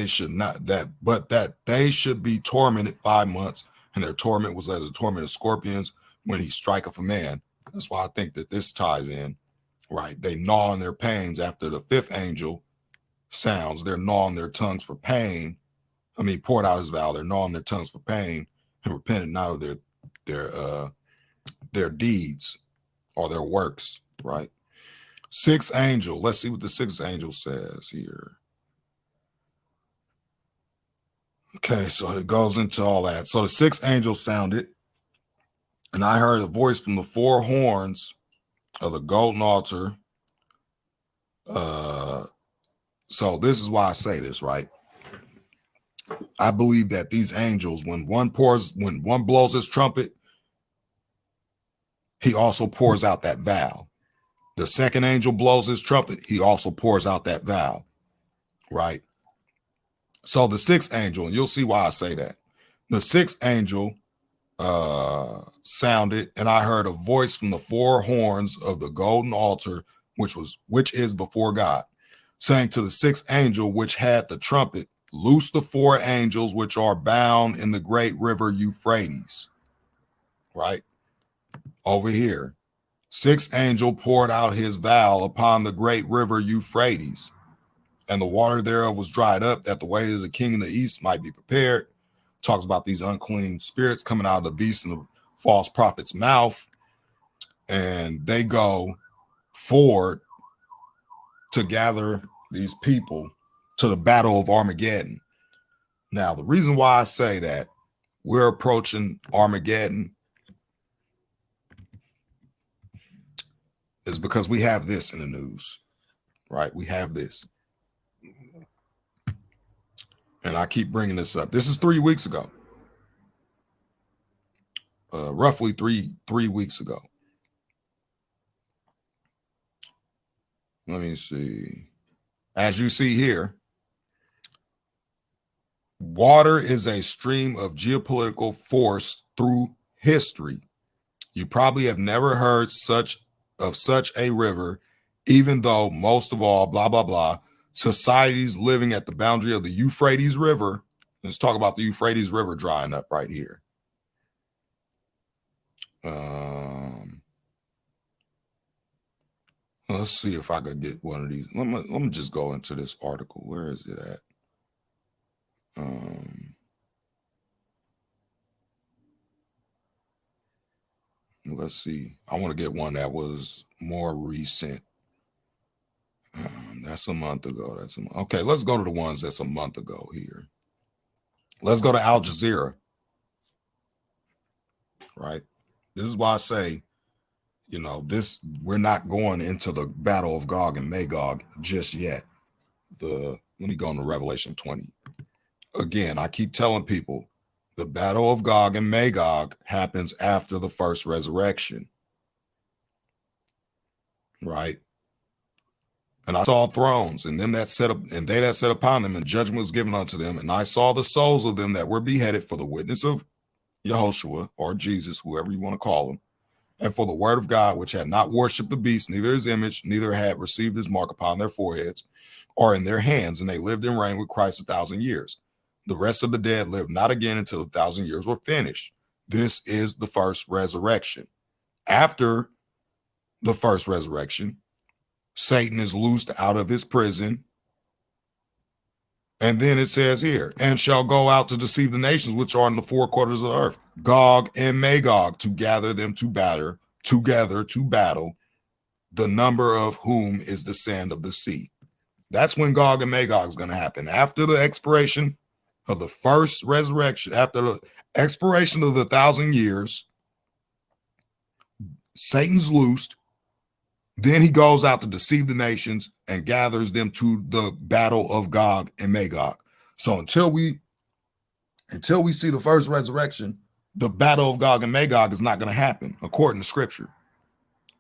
they should be tormented 5 months, and their torment was as a torment of scorpions when he striketh a man. That's why I think that this ties in, right? They gnaw on their pains after the fifth angel sounds. They're gnawing their tongues for pain. Poured out his vow. They're gnawing their tongues for pain and repented not of their deeds or their works, right? Sixth angel. Let's see what the sixth angel says here. Okay, so it goes into all that. So the sixth angel sounded, and I heard a voice from the 4 horns of the golden altar. So this is why I say this, right? I believe that these angels, when one blows his trumpet, he also pours out that vow. The second angel blows his trumpet, he also pours out that vow, right? So the sixth angel, and you'll see why I say that. The sixth angel sounded, and I heard a voice from the 4 horns of the golden altar, which is before God, saying to the sixth angel which had the trumpet, loose the 4 angels which are bound in the great river Euphrates. Right? Over here. 6th angel poured out his vial upon the great river Euphrates, and the water thereof was dried up, that the way of the king of the east might be prepared. Talks about these unclean spirits coming out of the beast and the false prophet's mouth, and they go forward to gather these people to the battle of Armageddon. Now, the reason why I say that we're approaching Armageddon is because we have this in the news, right? We have this. And I keep bringing this up. This is 3 weeks ago. Roughly three weeks ago. Let me see. As you see here, water is a stream of geopolitical force through history. You probably have never heard of such a river, even though most of all, blah, blah, blah, societies living at the boundary of the Euphrates River. Let's talk about the Euphrates River drying up right here. Let's see if I could get one of these. Let me just go into this article. Where is it at? Let's see. I want to get one that was more recent. That's a month ago. Okay, let's go to the ones that's a month ago here. Let's go to Al Jazeera. Right? This is why I say, we're not going into the battle of Gog and Magog just yet. Let me go into Revelation 20. Again, I keep telling people the battle of Gog and Magog happens after the first resurrection. Right? And I saw thrones, and them that set up, and they that sat upon them, and judgment was given unto them. And I saw the souls of them that were beheaded for the witness of Yehoshua, or Jesus, whoever you want to call him, and for the word of God, which had not worshipped the beast, neither his image, neither had received his mark upon their foreheads or in their hands, and they lived and reigned with Christ 1,000 years. The rest of the dead lived not again until 1,000 years were finished. This is the first resurrection. After the first resurrection, Satan is loosed out of his prison. And then it says here, and shall go out to deceive the nations which are in the 4 quarters of the earth, Gog and Magog, to gather them together to battle, the number of whom is the sand of the sea. That's when Gog and Magog is going to happen. After the expiration of the first resurrection, after the expiration of the 1,000 years, Satan's loosed. Then he goes out to deceive the nations and gathers them to the battle of Gog and Magog. So until we see the first resurrection, the battle of Gog and Magog is not going to happen according to scripture.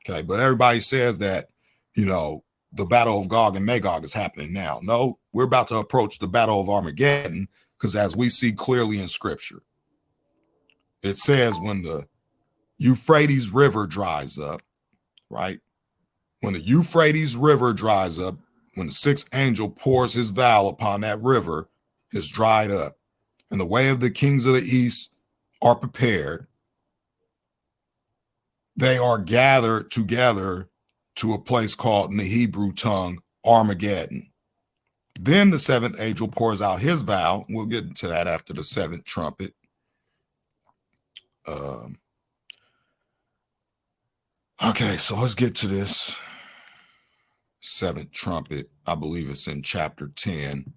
Okay. But everybody says that, the battle of Gog and Magog is happening now. No, we're about to approach the battle of Armageddon, because as we see clearly in scripture, it says when the Euphrates River dries up, right? When the Euphrates River dries up, when the 6th angel pours his vial upon that river, it's dried up, and the way of the kings of the east are prepared. They are gathered together to a place called in the Hebrew tongue, Armageddon. Then the 7th angel pours out his vial. We'll get into that after the 7th trumpet. Okay, so let's get to this 7th trumpet. I believe it's in chapter 10.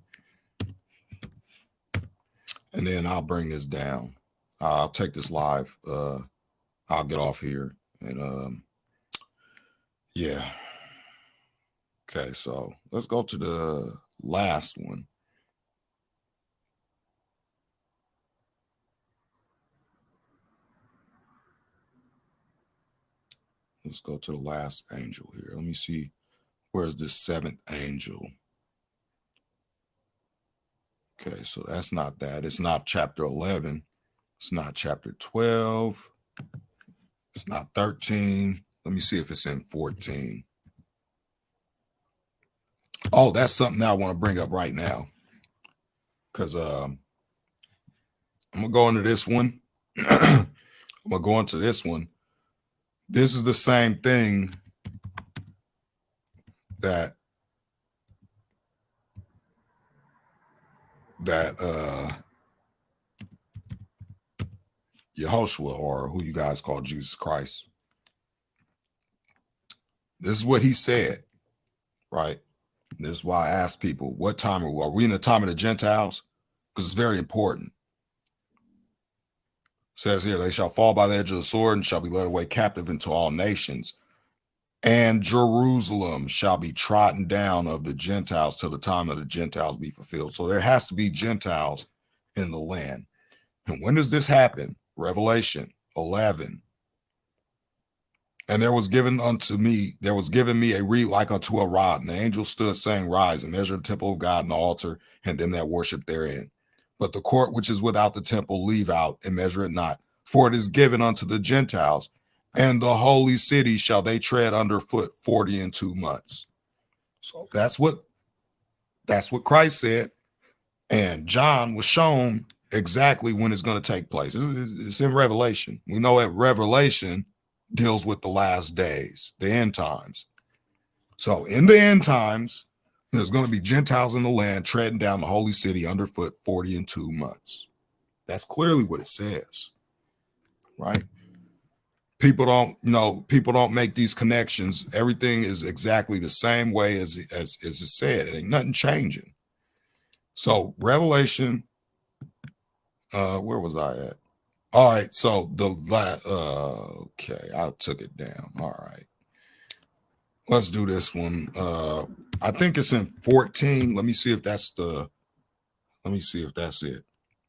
And then I'll bring this down. I'll take this live. I'll get off here. And yeah. Okay, so let's go to the last one. Let's go to the last angel here. Let me see. Where's this 7th angel? Okay, so that's not that. It's not chapter 11. It's not chapter 12. It's not 13. Let me see if it's in 14. Oh, that's something I want to bring up right now. because I'm gonna go into this one. I'm gonna go into this one. This is the same thing that Yehoshua, or who you guys call Jesus Christ. This is what he said, right? This is why I asked people, what time are we in the time of the Gentiles? Because it's very important. It says here, they shall fall by the edge of the sword and shall be led away captive into all nations. And Jerusalem shall be trodden down of the Gentiles till the time of the Gentiles be fulfilled. So there has to be Gentiles in the land. And when does this happen? Revelation 11. And there was given me a reed like unto a rod, and the angel stood saying, rise and measure the temple of God and the altar and them that worship therein. But the court which is without the temple leave out and measure it not, for it is given unto the Gentiles, and the holy city shall they tread underfoot 42 months. So that's what Christ said. And John was shown exactly when it's going to take place. It's in Revelation. We know that Revelation deals with the last days, the end times. So in the end times, there's going to be Gentiles in the land treading down the holy city underfoot 42 months. That's clearly what it says, right? People don't make these connections. Everything is exactly the same way as it said. It ain't nothing changing. So Revelation, where was I at? All right, so okay, I took it down. All right, let's do this one. I think it's in 14. Let me see if that's it.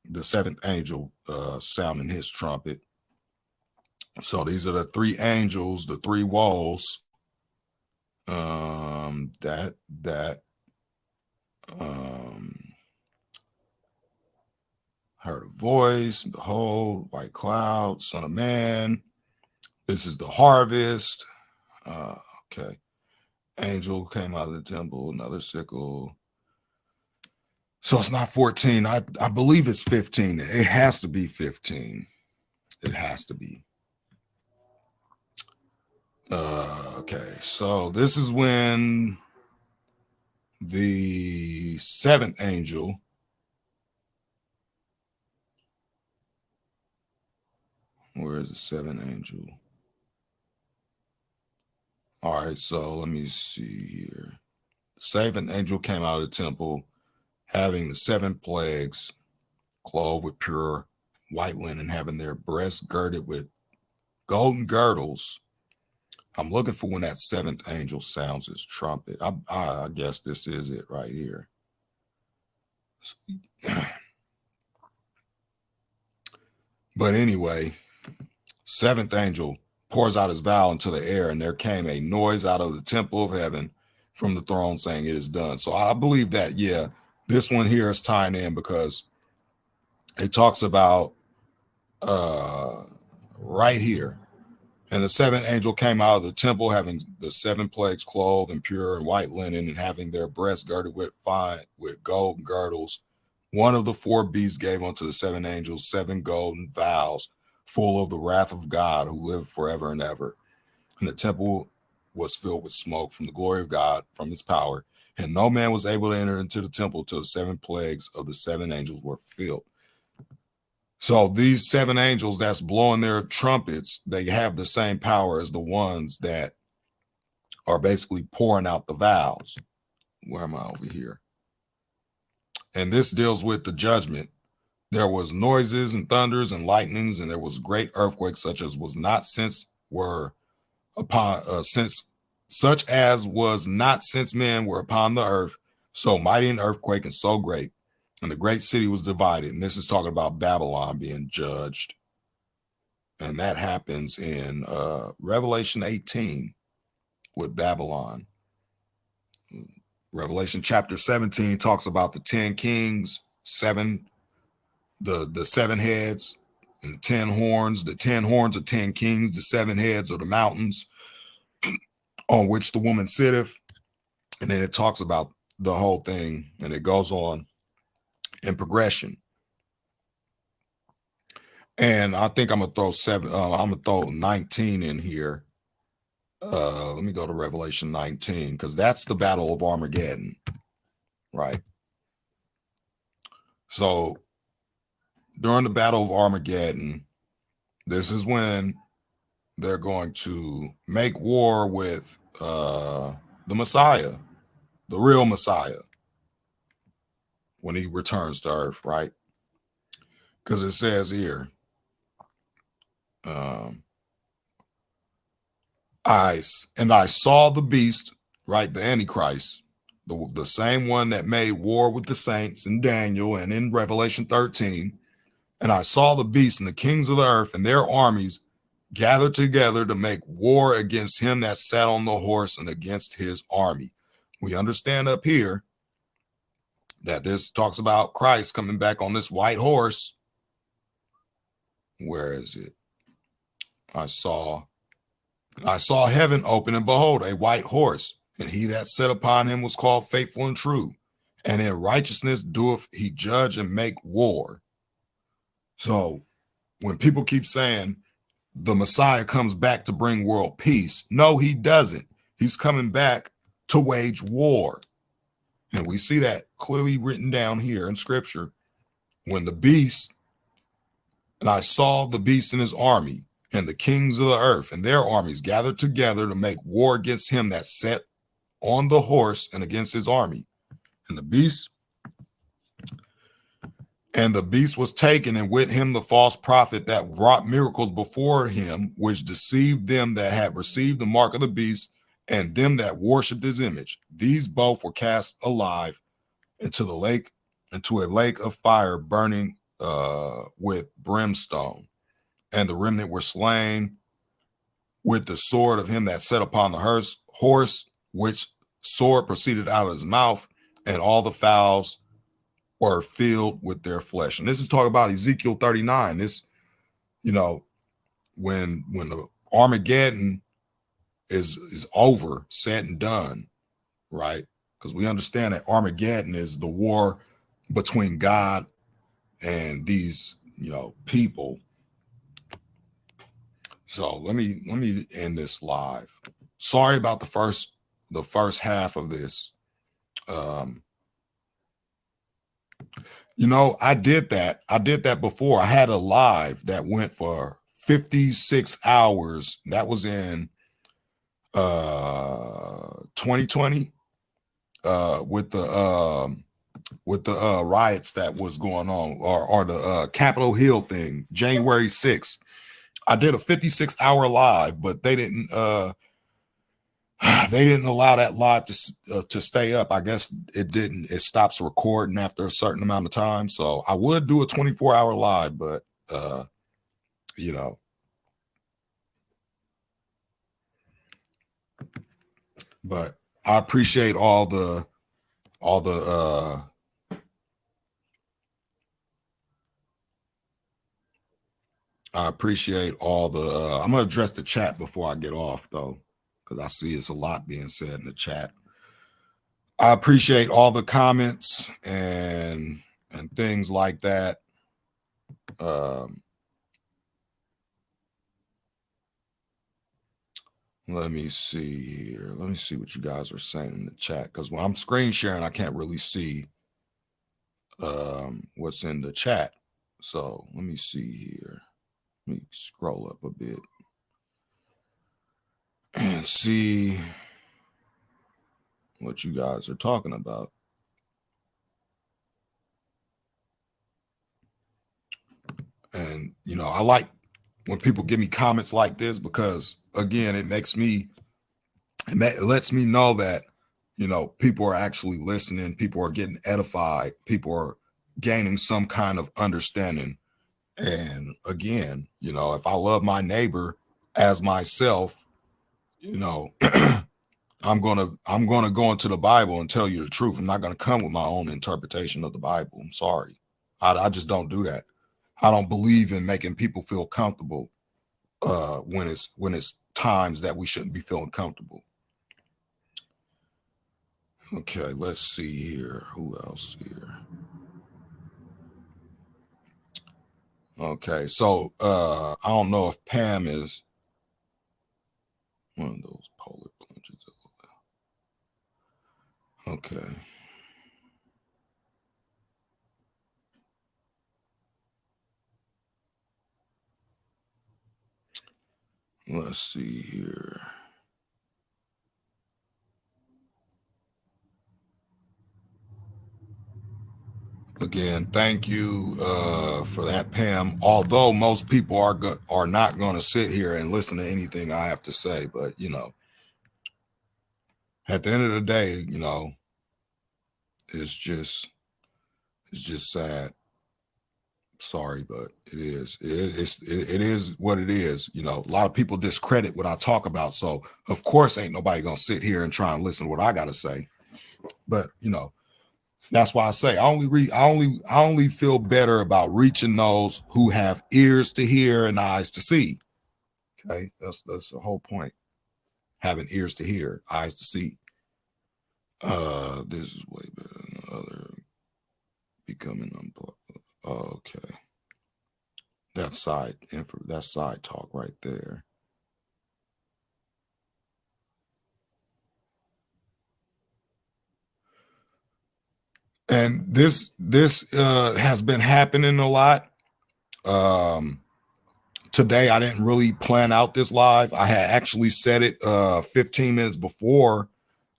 The seventh angel sounding his trumpet. So these are the three angels, the three walls. Heard a voice, behold, white cloud, son of man. This is the harvest. Okay. Angel came out of the temple, another sickle. So it's not 14. I believe it's 15. It has to be 15. It has to be. Okay. So this is when the seventh angel, where is the seventh angel? All right, so let me see here. The seventh angel came out of the temple, having the 7 plagues, clothed with pure white linen, having their breasts girded with golden girdles. I'm looking for when that seventh angel sounds his trumpet. I guess this is it right here. But anyway, seventh angel pours out his vial into the air, and there came a noise out of the temple of heaven from the throne saying, it is done. So I believe that, yeah, this one here is tying in because it talks about right here. And the seventh angel came out of the temple, having the 7 plagues, clothed in pure and white linen, and having their breasts girded with golden girdles. One of the 4 beasts gave unto the 7 angels 7 golden vials, full of the wrath of God, who lived forever and ever. And the temple was filled with smoke from the glory of God, from his power. And no man was able to enter into the temple till the 7 plagues of the 7 angels were filled. So these 7 angels that's blowing their trumpets, they have the same power as the ones that are basically pouring out the vials. Where am I over here? And this deals with the judgment. There was noises and thunders and lightnings, and there was great earthquakes, such as was not since men were upon the earth. So mighty an earthquake and so great. And the great city was divided. And this is talking about Babylon being judged. And that happens in Revelation 18 with Babylon. Revelation chapter 17 talks about the 10 kings, the 7 heads, and the 10 horns. The 10 horns are 10 kings. The 7 heads are the mountains on which the woman sitteth. And then it talks about the whole thing, and it goes on in progression. And I think I'm gonna throw I'm gonna throw 19 in here. Let me go to Revelation 19 because that's the Battle of Armageddon, right? So during the Battle of Armageddon, this is when they're going to make war with the Messiah, the real Messiah, when he returns to earth, right? Because it says here, I saw the beast, right? The Antichrist, the same one that made war with the saints in Daniel and in Revelation 13. And I saw the beast and the kings of the earth and their armies gathered together to make war against him that sat on the horse and against his army. We understand up here that this talks about Christ coming back on this white horse. Where is it? I saw heaven open, and behold, a white horse, and he that sat upon him was called Faithful and True, and in righteousness doeth he judge and make war. So when people keep saying the Messiah comes back to bring world peace, no, he doesn't. He's coming back to wage war. And we see that clearly written down here in scripture. When the beast, and I saw the beast and his army, and the kings of the earth and their armies gathered together to make war against him that sat on the horse and against his army. And the beast was taken, and with him the false prophet that wrought miracles before him, which deceived them that had received the mark of the beast and them that worshipped his image. These both were cast alive into a lake of fire burning with brimstone. And the remnant were slain with the sword of him that sat upon the horse, which sword proceeded out of his mouth, and all the fowls were filled with their flesh. And this is talking about Ezekiel 39. This, when the Armageddon is over, said and done, right? Because we understand that Armageddon is the war between God and these, people. So let me end this live. Sorry about the first half of this. I did that before. I had a live that went for 56 hours. That was in 2020 with the riots that was going on, or the Capitol Hill thing, January 6th. I did a 56-hour live, but they didn't allow that live to stay up. I guess it stops recording after a certain amount of time. So I would do a 24-hour live, but but I appreciate all the I'm going to address the chat before I get off, though, because I see it's a lot being said in the chat. I appreciate all the comments and things like that. Let me see here. Let me see what you guys are saying in the chat, because when I'm screen sharing, I can't really see what's in the chat. So let me see here. Let me scroll up a bit and see what you guys are talking about. And, I like when people give me comments like this, because, again, it lets me know that, people are actually listening. People are getting edified. People are gaining some kind of understanding. And again, if I love my neighbor as myself, I'm going to go into the Bible and tell you the truth. I'm not going to come with my own interpretation of the Bible. I'm sorry. I just don't do that. I don't believe in making people feel comfortable when it's times that we shouldn't be feeling comfortable. Okay, let's see here. Who else here? Okay, so I don't know if Pam is one of those polar plunges. Okay. Let's see here. Again, thank you for that, Pam. Although most people are not going to sit here and listen to anything I have to say, but you know, at the end of the day, you know, it's just sad. Sorry, but it is. It is what it is. You know, a lot of people discredit what I talk about. So of course, ain't nobody gonna sit here and try and listen to what I gotta say. But you know, that's why I say I only feel better about reaching those who have ears to hear and eyes to see. Okay, that's the whole point. Having ears to hear, eyes to see. This is way better than the other. Becoming unplugged. Okay, that's side talk right there. And this has been happening a lot. Today I didn't really plan out this live. I had actually set it 15 minutes before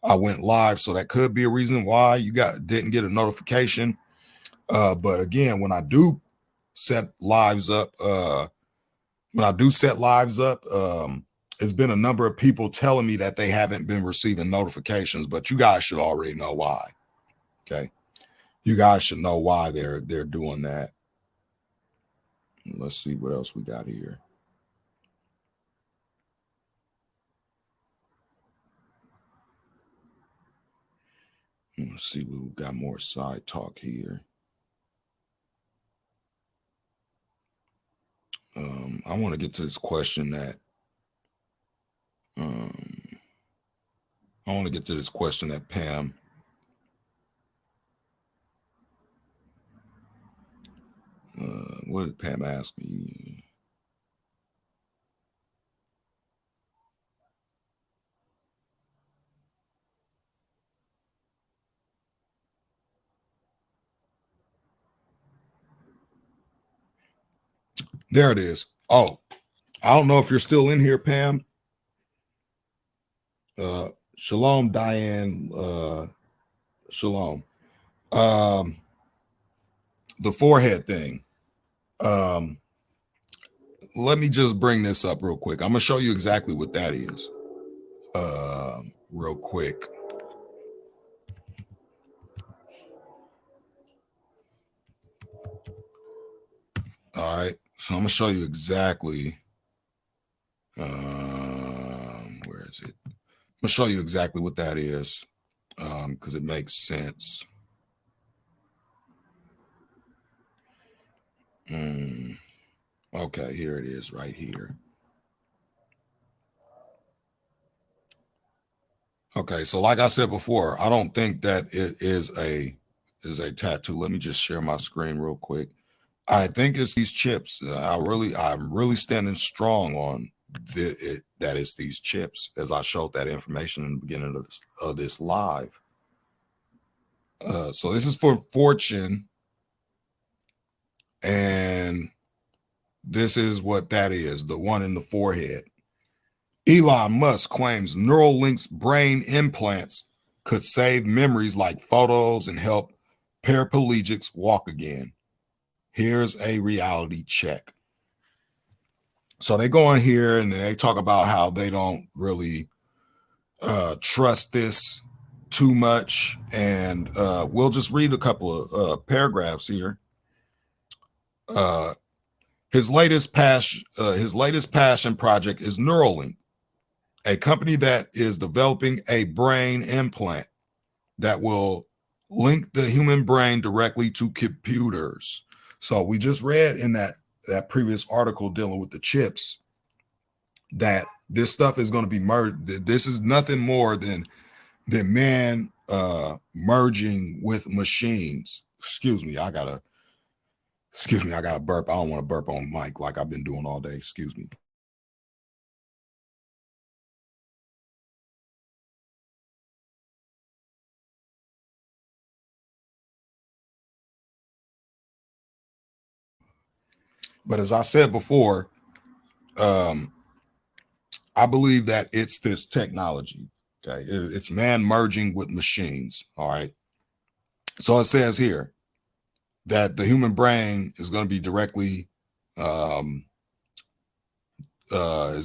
I went live, so that could be a reason why you didn't get a notification. But again, when I do set lives up, it's been a number of people telling me that they haven't been receiving notifications, but you guys should already know why. Okay, you guys should know why they're doing that. Let's see what else we got here. Let's see, we got more side talk here. I want to get to this question that Pam. What did Pam ask me? There it is. Oh, I don't know if you're still in here, Pam. Shalom, Diane. Shalom. The forehead thing. Let me just bring this up real quick. I'm gonna show you exactly what that is. Real quick. All right. So I'm gonna show you exactly. Where is it? I'm gonna show you exactly what that is, because it makes sense. Okay, here it is, right here. Okay, so like I said before, I don't think that it is a tattoo. Let me just share my screen real quick. I think it's these chips. I'm really standing strong on that it's these chips, as I showed that information in the beginning of this live. So this is for Fortune, and this is what that is, the one in the forehead. Elon Musk claims Neuralink's brain implants could save memories like photos and help paraplegics walk again. Here's a reality check. So they go in here and they talk about how they don't really trust this too much. And we'll just read a couple of paragraphs here. His latest passion project is Neuralink, a company that is developing a brain implant that will link the human brain directly to computers. So we just read in that previous article dealing with the chips that this stuff is going to be merged. This is nothing more than man merging with machines. Excuse me, I gotta Excuse me, I got to burp. I don't want to burp on mic like I've been doing all day. Excuse me. But as I said before, I believe that it's this technology. Okay. It's man merging with machines. All right. So it says here that the human brain is going to be directly, is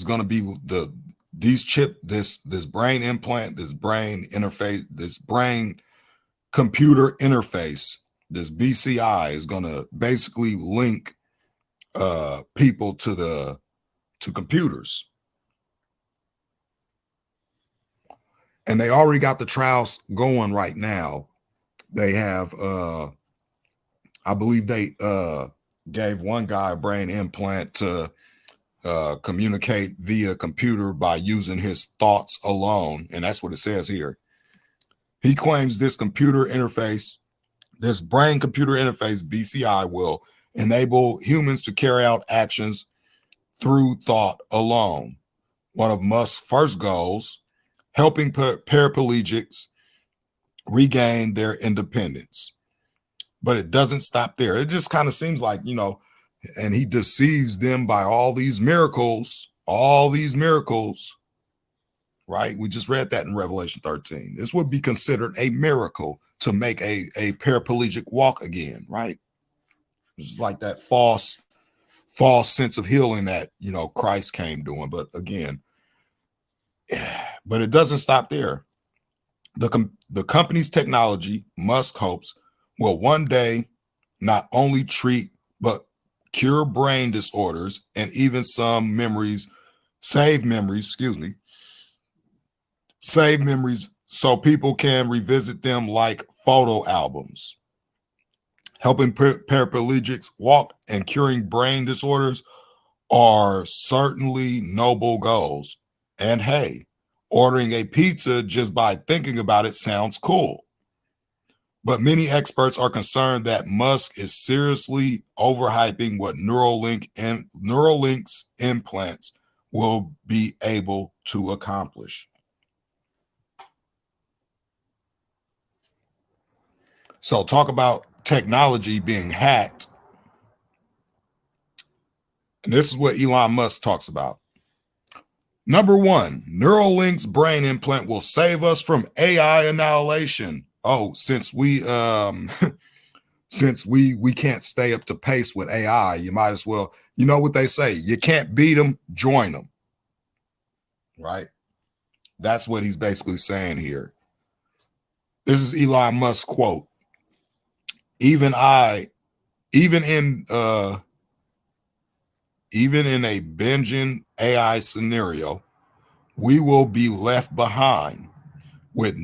going to be this brain implant, this brain interface, this brain computer interface, this BCI is going to basically link people to computers. And they already got the trials going right now. They have I believe they gave one guy a brain implant to communicate via computer by using his thoughts alone. And that's what it says here. He claims this computer interface, this brain computer interface, BCI, will enable humans to carry out actions through thought alone. One of Musk's first goals, helping paraplegics regain their independence. But it doesn't stop there. It just kind of seems like, and he deceives them by all these miracles, right? We just read that in Revelation 13. This would be considered a miracle to make a paraplegic walk again, right? It's like that false sense of healing that, Christ came doing. But again, but it doesn't stop there. The company's technology, Musk hopes, will one day not only treat but cure brain disorders and even some save memories so people can revisit them like photo albums. Helping paraplegics walk and curing brain disorders are certainly noble goals. And hey, ordering a pizza just by thinking about it sounds cool. But many experts are concerned that Musk is seriously overhyping what Neuralink's implants will be able to accomplish. So talk about technology being hacked. And this is what Elon Musk talks about. Number one, Neuralink's brain implant will save us from AI annihilation. Oh, since we can't stay up to pace with AI, you might as well, you know what they say, you can't beat them, join them. Right? That's what he's basically saying here. This is Elon Musk's quote. Even in a binging AI scenario, we will be left behind. But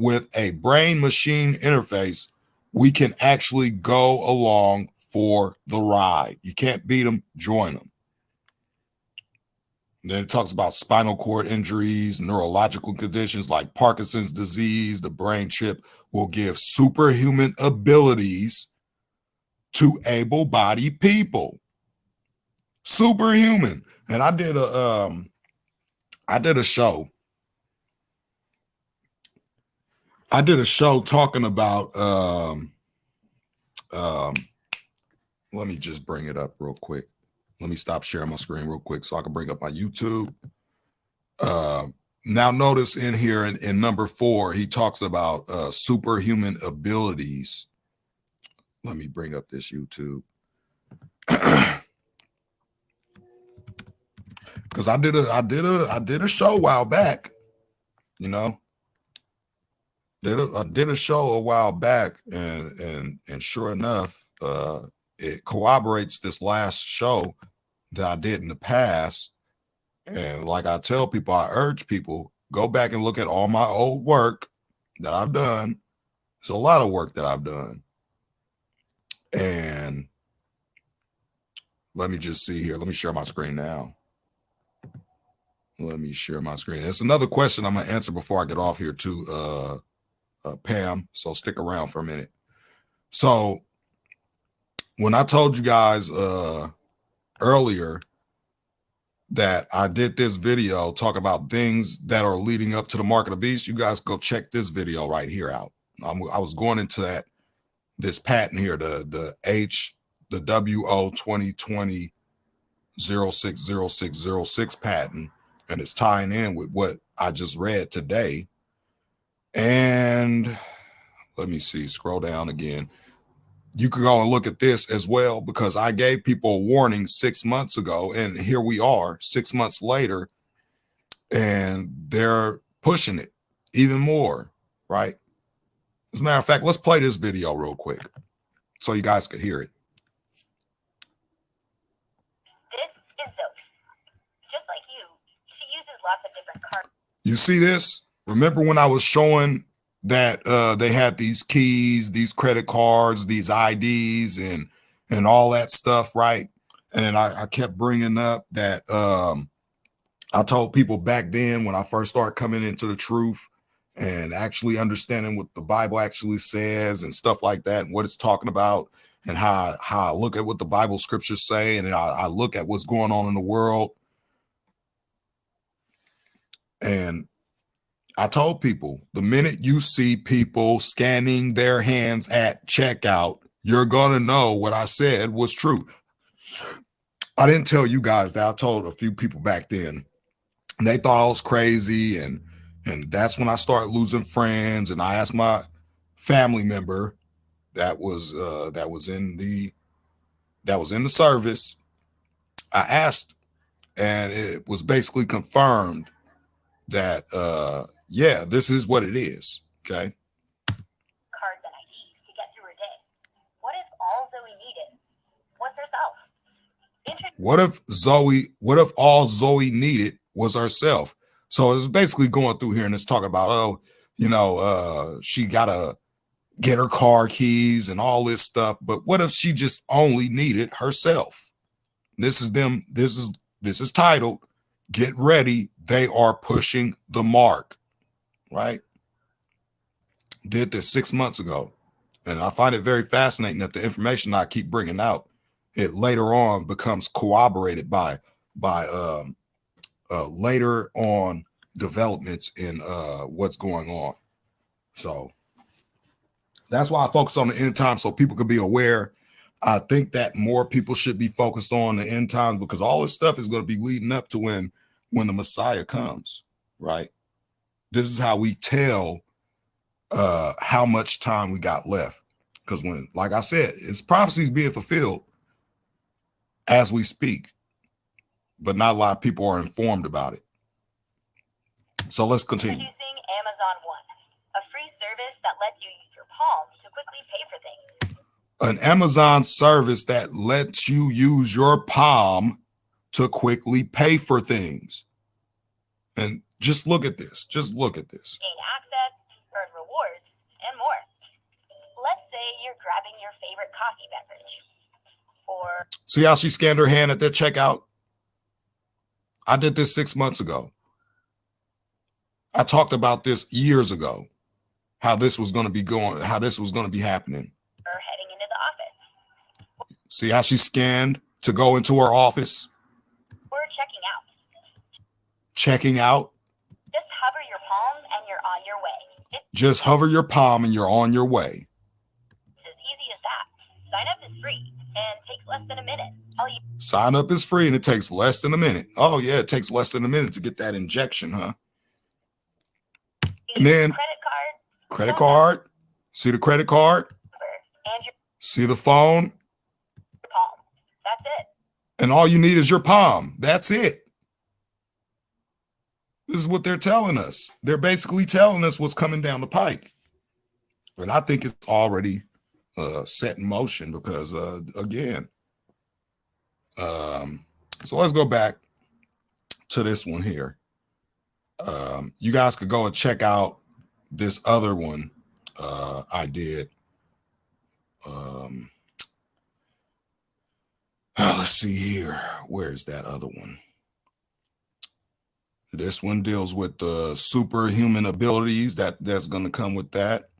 with a brain machine interface, we can actually go along for the ride. You can't beat them, join them. And then it talks about spinal cord injuries, neurological conditions like Parkinson's disease. The brain chip will give superhuman abilities to able-bodied people. Superhuman. And I did a show. I did a show talking about let me just bring it up real quick. Let me stop sharing my screen real quick so I can bring up my YouTube. Now notice in here in number 4, he talks about superhuman abilities. Let me bring up this YouTube. Because I did a show a while back, I did a show a while back, and sure enough, it corroborates this last show that I did in the past. And like I tell people, I urge people, go back and look at all my old work that I've done. It's a lot of work that I've done. And let me just see here. Let me share my screen now. Let me share my screen. It's another question I'm going to answer before I get off here to Pam. So stick around for a minute. So when I told you guys earlier that I did this video talk about things that are leading up to the mark of the beast, you guys go check this video right here out. I was going into this patent here, the WO 2020 060606 patent, and it's tying in with what I just read today. And let me see, scroll down again. You can go and look at this as well, because I gave people a warning 6 months ago, and here we are 6 months later, and they're pushing it even more, right? As a matter of fact, let's play this video real quick so you guys could hear it. This is Zoe. Just like you, she uses lots of different cards. You see this? Remember when I was showing that they had these keys, these credit cards, these IDs, and all that stuff, right? And I kept bringing up that I told people back then when I first started coming into the truth and actually understanding what the Bible actually says and stuff like that, and what it's talking about, and how I look at what the Bible scriptures say, and I look at what's going on in the world. And I told people, the minute you see people scanning their hands at checkout, you're going to know what I said was true. I didn't tell you guys that. I told a few people back then, and they thought I was crazy. And that's when I started losing friends. And I asked my family member that was in the service. I asked, and it was basically confirmed that yeah, this is what it is. Okay. Cards and IDs to get through her day. What if all Zoe needed was herself? What if all Zoe needed was herself? So it's basically going through here and it's talking about, oh, you know, she gotta get her car keys and all this stuff. But what if she just only needed herself? This is titled, Get Ready, They Are Pushing the Mark, right? Did this 6 months ago. And I find it very fascinating that the information I keep bringing out, it later on becomes corroborated by later on developments in what's going on. So that's why I focus on the end times, so people can be aware. I think that more people should be focused on the end times, because all this stuff is going to be leading up to when the Messiah comes, right? This is how we tell how much time we got left. Because when, like I said, it's prophecies being fulfilled as we speak, but not a lot of people are informed about it. So let's continue. Introducing Amazon One, a free service that lets you use your palm to quickly pay for things. An Amazon service that lets you use your palm to quickly pay for things. And just look at this. Just look at this. Gain access, earn rewards, and more. Let's say you're grabbing your favorite coffee beverage. Or see how she scanned her hand at that checkout? I did this 6 months ago. I talked about this years ago, how this was going to be going, how this was going to be happening. or heading into the office. See how she scanned to go into her office? Or checking out. Checking out. Just hover your palm and you're on your way. Just hover your palm and you're on your way. It's as easy as that. Sign up is free and takes less than a minute. All you Sign up is free and it takes less than a minute. Oh, yeah, it takes less than a minute to get that injection, huh? And then credit card. See the credit card? and your See the phone? palm. That's it. And all you need is your palm. That's it. This is what they're telling us. They're basically telling us what's coming down the pike. And I think it's already set in motion because, again, so let's go back to this one here. You guys could go and check out this other one I did. Let's see here. Where's that other one? This one deals with the superhuman abilities that's going to come with that.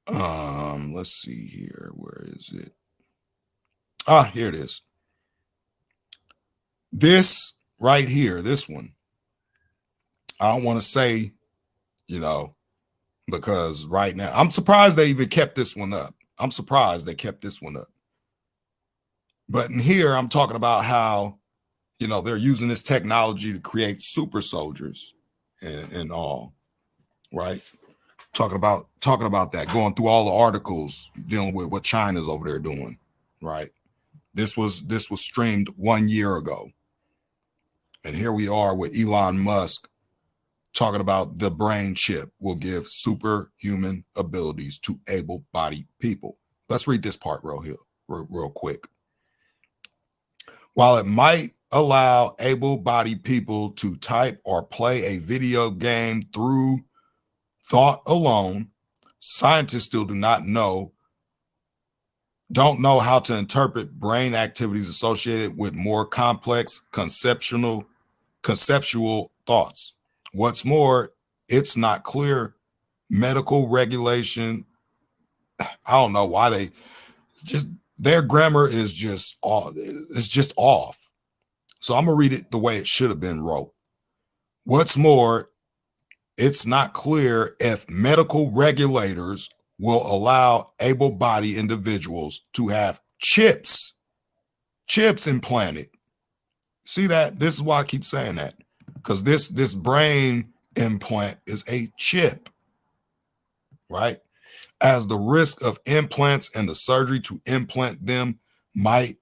Let's see here. Where is it? Here it is. This right here, this one, I don't want to say, because right now, I'm surprised they even kept this one up. I'm surprised they kept this one up. But in here, I'm talking about how, they're using this technology to create super soldiers and all, right? Talking about that, going through all the articles dealing with what China's over there doing, right? This was streamed 1 year ago. And here we are with Elon Musk talking about the brain chip will give superhuman abilities to able-bodied people. Let's read this part real quick. While it might allow able-bodied people to type or play a video game through thought alone, scientists still don't know how to interpret brain activities associated with more complex conceptual thoughts. What's more, it's not clear medical regulation. I don't know why their grammar is just off. It's just off. So I'm gonna read it the way it should have been wrote. What's more, it's not clear if medical regulators will allow able-bodied individuals to have chips implanted. See that? This is why I keep saying that, because this brain implant is a chip, right? As the risk of implants and the surgery to implant them might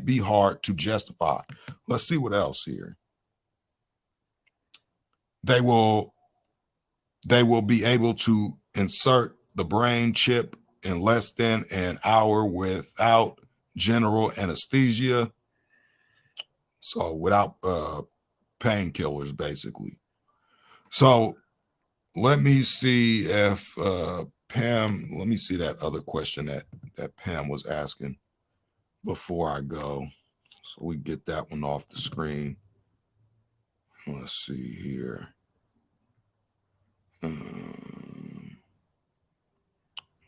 be hard to justify. Let's see what else here. They will be able to insert the brain chip in less than an hour without general anesthesia. So without painkillers, basically. So let me see if Pam, let me see that other question that Pam was asking before I go. So we get that one off the screen. Let's see here.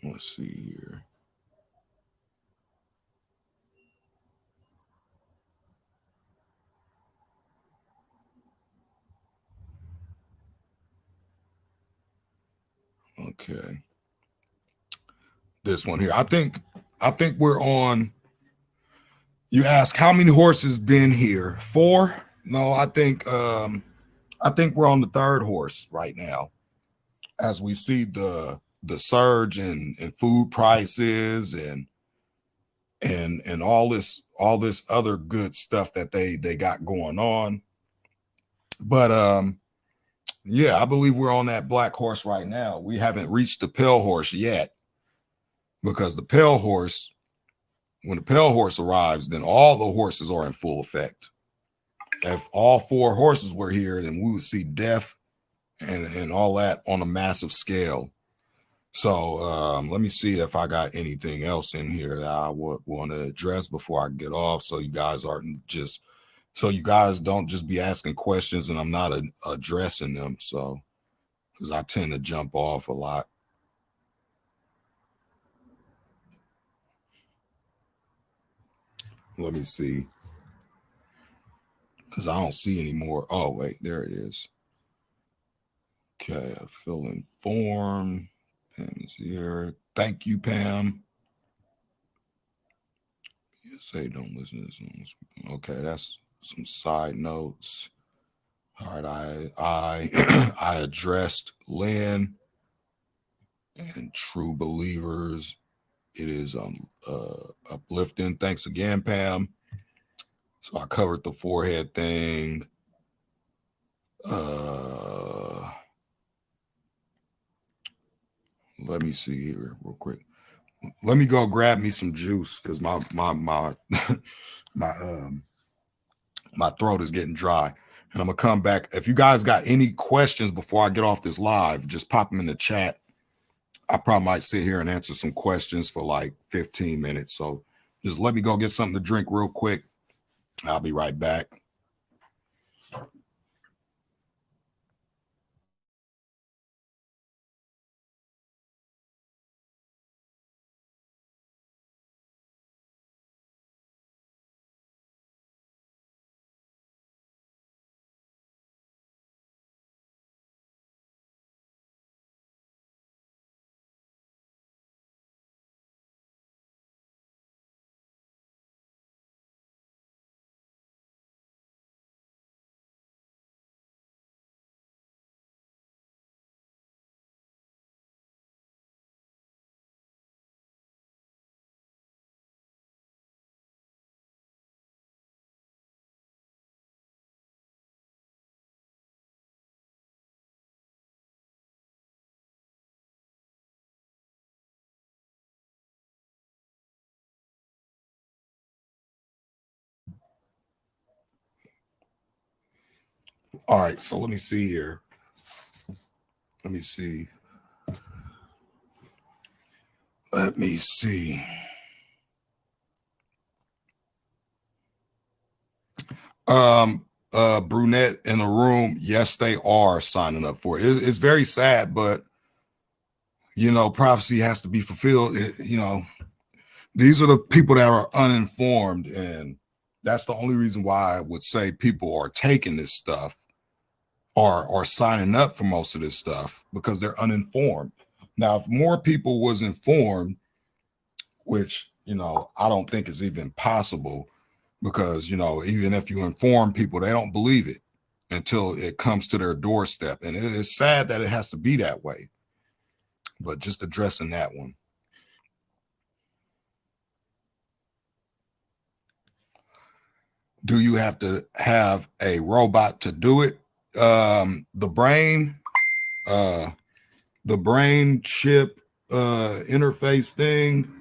Let's see here. Okay. This one here. I think we're on. You ask how many horses been here? 4? No, I think we're on the 3rd horse right now. As we see the surge in food prices and all this other good stuff that they got going on. But yeah, I believe we're on that black horse right now. We haven't reached the pale horse yet, because the pale horse, when the pale horse arrives, then all the horses are in full effect. If all 4 horses were here, then we would see death and all that on a massive scale. So let me see if I got anything else in here that I would want to address before I get off, so you guys don't just be asking questions and I'm not addressing them. So, because I tend to jump off a lot. Let me see, because I don't see any more. Oh, wait, there it is. Okay, I feel informed. Pam is here. Thank you, Pam. Say don't listen to this. Okay, that's some side notes. All right, I addressed Lynn and true believers. It is uplifting. Thanks again, Pam. So I covered the forehead thing. Let me see here real quick. Let me go grab me some juice, because my my throat is getting dry. And I'm gonna come back. If you guys got any questions before I get off this live, just pop them in the chat. I probably might sit here and answer some questions for like 15 minutes. So just let me go get something to drink real quick. I'll be right back. All right, so let me see here. Let me see. Let me see. Brunette in the room, yes, they are signing up for it. It's very sad, but you know, prophecy has to be fulfilled. You know, these are the people that are uninformed, and that's the only reason why I would say people are taking this stuff or signing up for most of this stuff, because they're uninformed. Now, if more people was informed, which, you know, I don't think is even possible, because, you know, even if you inform people, they don't believe it until it comes to their doorstep. And it is sad that it has to be that way, but just addressing that one. Do you have to have a robot to do it? The brain chip interface thing,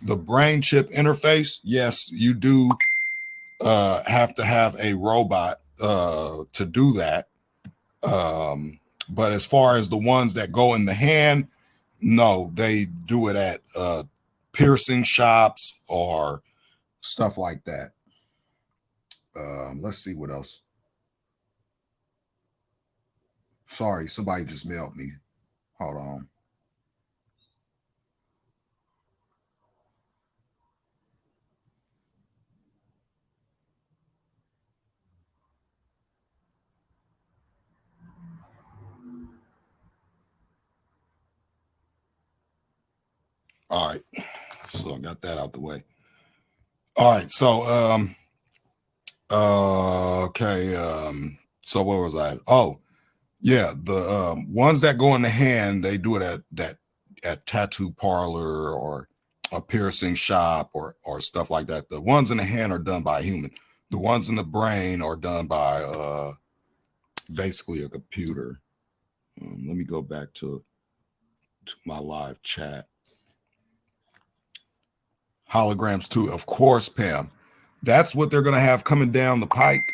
the brain chip interface, yes, you do have to have a robot to do that. But as far as the ones that go in the hand, no, they do it at piercing shops or stuff like that. Let's see what else. Sorry, somebody just mailed me. Hold on. All right. So I got that out the way. All right. So okay. So where was I? Oh, yeah, the ones that go in the hand, they do it at tattoo parlor or a piercing shop or stuff like that. The ones in the hand are done by a human. The ones in the brain are done by basically a computer. Let me go back to my live chat. Holograms too, of course, Pam. That's what they're going to have coming down the pike.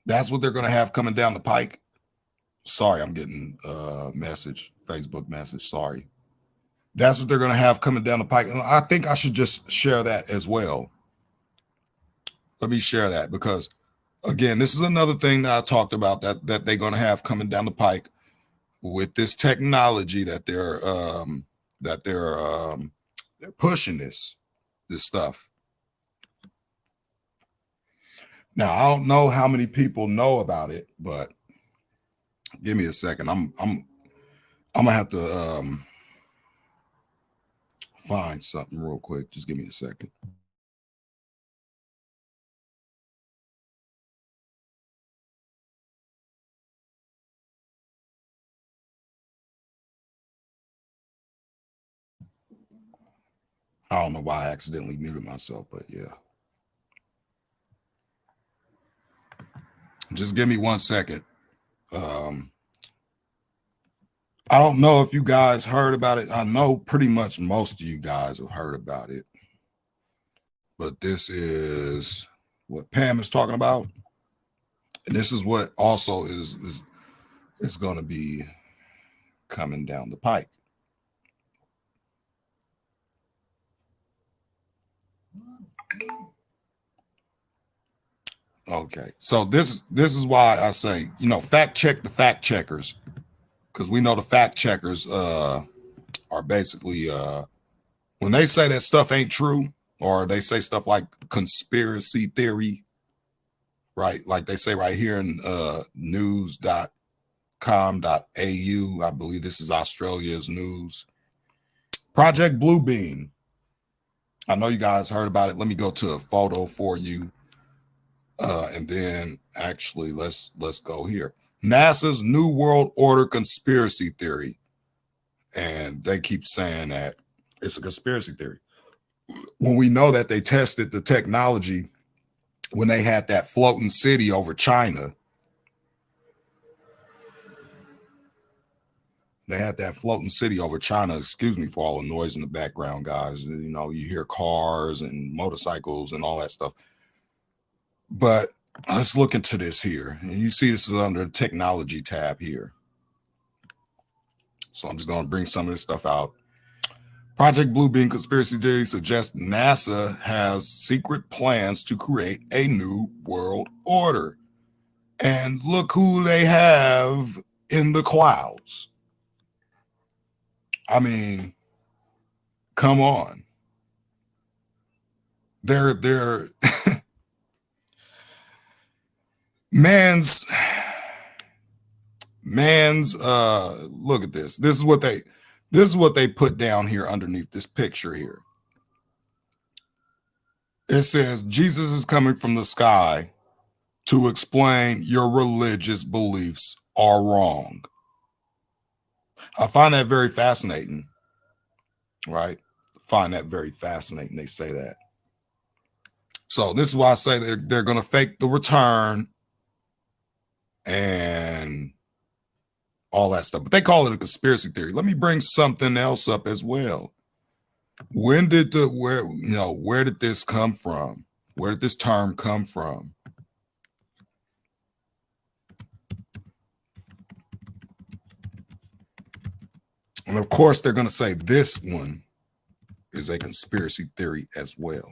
That's what they're going to have coming down the pike. Sorry, I'm getting a message, Facebook message. Sorry. That's what they're going to have coming down the pike. And I think I should just share that as well. Let me share that, because, again, this is another thing that I talked about that they're going to have coming down the pike with this technology that they're pushing this stuff. Now, I don't know how many people know about it, but give me a second. I'm gonna have to find something real quick. Just give me a second. I don't know why I accidentally muted myself, but yeah. Just give me 1 second. I don't know if you guys heard about it. I know pretty much most of you guys have heard about it. But this is what Pam is talking about. And this is what also is going to be coming down the pike. Okay. So this is why I say, you know, fact check the fact checkers, because we know the fact checkers are basically when they say that stuff ain't true, or they say stuff like conspiracy theory, right? Like they say right here in news.com.au. I believe this is Australia's news. Project Bluebeam. I know you guys heard about it. Let me go to a photo for you. And then actually let's go here. NASA's New World Order conspiracy theory. And they keep saying that it's a conspiracy theory, when we know that they tested the technology when they had that floating city over China. They had that floating city over China. Excuse me for all the noise in the background, guys. You know, you hear cars and motorcycles and all that stuff. But let's look into this here. And you see this is under the technology tab here. So I'm just going to bring some of this stuff out. Project Bluebeam conspiracy theory suggests NASA has secret plans to create a new world order. And look who they have in the clouds. I mean, come on. They're man's look at this. This is what they put down here underneath this picture here. It says Jesus is coming from the sky to explain your religious beliefs are wrong. I find that very fascinating, right? Find that very fascinating. They say that. So this is why I say they're going to fake the return and all that stuff. But they call it a conspiracy theory. Let me bring something else up as well. Where did this come from? Where did this term come from? And of course, they're going to say this one is a conspiracy theory as well.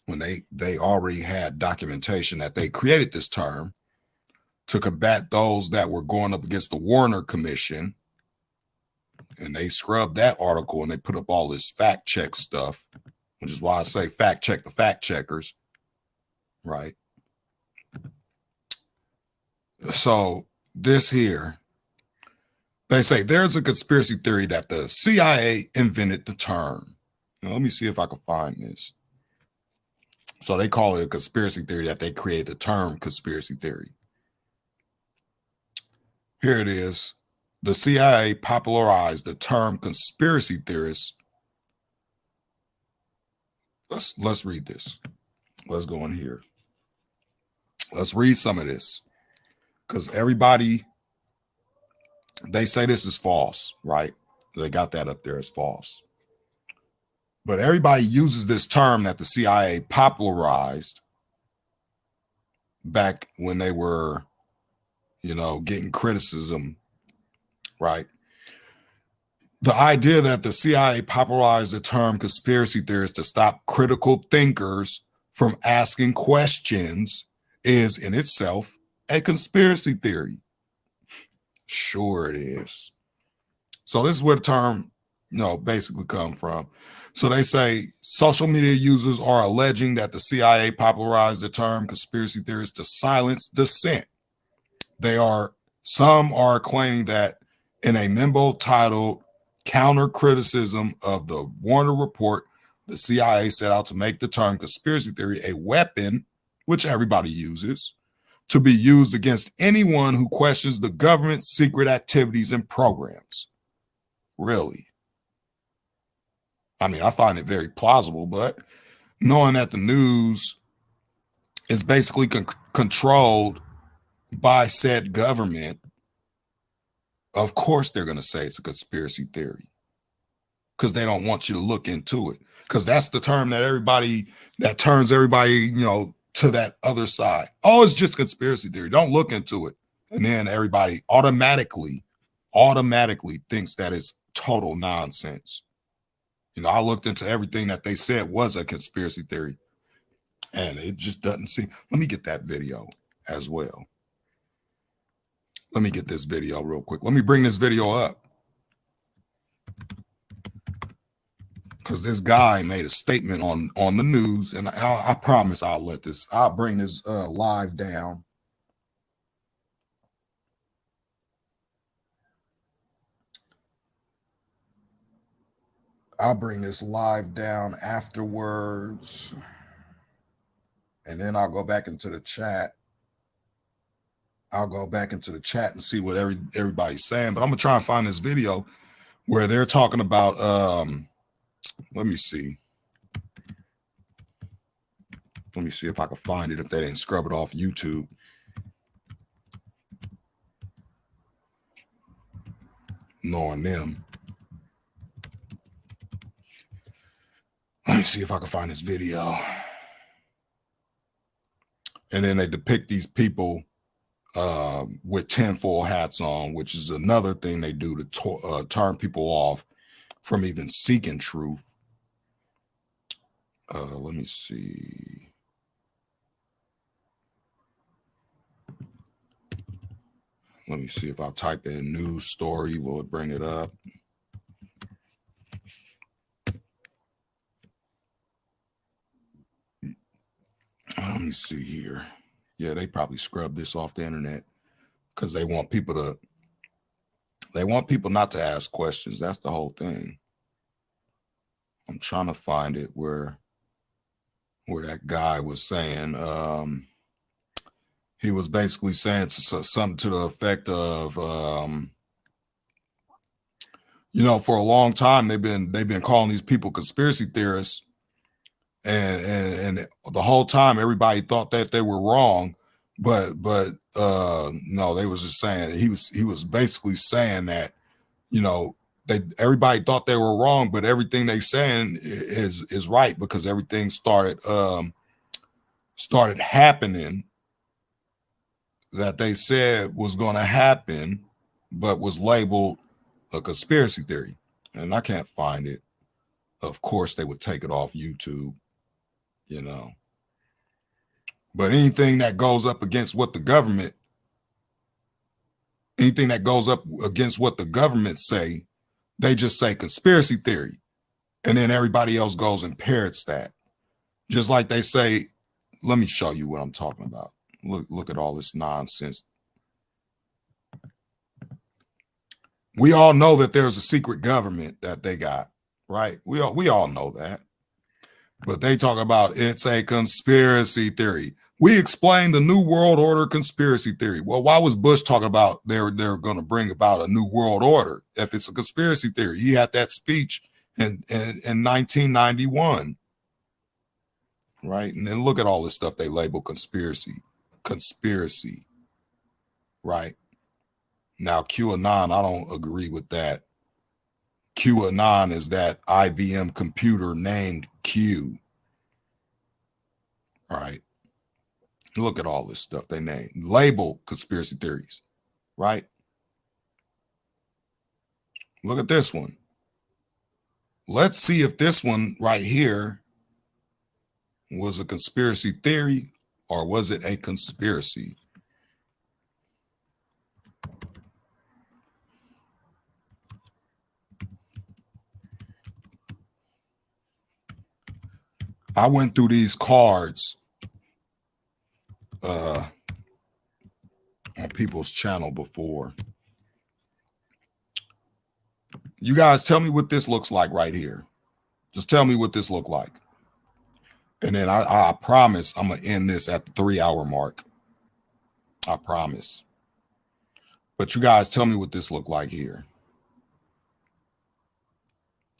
When they already had documentation that they created this term to combat those that were going up against the Warner Commission. And they scrubbed that article and they put up all this fact check stuff, which is why I say fact check the fact checkers, right? So this here, they say there's a conspiracy theory that the CIA invented the term. Now, let me see if I can find this. So they call it a conspiracy theory that they created the term conspiracy theory. Here it is. The CIA popularized the term conspiracy theorists. Let's read this. Let's go in here. Let's read some of this. Because everybody, they say this is false, right? They got that up there as false. But everybody uses this term that the CIA popularized back when they were, getting criticism, right? The idea that the CIA popularized the term conspiracy theorists to stop critical thinkers from asking questions is in itself a conspiracy theory. Sure it is. So this is where the term, basically come from. So they say social media users are alleging that the CIA popularized the term conspiracy theorists to silence dissent. Some are claiming that in a memo titled Counter Criticism of the Warner Report, the CIA set out to make the term conspiracy theory a weapon, which everybody uses, to be used against anyone who questions the government's secret activities and programs. Really? I mean, I find it very plausible, but knowing that the news is basically controlled by said government, of course they're going to say it's a conspiracy theory because they don't want you to look into it, because that's the term that turns everybody, to that other side. Oh, it's just conspiracy theory. Don't look into it. And then everybody automatically thinks that it's total nonsense. I looked into everything that they said was a conspiracy theory, and it just doesn't seem. Let me get that video as well. Let me get this video real quick. Let me bring this video up, because this guy made a statement on the news, and I promise I'll bring this live down. I'll bring this live down afterwards, and then I'll go back into the chat. And see what everybody's saying. But I'm going to try and find this video where they're talking about, let me see. Let me see if I can find it, if they didn't scrub it off YouTube. No, on them. Let me see if I can find this video. And then they depict these people with tinfoil hats on, which is another thing they do to turn people off from even seeking truth. Let me see. Let me see if I type in news story, will it bring it up? Let me see here. Yeah, they probably scrubbed this off the internet because they want people not to ask questions. That's the whole thing. I'm trying to find it where that guy was saying, he was basically saying something to the effect of, for a long time they've been calling these people conspiracy theorists, and the whole time everybody thought that they were wrong, but no, they was just saying he was basically saying that everybody thought they were wrong, but everything they saying is right because everything started happening that they said was going to happen, but was labeled a conspiracy theory. And I can't find it. Of course, they would take it off YouTube, But anything that goes up against what the government say, they just say conspiracy theory. And then everybody else goes and parrots that. Just like they say, let me show you what I'm talking about. Look at all this nonsense. We all know that there's a secret government that they got, right? We all know that. But they talk about it's a conspiracy theory. We explained the New World Order conspiracy theory. Well, why was Bush talking about they're going to bring about a new world order if it's a conspiracy theory? He had that speech in 1991, right? And then look at all this stuff they label conspiracy, right? Now, QAnon, I don't agree with that. QAnon is that IBM computer named Q. All right. Look at all this stuff they label conspiracy theories, right? Look at this one. Let's see if this one right here was a conspiracy theory or was it a conspiracy? I went through these cards on people's channel before. You guys tell me what this looks like right here. Just tell me what this look like. And then I promise I'm going to end this at the 3-hour mark. I promise. But you guys tell me what this look like here.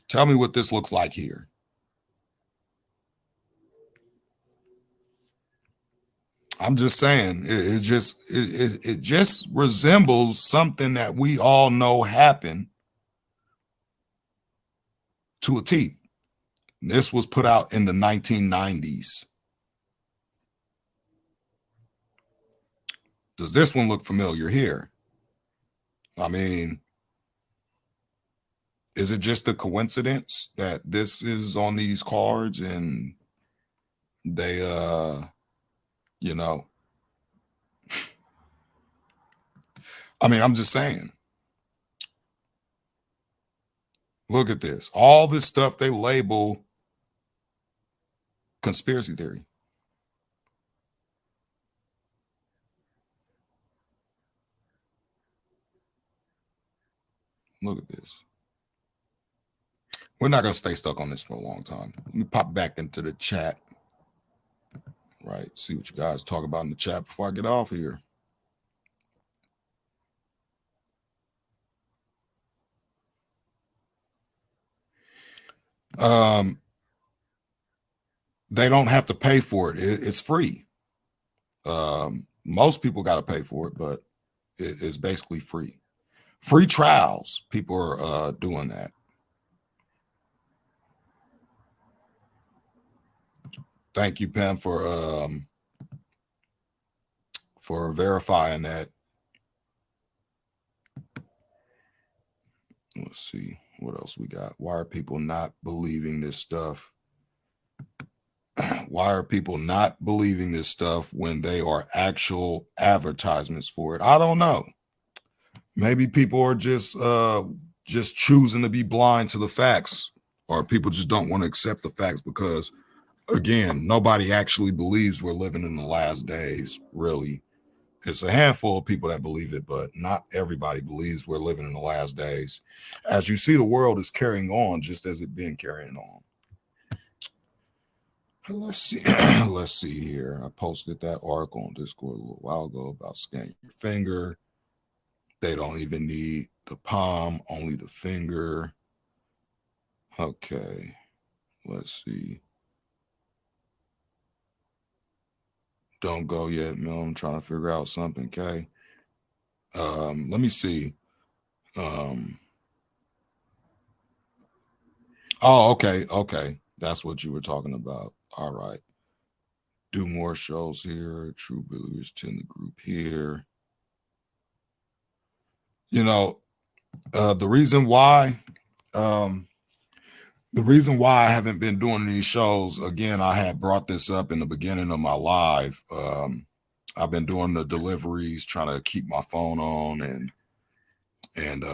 Tell me what this looks like here. I'm just saying, it just resembles something that we all know happened to a T. This was put out in the 1990s. Does this one look familiar here? I mean, is it just a coincidence that this is on these cards and they, I mean, I'm just saying. Look at this. All this stuff they label conspiracy theory. Look at this. We're not going to stay stuck on this for a long time. Let me pop back into the chat. Right. See what you guys talk about in the chat before I get off here. They don't have to pay for it. It's free. Most people got to pay for it, but it's basically free. Free trials. People are doing that. Thank you, Pam, for verifying that. Let's see what else we got. Why are people not believing this stuff? Why are people not believing this stuff when they are actual advertisements for it? I don't know. Maybe people are just choosing to be blind to the facts, or people just don't want to accept the facts because, again, nobody actually believes we're living in the last days, really. It's a handful of people that believe it, but not everybody believes we're living in the last days. As you see, the world is carrying on just as it's been carrying on. Let's see. Let's see here. I posted that article on Discord a little while ago about scanning your finger. They don't even need the palm, only the finger. Okay. Let's see. Don't go yet, Mil. I'm trying to figure out something, okay? Let me see. Oh, okay. That's what you were talking about. All right. Do more shows here. True believers tend to group here. You know, the reason why I haven't been doing these shows, again, I had brought this up in the beginning of my live. I've been doing the deliveries, trying to keep my phone on, and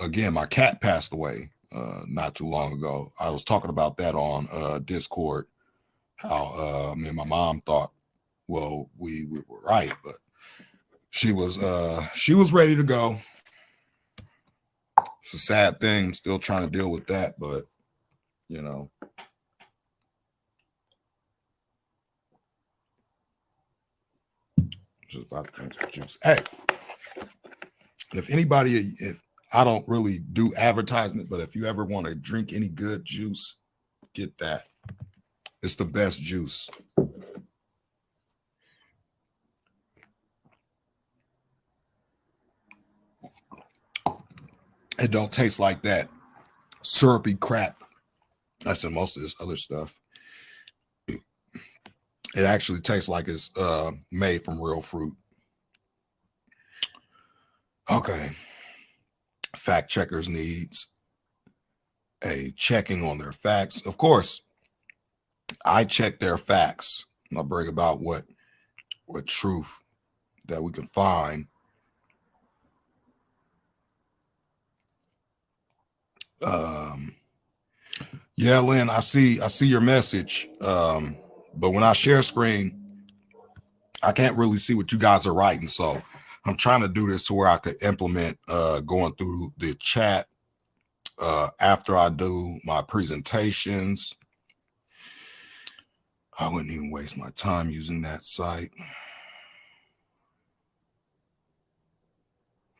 again, my cat passed away not too long ago. I was talking about that on Discord, how me and my mom thought, well, we were right, but she was ready to go. It's a sad thing, still trying to deal with that, but you know. Just about to drink some juice. Hey, if I don't really do advertisement, but if you ever want to drink any good juice, get that. It's the best juice. It don't taste like that syrupy crap that's in most of this other stuff. It actually tastes like it's made from real fruit. Okay. Fact checkers needs a checking on their facts. Of course, I check their facts. I'll bring about what truth that we can find. Yeah, Lynn, I see your message. But when I share screen, I can't really see what you guys are writing. So I'm trying to do this to where I could implement going through the chat after I do my presentations. I wouldn't even waste my time using that site.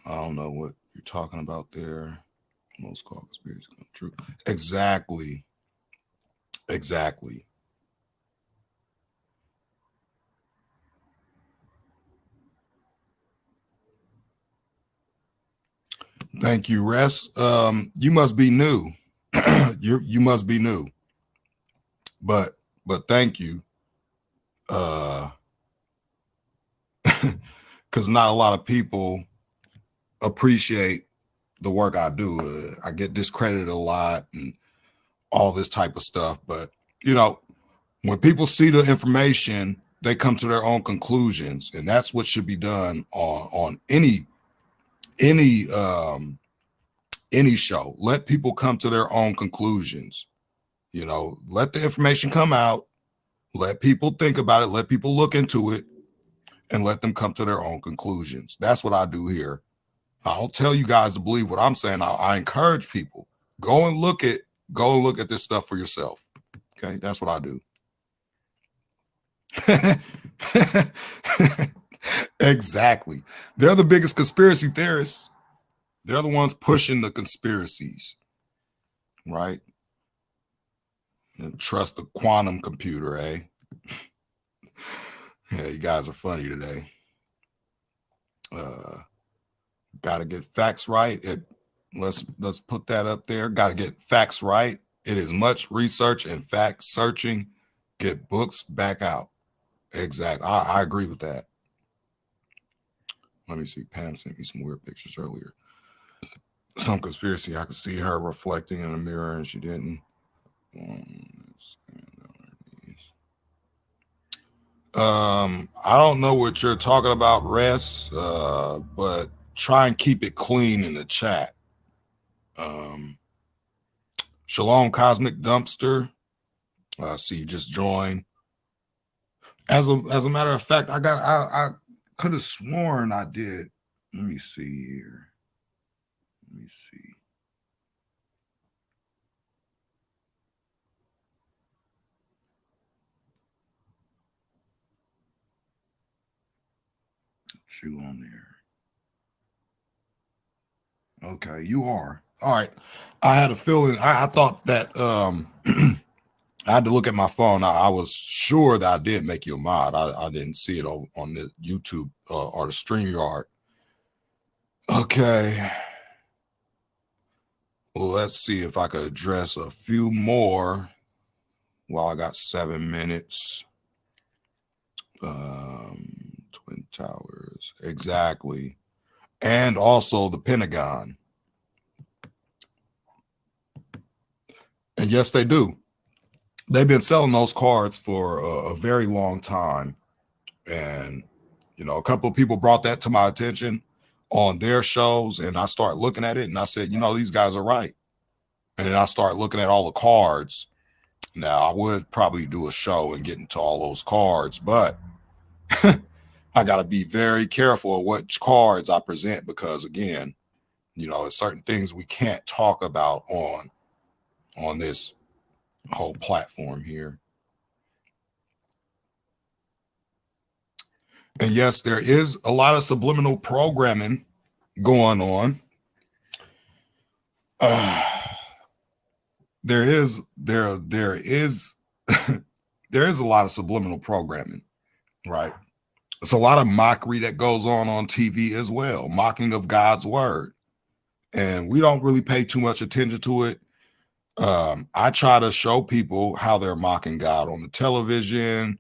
I don't know what you're talking about there. Most call conspiracies come true. Exactly. Thank you, Ress. You must be new. You must be new. But thank you. Because not a lot of people appreciate the work I do. I get discredited a lot and all this type of stuff. But you know, when people see the information, they come to their own conclusions, and that's what should be done on any show. Let people come to their own conclusions. You know, let the information come out, let people think about it, let people look into it, and let them come to their own conclusions. That's what I do here. I don't tell you guys to believe what I'm saying. I encourage people, go and look at this stuff for yourself. Okay, that's what I do. Exactly. They're the biggest conspiracy theorists. They're the ones pushing the conspiracies, right? And trust the quantum computer, eh? Yeah, you guys are funny today. Got to get facts right. Let's put that up there. Got to get facts right. It is much research and fact searching. Get books back out. Exactly. I agree with that. Let me see. Pam sent me some weird pictures earlier. Some conspiracy. I could see her reflecting in the mirror and she didn't. I don't know what you're talking about, Rest, but try and keep it clean in the chat. Shalom, Cosmic Dumpster. I see you just joined. As a matter of fact, I could have sworn I did. Let me see here. Let me see. You on there? Okay, you are. All right. I had a feeling. I thought that I had to look at my phone. I was sure that I did make you a mod. I didn't see it on the YouTube or the StreamYard. Okay. Well, let's see if I could address a few more while I got 7 minutes. Twin Towers. Exactly. And also the Pentagon. And yes, they do. They've been selling those cards for a very long time. And, you know, a couple of people brought that to my attention on their shows. And I started looking at it and I said, you know, these guys are right. And then I started looking at all the cards. Now, I would probably do a show and get into all those cards, but I got to be very careful of which cards I present because, again, you know, there's certain things we can't talk about on this whole platform here. And yes, there is a lot of subliminal programming going on. There is there is there is a lot of subliminal programming, right? It's a lot of mockery that goes on TV as well, mocking of God's word. And we don't really pay too much attention to it. I try to show people how they're mocking God on the television.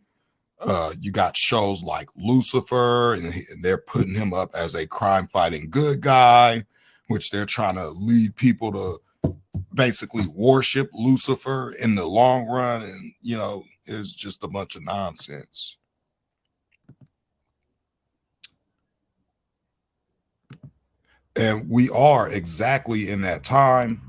You got shows like Lucifer, and they're putting him up as a crime-fighting good guy, which they're trying to lead people to basically worship Lucifer in the long run. And, you know, it's just a bunch of nonsense. And we are exactly in that time.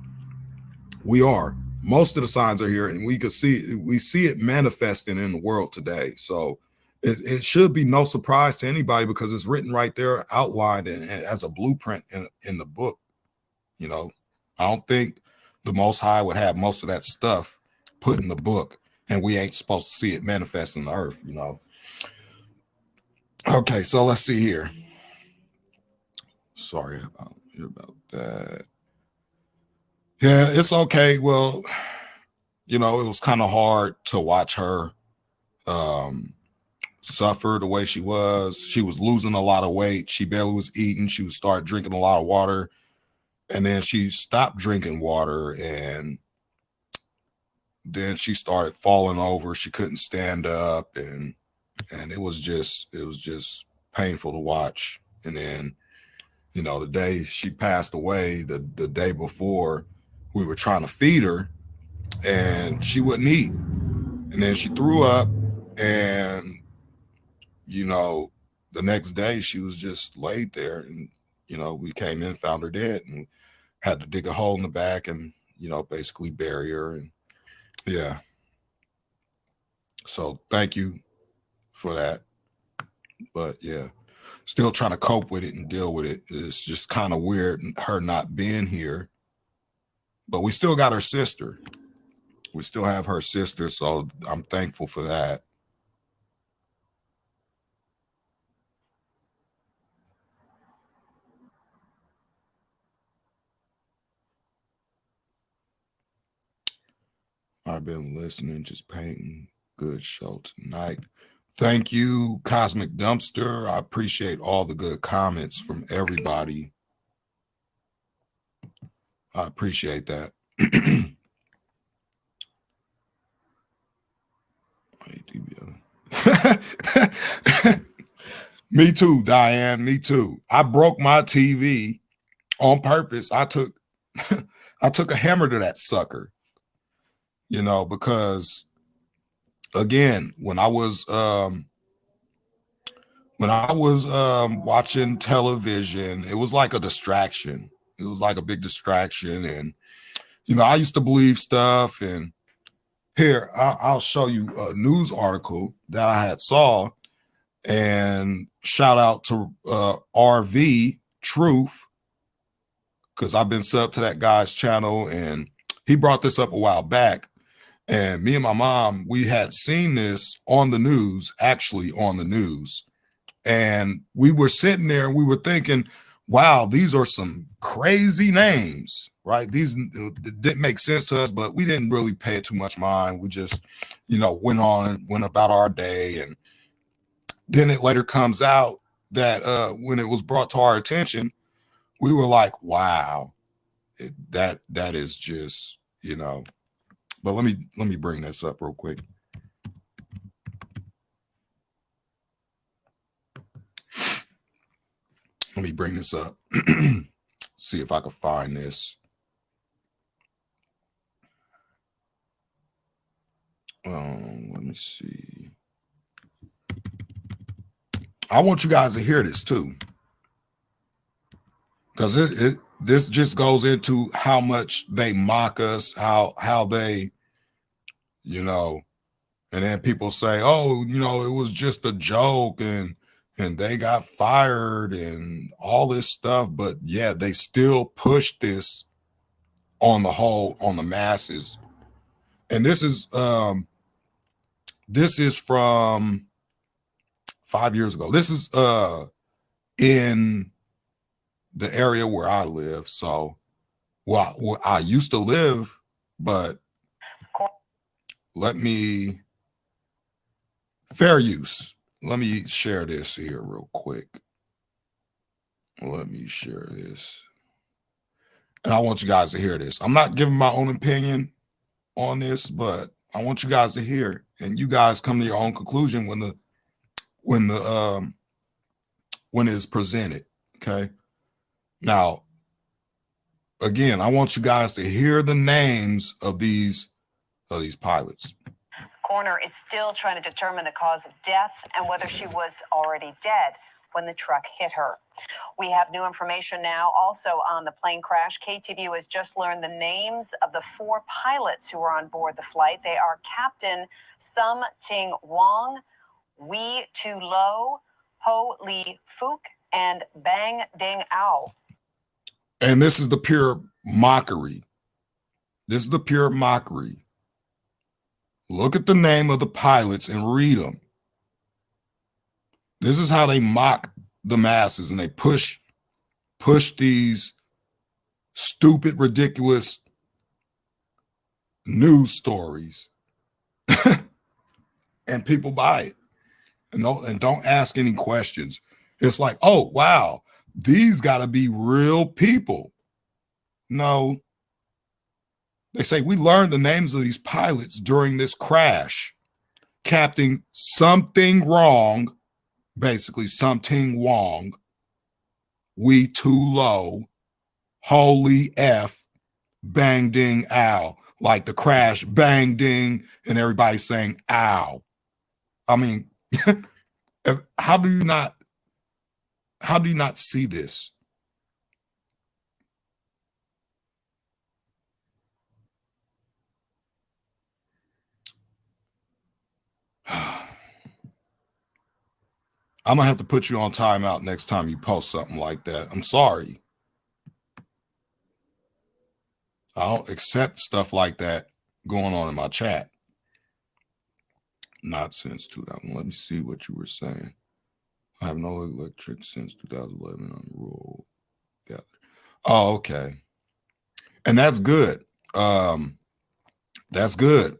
We are. Most of the signs are here, and we see it manifesting in the world today. So it should be no surprise to anybody because it's written right there, outlined and as a blueprint in the book. You know, I don't think the Most High would have most of that stuff put in the book, and we ain't supposed to see it manifest in the earth, you know. Okay, so let's see here. Sorry about that. Yeah, it's okay. Well, you know, it was kind of hard to watch her suffer the way she was. She was losing a lot of weight. She barely was eating. She would start drinking a lot of water. And then she stopped drinking water. And then she started falling over. She couldn't stand up. And it was just painful to watch. And then, you know, the day she passed away, the day before, we were trying to feed her and she wouldn't eat. And then she threw up, and, you know, the next day she was just laid there, and, you know, we came in, found her dead, and had to dig a hole in the back and, you know, basically bury her. And yeah. So thank you for that. But yeah, still trying to cope with it and deal with it. It's just kind of weird her not being here. But we still got her sister. We still have her sister, so I'm thankful for that. I've been listening, just painting. Good show tonight. Thank you, Cosmic Dumpster. I appreciate all the good comments from everybody. I appreciate that. Me too, Diane. Me too. I broke my TV on purpose. I took a hammer to that sucker, you know, because again, when I was watching television, it was like a distraction. It was like a big distraction. And, you know, I used to believe stuff. And here, I'll show you a news article that I had saw. And shout out to RV Truth, because I've been subbed to that guy's channel. And he brought this up a while back. And me and my mom, we had seen this on the news, actually on the news. And we were sitting there and we were thinking, wow, these are some crazy names, right? These didn't make sense to us, but we didn't really pay it too much mind. We just, you know, went on and went about our day. And then it later comes out that when it was brought to our attention, we were like, wow, that is just, you know. But let me bring this up real quick. Let me bring this up. See if I can find this. Let me see. I want you guys to hear this too, because this just goes into how much they mock us, how they, you know, and then people say, oh, you know, it was just a joke and they got fired and all this stuff. But yeah, they still push this on the masses. And this is from 5 years ago. This is in the area where I live. So, well, I used to live, but fair use. Let me share this here real quick. Let me share this. And I want you guys to hear this. I'm not giving my own opinion on this, but I want you guys to hear, and you guys come to your own conclusion when it's presented. Okay. Now, again, I want you guys to hear the names of these pilots. Coroner is still trying to determine the cause of death and whether she was already dead when the truck hit her. We have new information now also on the plane crash. KTVU has just learned the names of the 4 pilots who were on board the flight. They are Captain Sum Ting Wong, Wee Tu Lo, Ho Lee Fook, and Bang Ding Ao. And this is the pure mockery. This is the pure mockery. Look at the name of the pilots and read them. This is how they mock the masses, and they push these stupid, ridiculous news stories, and people buy it and don't ask any questions. It's like, oh, wow, these got to be real people. No. They say, we learned the names of these pilots during this crash. Captain something wrong, basically something Wong, Wee Tu Lo, Holy F, Bang Ding Ow. Like the crash, bang ding, and everybody's saying ow. I mean, how do you not see this? I'm gonna have to put you on timeout next time you post something like that. I'm sorry. I don't accept stuff like that going on in my chat. Not since 2000. Let me see what you were saying. I have no electric since 2011 on the rural gather. Oh, okay. And that's good. That's good,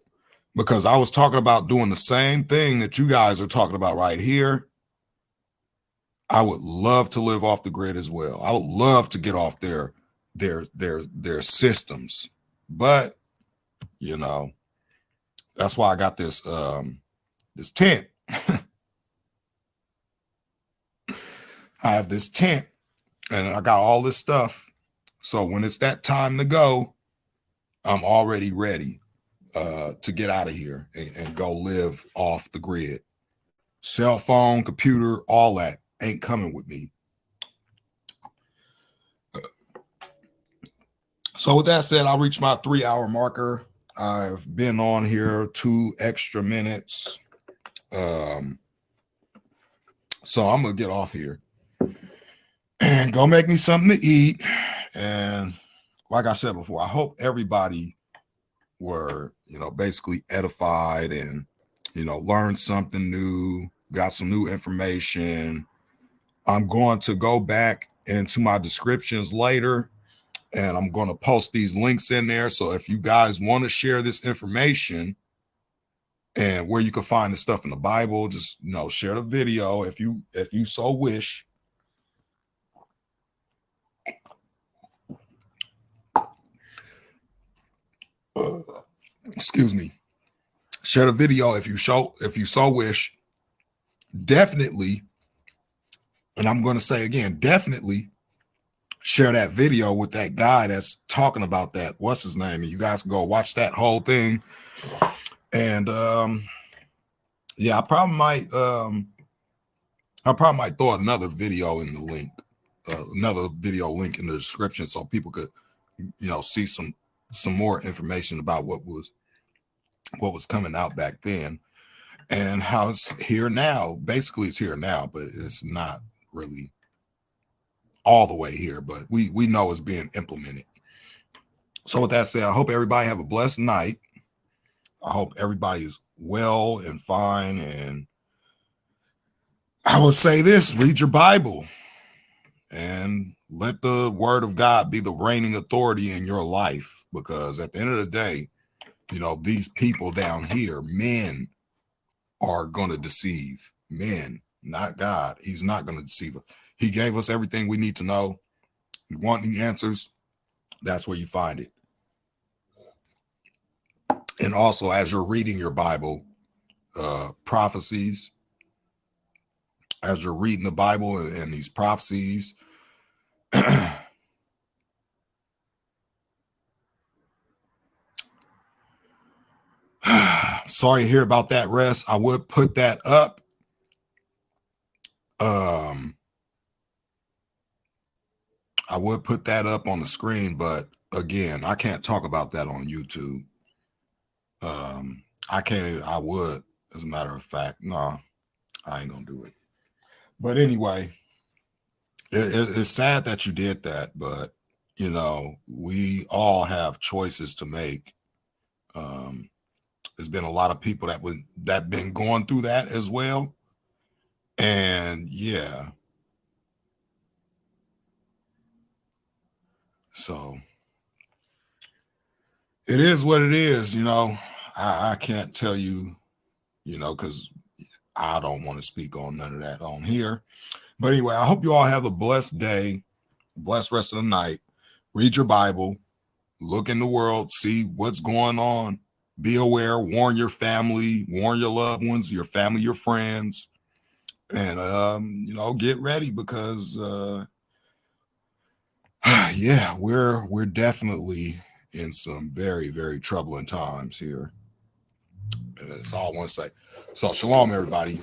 because I was talking about doing the same thing that you guys are talking about right here. I would love to live off the grid as well. I would love to get off there their systems. But you know, that's why I got this this tent. I have this tent and I got all this stuff. So when it's that time to go, I'm already ready to get out of here and go live off the grid. Cell phone, computer, all that ain't coming with me. So with that said, I'll reach my 3-hour marker. I've been on here 2 extra minutes. So I'm going to get off here and go make me something to eat. And like I said before, I hope everybody were, basically edified and, learned something new, got some new information. I'm going to go back into my descriptions later and I'm going to post these links in there. So if you guys want to share this information and where you can find the stuff in the Bible, just, share the video if you so wish. Excuse me. Share the video if you so wish. Definitely, and I'm going to say again, definitely share that video with that guy that's talking about that. What's his name? And you guys can go watch that whole thing. And yeah, I probably might throw another video in the link, another video link in the description so people could, see some more information about what was coming out back then and how it's here now. Basically, it's here now, but it's not really all the way here, but we know it's being implemented. So with that said, I hope everybody have a blessed night. I hope everybody is well and fine. And I would say this: read your Bible and let the word of God be the reigning authority in your life, because at the end of the day, these people down here, men, are going to deceive. Men, not God. He's not going to deceive us. He gave us everything we need to know. You want the answers, that's where you find it. And also, as you're reading your Bible, prophecies, as you're reading the Bible and these prophecies, sorry to hear about that, Rest. I would put that up. I would put that up on the screen, but again, I can't talk about that on YouTube. I would, as a matter of fact. No, I ain't gonna do it. But anyway, it's sad that you did that, but we all have choices to make. There's been a lot of people that been going through that as well. And yeah. So it is what it is, I can't tell you, because I don't want to speak on none of that on here. But anyway, I hope you all have a blessed day, blessed rest of the night. Read your Bible, look in the world, see what's going on. Be aware, warn your family, warn your loved ones, your family, your friends, and get ready, because yeah, we're definitely in some very, very troubling times here. And that's all I want to say. So shalom, everybody.